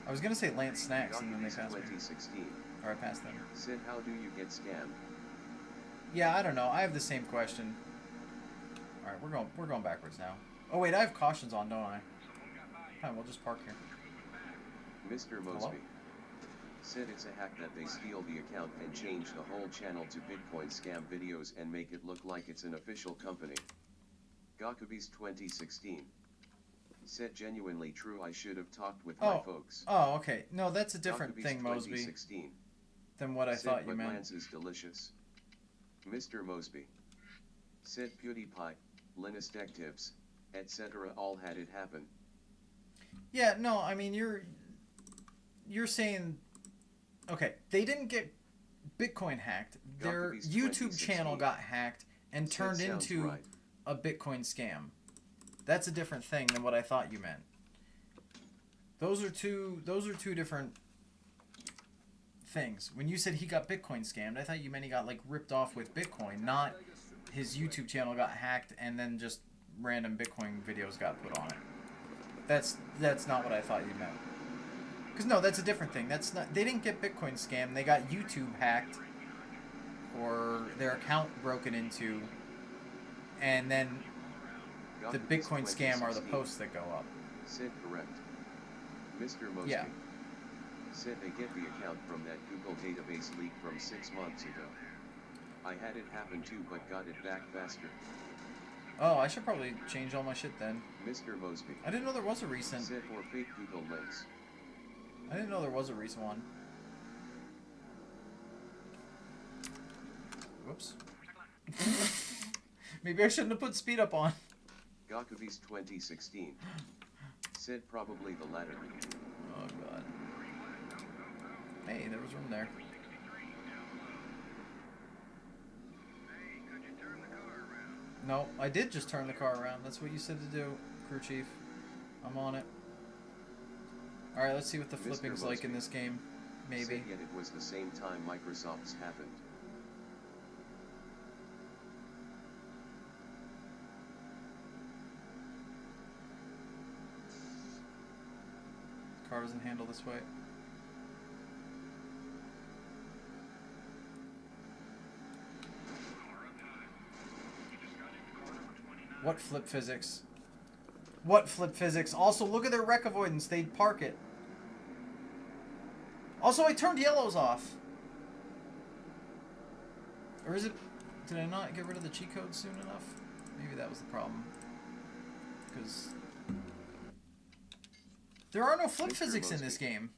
I was gonna say Lance Snacks, and then they passed me. 2016. Or I passed them. Said how do you get scammed? Yeah, I don't know. I have the same question. All right, we're going backwards now. Oh wait, I have cautions on, don't I? Fine, we'll just park here. Mr. Mosby said it's a hack that they steal the account and change the whole channel to Bitcoin scam videos and make it look like it's an official company. Gakubees 2016 said genuinely true, I should have talked with my folks. Oh, okay. No, that's a different Gakubees thing, Mosby, 2016 than what I said, thought you but meant. Lance is delicious. Mr. Mosby said PewDiePie, Linus Tech Tips, etc. all had it happen. Yeah, no, I mean you're saying, okay, they didn't get Bitcoin hacked. Their Gakubees YouTube 2016 channel got hacked and turned sounds into right. a Bitcoin scam. That's a different thing than what I thought you meant. Those are two different things. When you said he got Bitcoin scammed, I thought you meant he got like ripped off with Bitcoin, not his YouTube channel got hacked and then just random Bitcoin videos got put on it. That's not what I thought you meant. Because no, that's a different thing. That's not. They didn't get Bitcoin scammed. They got YouTube hacked, or their account broken into, and then the Bitcoin scam are the posts that go up. Said correct. Mr. Mosby said they get the account from that Google database leak from 6 months ago. I had it happen too, but got it back faster. Oh, I should probably change all my shit then. Mr. Mosby I didn't know there was a recent. said for fake Google links. I didn't know there was a recent one. Whoops. Maybe I shouldn't have put speed up on. Gakubees 2016 said probably the latter. Oh god. Hey, there was room there. No, I did just turn the car around. That's what you said to do, crew chief. I'm on it. Alright, let's see what the flipping's like in this game. Maybe. Said yet it was the same time Microsoft's happened. Car doesn't handle this way. What flip physics? What flip physics? Also, look at their wreck avoidance. They'd park it. Also, I turned yellows off. Or is it... Did I not get rid of the cheat code soon enough? Maybe that was the problem. Because... There are no flip physics in this game.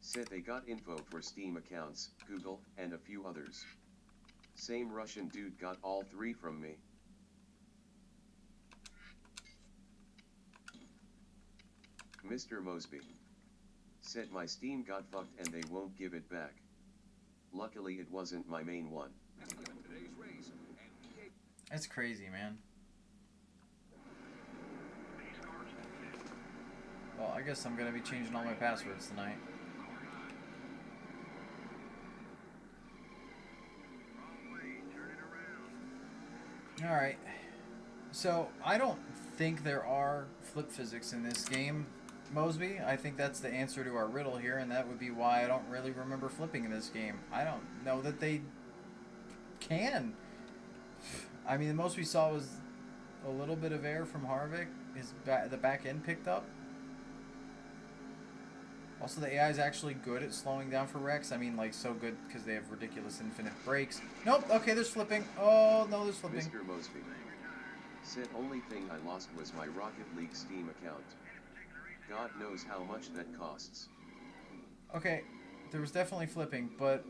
Said they got info for Steam accounts, Google, and a few others. Same Russian dude got all 3 from me. Mr. Mosby said my Steam got fucked and they won't give it back. Luckily it wasn't my main one. That's crazy, man. Well, I guess I'm going to be changing all my passwords tonight. Alright. So, I don't think there are flip physics in this game, Mosby. I think that's the answer to our riddle here, and that would be why I don't really remember flipping in this game. I don't know that they can. I mean, the most we saw was a little bit of air from Harvick. The back end picked up. Also, the AI is actually good at slowing down for wrecks. I mean, like, so good because they have ridiculous infinite brakes. Nope, okay, there's flipping. Oh, no, there's flipping. Mr. Mosby said only thing I lost was my Rocket League Steam account. God knows how much that costs. Okay, there was definitely flipping, but...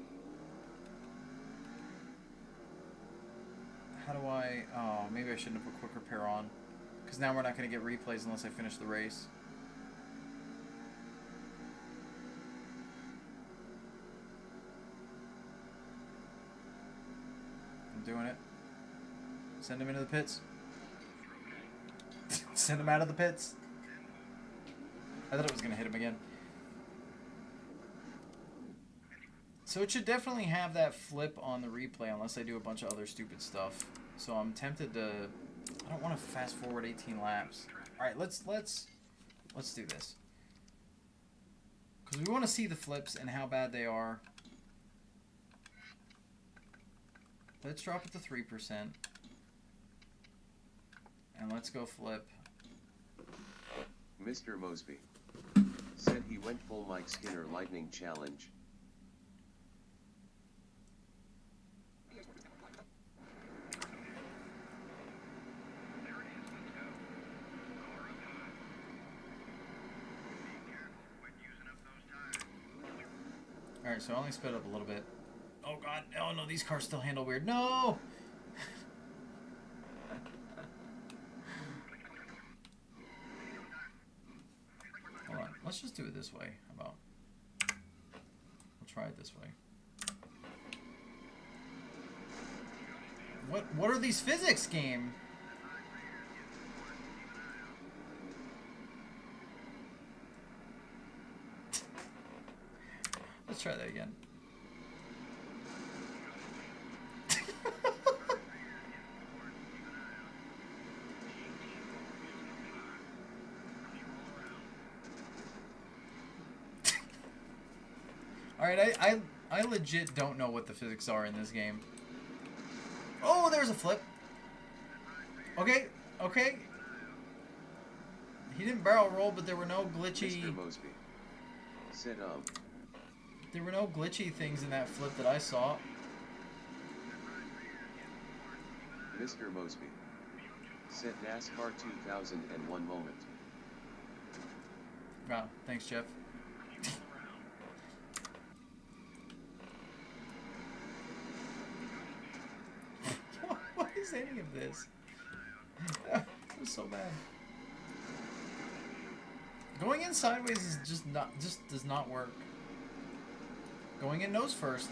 How do I... Oh, maybe I shouldn't have put quick repair on. Because now we're not going to get replays unless I finish the race. I'm doing it. Send him into the pits. Send him out of the pits. I thought it was going to hit him again. So it should definitely have that flip on the replay unless I do a bunch of other stupid stuff. So I'm tempted to... I don't want to fast forward 18 laps. Alright, let's do this. Because we want to see the flips and how bad they are. Let's drop it to 3%. And let's go flip. Mr. Mosby said Said he went full Mike Skinner lightning challenge. Alright, so I only sped up a little bit. Oh god, oh no, these cars still handle weird. No! Hold on, let's just do it this way. How about? We'll try it this way. What are these physics, game? Let's try that again. Alright, I legit don't know what the physics are in this game. Oh, there's a flip. Okay, okay. He didn't barrel roll, but there were no glitchy... Mr. Mosby. Said, There were no glitchy things in that flip that I saw. Mr. Mosby. Said NASCAR 2001 moment. Wow, thanks, Jeff. What is any of this? That was so bad. Going in sideways is just does not work. Going in nose first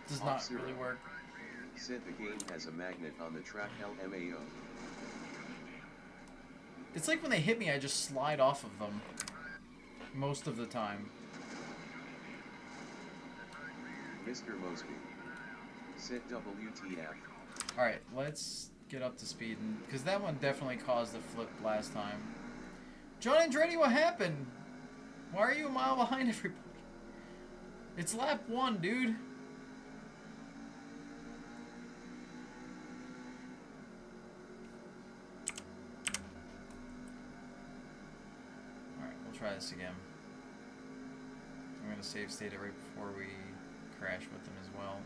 does not really work. Said the game has a magnet on the track LMAO. It's like when they hit me, I just slide off of them. Most of the time. Mr. Mosby. Said WTF. Alright, let's get up to speed. Because that one definitely caused a flip last time. John Andretti, what happened? Why are you a mile behind everybody? It's lap 1, dude. Alright, we'll try this again. I'm going to save state it right before we crash with them as well.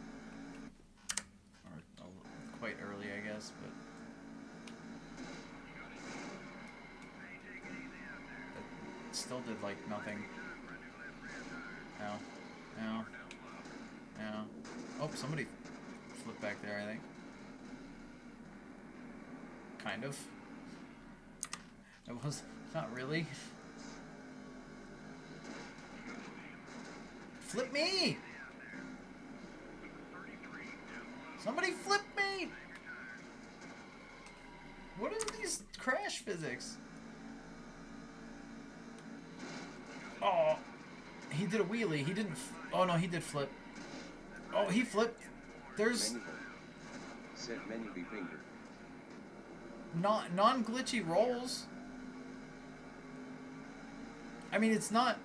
Or quite early, I guess, but... It still did, like, nothing. Ow. Ow. Ow. Oh, somebody flipped back there, I think. Kind of. It was not really. Flip me! Somebody flip me! What are these crash physics? Oh, he did a wheelie. He didn't. Oh no, he did flip. Oh, he flipped. There's Said many be fingered. non-glitchy rolls. I mean, it's not.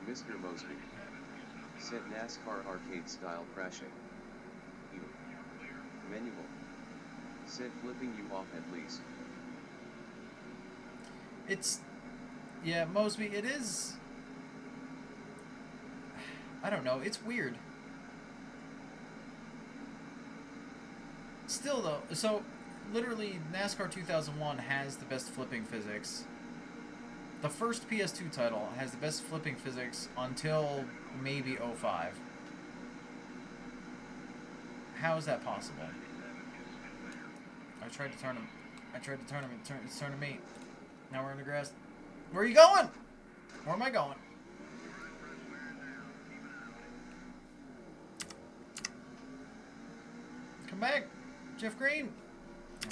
Mr. Mosby. Said NASCAR arcade style crashing. Manual. Said flipping you off at least. It's. Yeah, Mosby, it is. I don't know. It's weird. Still, though, so literally NASCAR 2001 has the best flipping physics. The first PS2 title has the best flipping physics until maybe 05. How is that possible? I tried to turn him. It's turning me. Now we're in the grass. Where are you going? Where am I going? Come back, Jeff Green.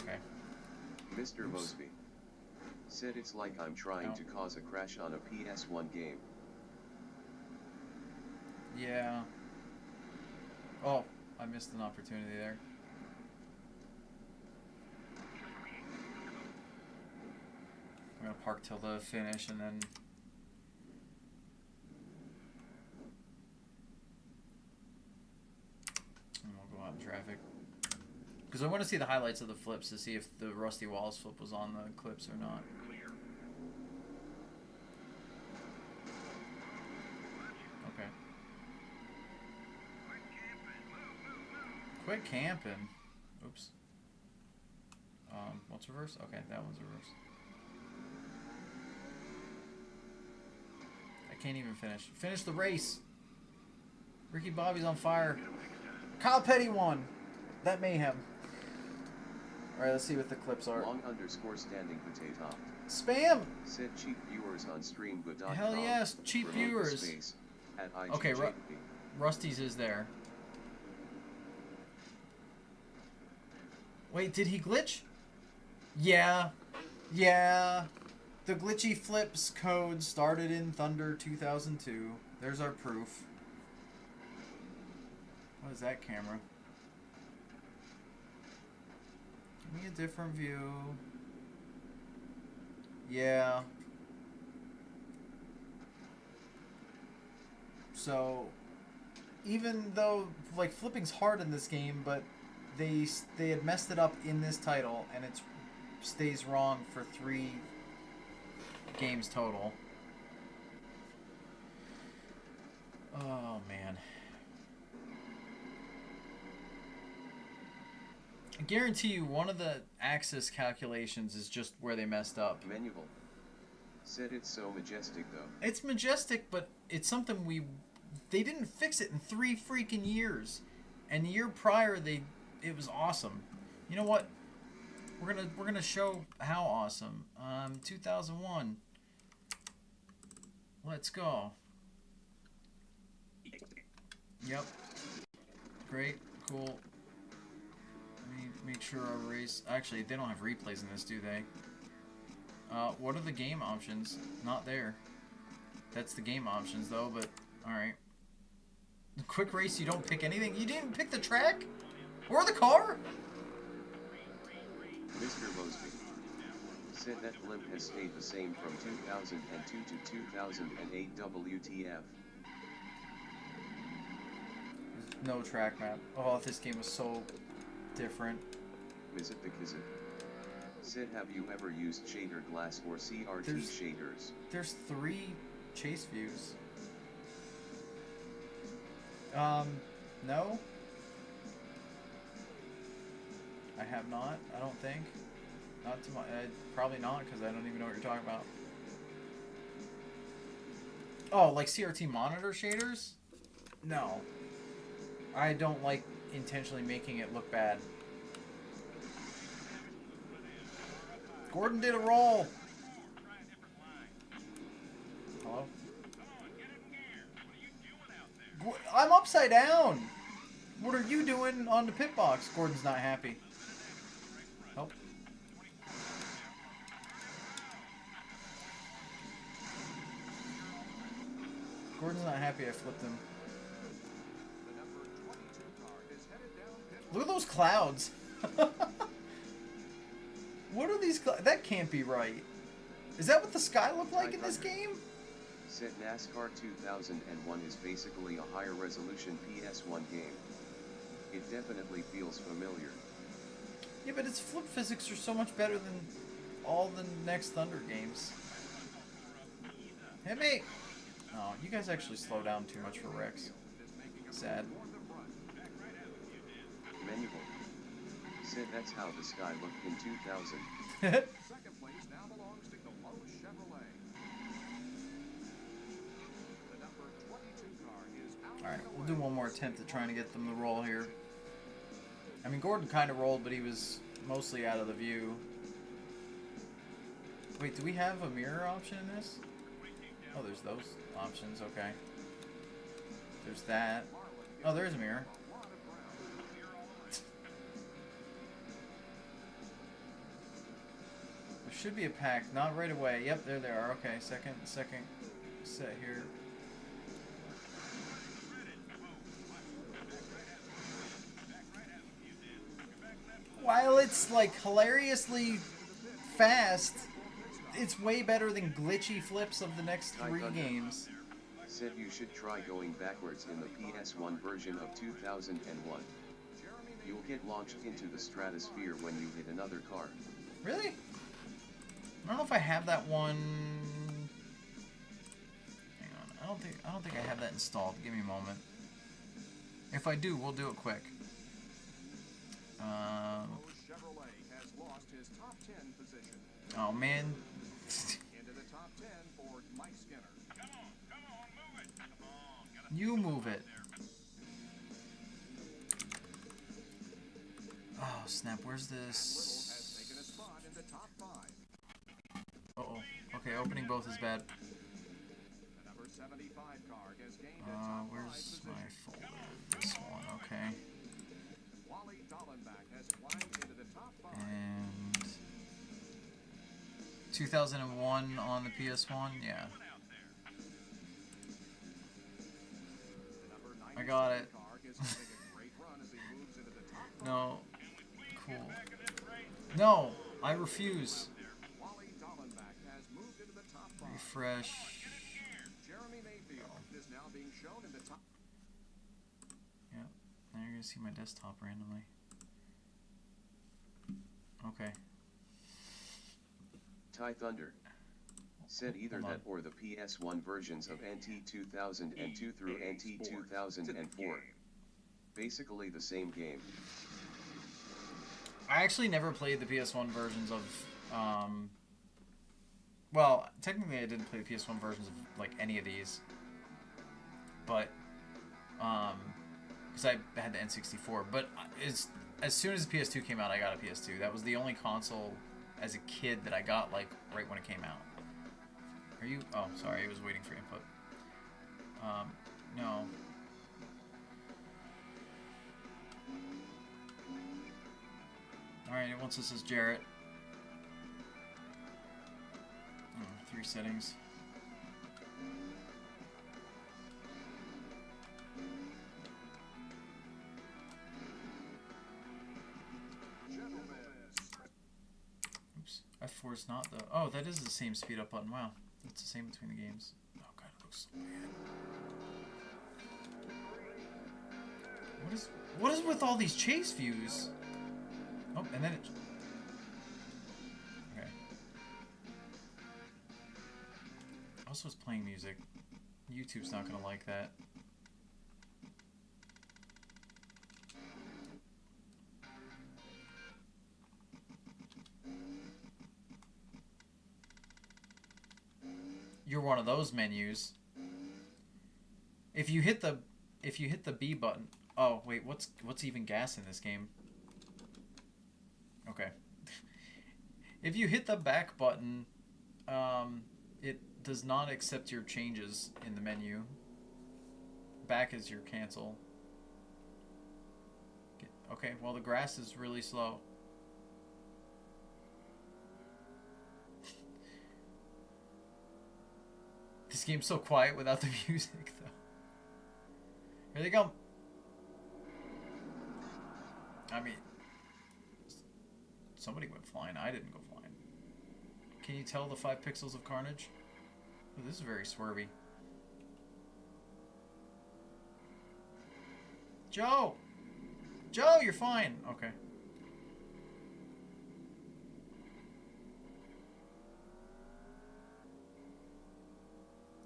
Okay. Mr. Mosby. Said it's like I'm trying to cause a crash on a PS1 game. Yeah. Oh, I missed an opportunity there. I'm gonna park till the finish and then... And we'll go out in traffic. Because I want to see the highlights of the flips to see if the Rusty Wallace flip was on the clips or not. Quit camping. Oops. What's reverse? Okay, that one's reverse. I can't even finish. Finish the race. Ricky Bobby's on fire. Kyle Petty won. That mayhem. Alright, let's see what the clips are. Long _ standing potato. Spam! Said cheap viewers on streamgood.com. Hell yes, cheap viewers. Okay, Rusty's is there. Wait, did he glitch? Yeah. Yeah. The glitchy flips code started in Thunder 2002. There's our proof. What is that camera? Give me a different view. Yeah. So, even though, like, flipping's hard in this game, but they had messed it up in this title, and it stays wrong for 3 games total. Oh, man. I guarantee you one of the axis calculations is just where they messed up. Manual. Said it's so majestic, though. It's majestic, but it's something they didn't fix it in 3 freaking years. And the year prior, it was awesome. You know what? We're gonna show how awesome. 2001. Let's go. Yep. Great. Cool. Let me make sure our race... Actually, they don't have replays in this, do they? What are the game options? Not there. That's the game options, though, but... Alright. The quick race, you don't pick anything? You didn't pick the track? Or the car? Mr. Mosby said that blimp has stayed the same from 2002 to 2008 WTF. There's no track map. Oh, this game was so different. Visit the Kizit. Said, have you ever used shader glass or CRT shaders? There's 3 chase views. No. I have not, I don't think. Not to my... probably not, because I don't even know what you're talking about. Oh, like CRT monitor shaders? No. I don't like intentionally making it look bad. Gordon did a roll! Hello? I'm upside down! What are you doing on the pit box? Gordon's not happy. Help. Gordon's not happy I flipped him. Look at those clouds. What are these clouds? That can't be right. Is that what the sky looked like in this game? Said NASCAR 2001 is basically a higher resolution PS1 game. It definitely feels familiar. Yeah, but its flip physics are so much better than all the next Thunder games. Hit me! Oh, you guys actually slow down too much for Rex. Sad. Manual. Said that's how the sky looked in 2000. Second place now belongs to Lowe's Chevrolet. The number 22 car is out. Alright, we'll do one more attempt at trying to get them to roll here. I mean, Gordon kind of rolled, but he was mostly out of the view. Wait, do we have a mirror option in this? Oh, there's those options, okay. There's that. Oh, there's a mirror. There should be a pack, not right away. Yep, there they are. Okay, second set here. While it's like hilariously fast, it's way better than glitchy flips of the next 3 games. Said you should try going backwards in the PS1 version of 2001. You'll get launched into the stratosphere when you hit another car. Really? I don't know if I have that one. Hang on. I don't think I have that installed. Give me a moment. If I do, we'll do it quick. his top 10 position. Oh, man. Into the top 10 for Mike Skinner. Come on, move it. Come on, gotta You move it. Oh, snap. Where's Little has this? taken a spot in the top 5. Uh-oh. Okay, opening both is bad. The number 75 car has gained a top 5 Where's position. my folder? This one, okay. Wally Dallenbach has climbed into the top 5. And 2001 on the PS1, yeah. The number I got 97 it. car is having a great run as he moves into the top 5. No. Cool. No, I refuse. Wally Dallenbach has moved into the top 5. Refresh. Jeremy Mayfield is now being shown in the top. Yeah, now you're gonna see my desktop randomly. Okay. Ty Thunder said either Hold on. that or the PS1 versions of NT 2002 through NT 2004. Basically the same game. I actually never played the PS1 versions of, well, technically I didn't play the PS1 versions of, like, any of these. But, because I had the N64. But as soon as the PS2 came out, I got a PS2. That was the only console as a kid that I got, like, right when it came out. Are you, oh, sorry, I was waiting for input. No. Alright, it wants us as Jarrett. 3 settings. Oops. F4 is not the... Oh, that is the same speed up button. Wow. It's the same between the games. Oh god, it looks so bad. What is with all these chase views? Oh, and then it... Okay. Also, it's playing music. YouTube's not gonna like that. You're one of those menus. If you hit the B button. Oh wait, what's even gas in this game? Okay. If you hit the back button, it does not accept your changes in the menu. Back is your cancel. Okay, well the grass is really slow. This game's so quiet without the music, though. Here they come. I mean, somebody went flying. I didn't go flying. Can you tell the 5 pixels of carnage? Oh, this is very swervy. Joe! Joe, you're fine. Okay.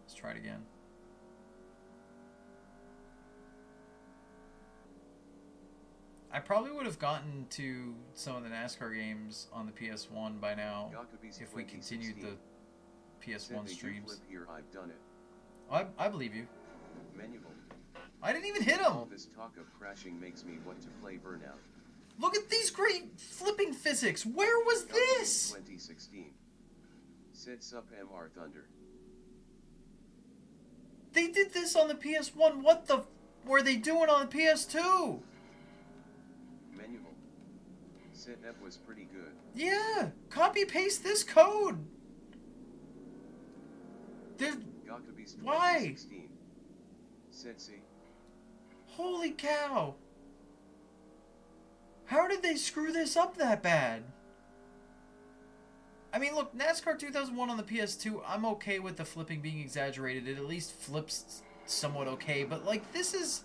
Let's try it again. I probably would have gotten to some of the NASCAR games on the PS1 by now if we continued the PS1 streams. Here, I've done it. I believe you. Manual. I didn't even hit All him. this talk of crashing makes me want to play Burnout. Look at these great flipping physics. Where was this? 2016. Sits up MR Thunder. They did this on the PS1. What the were they doing on the PS2? Manual. Sit up was pretty good. Yeah. Copy paste this code. There's Gakabe's why? 2016. Setsy. Holy cow. How did they screw this up that bad? I mean, look, NASCAR 2001 on the PS2, I'm okay with the flipping being exaggerated. It at least flips somewhat okay, but like this is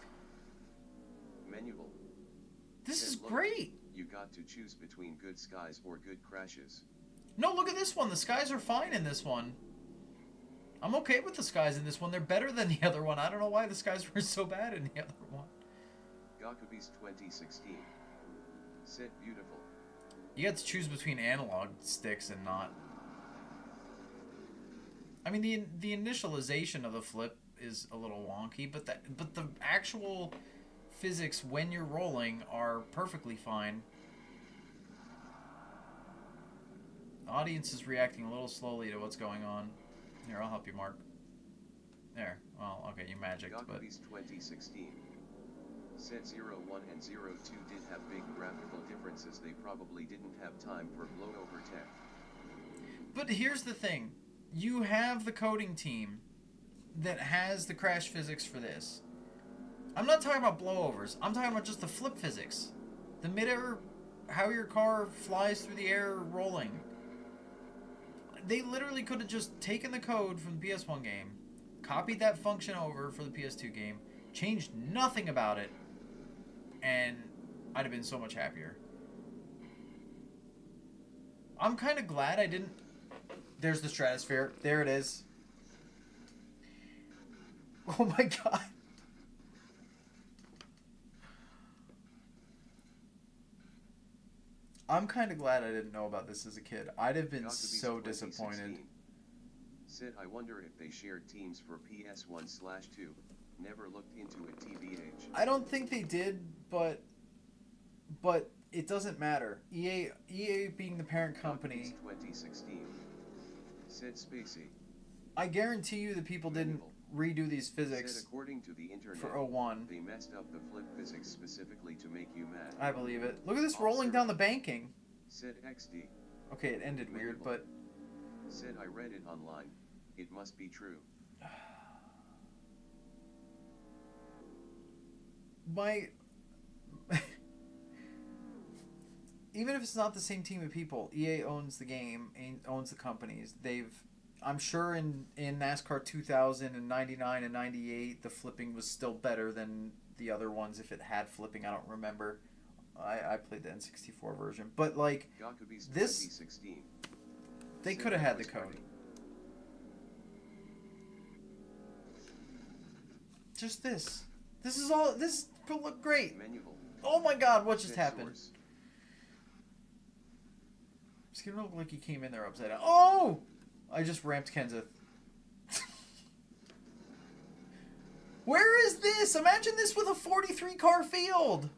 Manual. this is Look, great. You got to choose between good skies or good crashes. No, look at this one. The skies are fine in this one. I'm okay with the skies in this one. They're better than the other one. I don't know why the skies were so bad in the other one. Gakabe's 2016. Sit beautiful. You got to choose between analog sticks and not. I mean, the initialization of the flip is a little wonky, but the actual physics when you're rolling are perfectly fine. The audience is reacting a little slowly to what's going on. Here, I'll help you, Mark. There. Well, okay, you magicked, but... 2016. Set 01 and 02 did have big graphical differences. They probably didn't have time for blowover tech. But here's the thing. You have the coding team that has the crash physics for this. I'm not talking about blowovers. I'm talking about just the flip physics. The mid-air, how your car flies through the air rolling. They literally could have just taken the code from the PS1 game, copied that function over for the PS2 game, changed nothing about it, and I'd have been so much happier. I'm kind of glad I didn't... There's the stratosphere. There it is. Oh my god. I'm kind of glad I didn't know about this as a kid. I'd have been so disappointed. Said, I wonder if they shared teams for PS1/2. Never looked into it, TBH. I don't think they did, but it doesn't matter. EA being the parent company. 2016. Said Spacey. I guarantee you the people didn't redo these physics. Said, according to the internet, for 01. They messed up the flip physics specifically to make you mad. I believe it. Look at this rolling down the banking. Said XD. Okay, it ended weird, but... Said, I read it online. It must be true. Even if it's not the same team of people, EA owns the game and owns the companies. I'm sure in NASCAR 2000 and 99 and 98, the flipping was still better than the other ones if it had flipping. I don't remember. I played the N64 version. But, like, this... 2016. They could have had the code. Just this. This is all... This could look great. Manual. Oh my god, what just happened? It's gonna look like he came in there upside down. Oh! I just ramped Kenseth. Where is this? Imagine this with a 43 car field.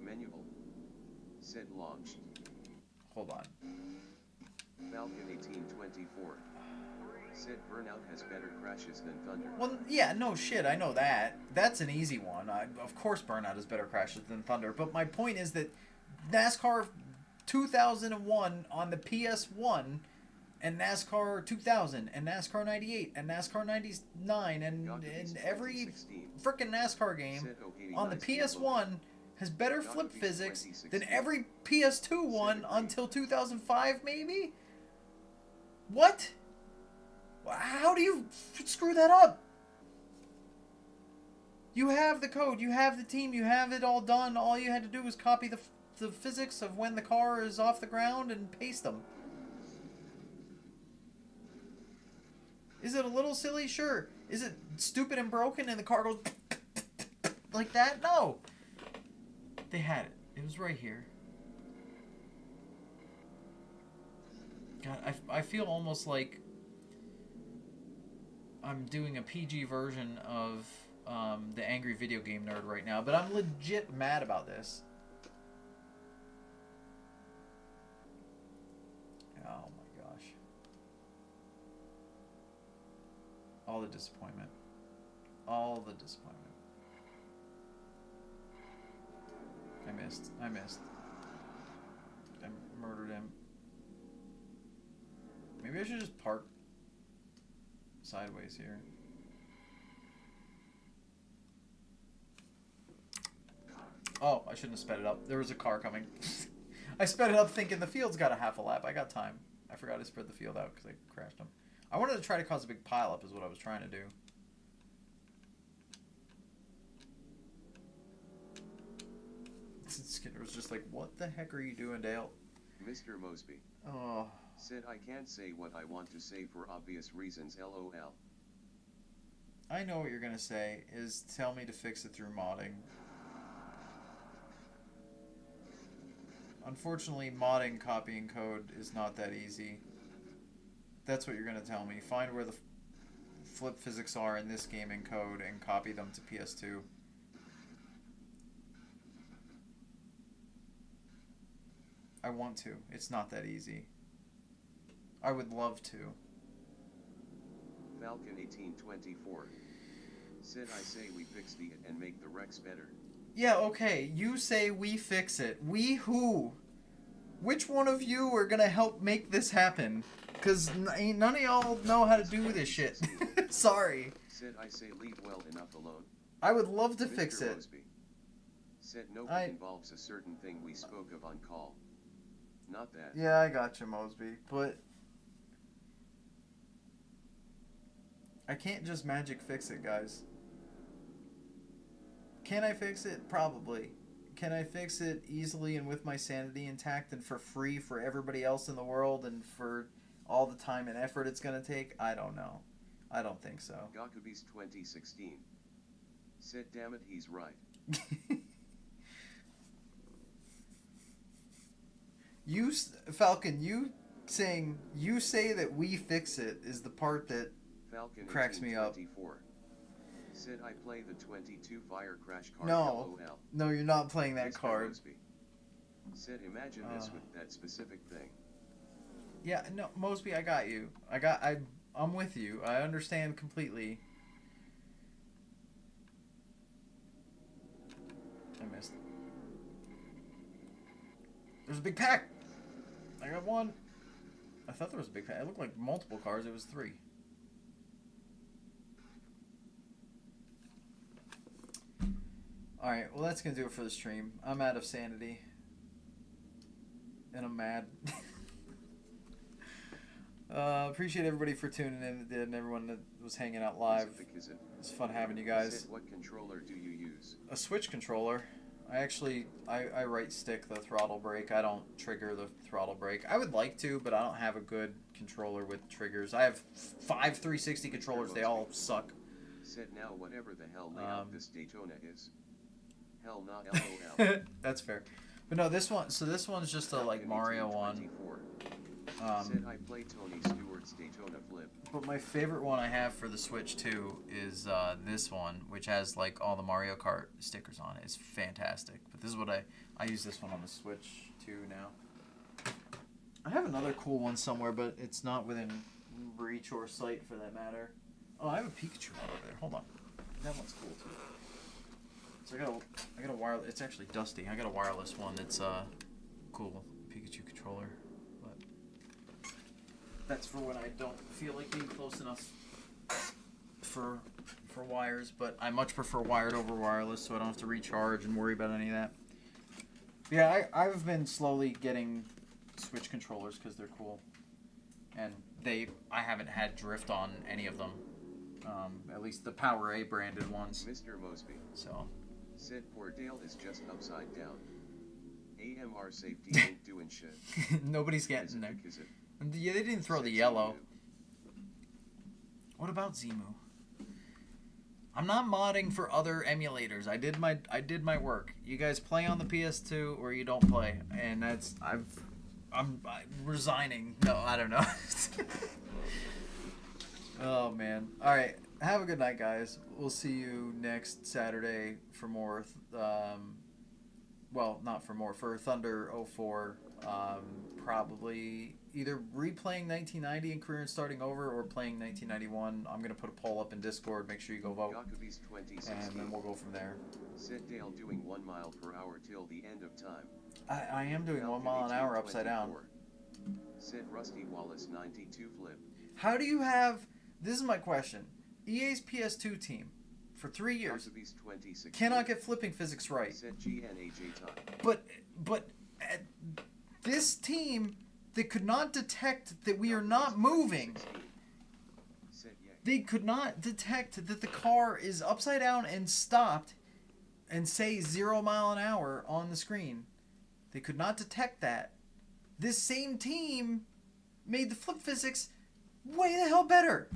Manual. Said launched. Hold on. Falcon 1824. Said Burnout has better crashes than Thunder. Well, yeah, no shit, I know that. That's an easy one. Of course Burnout has better crashes than Thunder. But my point is that NASCAR 2001 on the PS1 and NASCAR 2000 and NASCAR 98 and NASCAR 99 and every frickin' NASCAR game on the PS1 has better flip physics than every PS2 one until 2005 maybe? What? How do you screw that up? You have the code, you have the team, you have it all done. All you had to do was copy the physics of when the car is off the ground and paste them. Is it a little silly? Sure. Is it stupid and broken and the car goes like that? No. They had it. It was right here. God, I feel almost like I'm doing a PG version of the Angry Video Game Nerd right now, but I'm legit mad about this. Oh my gosh. All the disappointment. All the disappointment. I missed. I murdered him. Maybe I should just park sideways here. Oh, I shouldn't have sped it up. There was a car coming. I sped it up thinking the field's got a half a lap. I got time. I forgot to spread the field out because I crashed him. I wanted to try to cause a big pileup is what I was trying to do. Skinner was just like, what the heck are you doing, Dale? Mr. Mosby. Oh. Said I can't say what I want to say for obvious reasons, LOL. I know what you're going to say is tell me to fix it through modding. Unfortunately, modding copying code is not that easy. That's what you're going to tell me. Find where the flip physics are in this game in code and copy them to PS2. I want to. It's not that easy. I would love to. Falcon 1824. Said I say we fix the it and make the Rex better. Yeah, okay. You say we fix it. We who? Which one of you are gonna help make this happen? Because none of y'all know how to do this shit. Sorry. Said I say leave well enough alone. I would love to Mr. fix it. Mosby. Said no involves a certain thing we spoke of on call. Not that. Yeah, I got you, Mosby. But I can't just magic fix it, guys. Can I fix it? Probably. Can I fix it easily and with my sanity intact and for free for everybody else in the world and for all the time and effort it's going to take? I don't know. I don't think so. Gakube's 2016. Said damn it, he's right. Falcon, you say that we fix it is the part that Falcon cracks me up. Said I play the 22 fire crash card. No. LOL. No, you're not playing that Mr. card. Mosby. Said imagine this with that specific thing. Yeah, no, Mosby, I got you. I'm with you. I understand completely. I missed. There's a big pack. I got one. I thought there was a big pack. It looked like multiple cars. It was 3. Alright, well that's going to do it for the stream. I'm out of sanity. And I'm mad. Appreciate everybody for tuning in that did and everyone that was hanging out live. It's fun having you guys. What controller do you use? A Switch controller. I right stick the throttle brake. I don't trigger the throttle brake. I would like to, but I don't have a good controller with triggers. I have 5 360 controllers. They all suck. Said now whatever the hell layout this Daytona is. Hell not LOL. That's fair. But no, this one. So this one's just a like Mario one. Said I play Tony Stewart's Daytona Flip. But my favorite one I have for the Switch 2 is this one, which has like all the Mario Kart stickers on it. It's fantastic. But this is what I use this one on the Switch 2 now. I have another cool one somewhere, but it's not within reach or sight for that matter. Oh, I have a Pikachu one over there. Hold on. That one's cool too. So I got a wireless. It's actually dusty. I got a wireless one that's cool Pikachu controller. But that's for when I don't feel like being close enough for wires. But I much prefer wired over wireless, so I don't have to recharge and worry about any of that. But yeah, I've been slowly getting Switch controllers because they're cool, and I haven't had drift on any of them. At least the Power A branded ones. Mr. Mosby. So. Said poor Dale is just upside down. AMR safety ain't doing shit. Nobody's getting there. Yeah, they didn't throw the yellow. What about Zemu? I'm not modding for other emulators. I did my work. You guys play on the PS2 or you don't play, and I'm resigning. No, I don't know. Oh man. All right. Have a good night, guys. We'll see you next Saturday for more. Well, not for more. For Thunder 04. Probably either replaying 1990 and career and starting over, or playing 1991. I'm gonna put a poll up in Discord. Make sure you go vote. And then we'll go from there. Said Dale doing 1 mile per hour till the end of time. I am doing 1 mile an hour upside down. Said Rusty Wallace 92 flip. How do you have? This is my question. EA's PS2 team, for 3 years, cannot get flipping physics right. But this team, they could not detect that we are not moving. They could not detect that the car is upside down and stopped and say 0 mile an hour on the screen. They could not detect that. This same team made the flip physics way the hell better.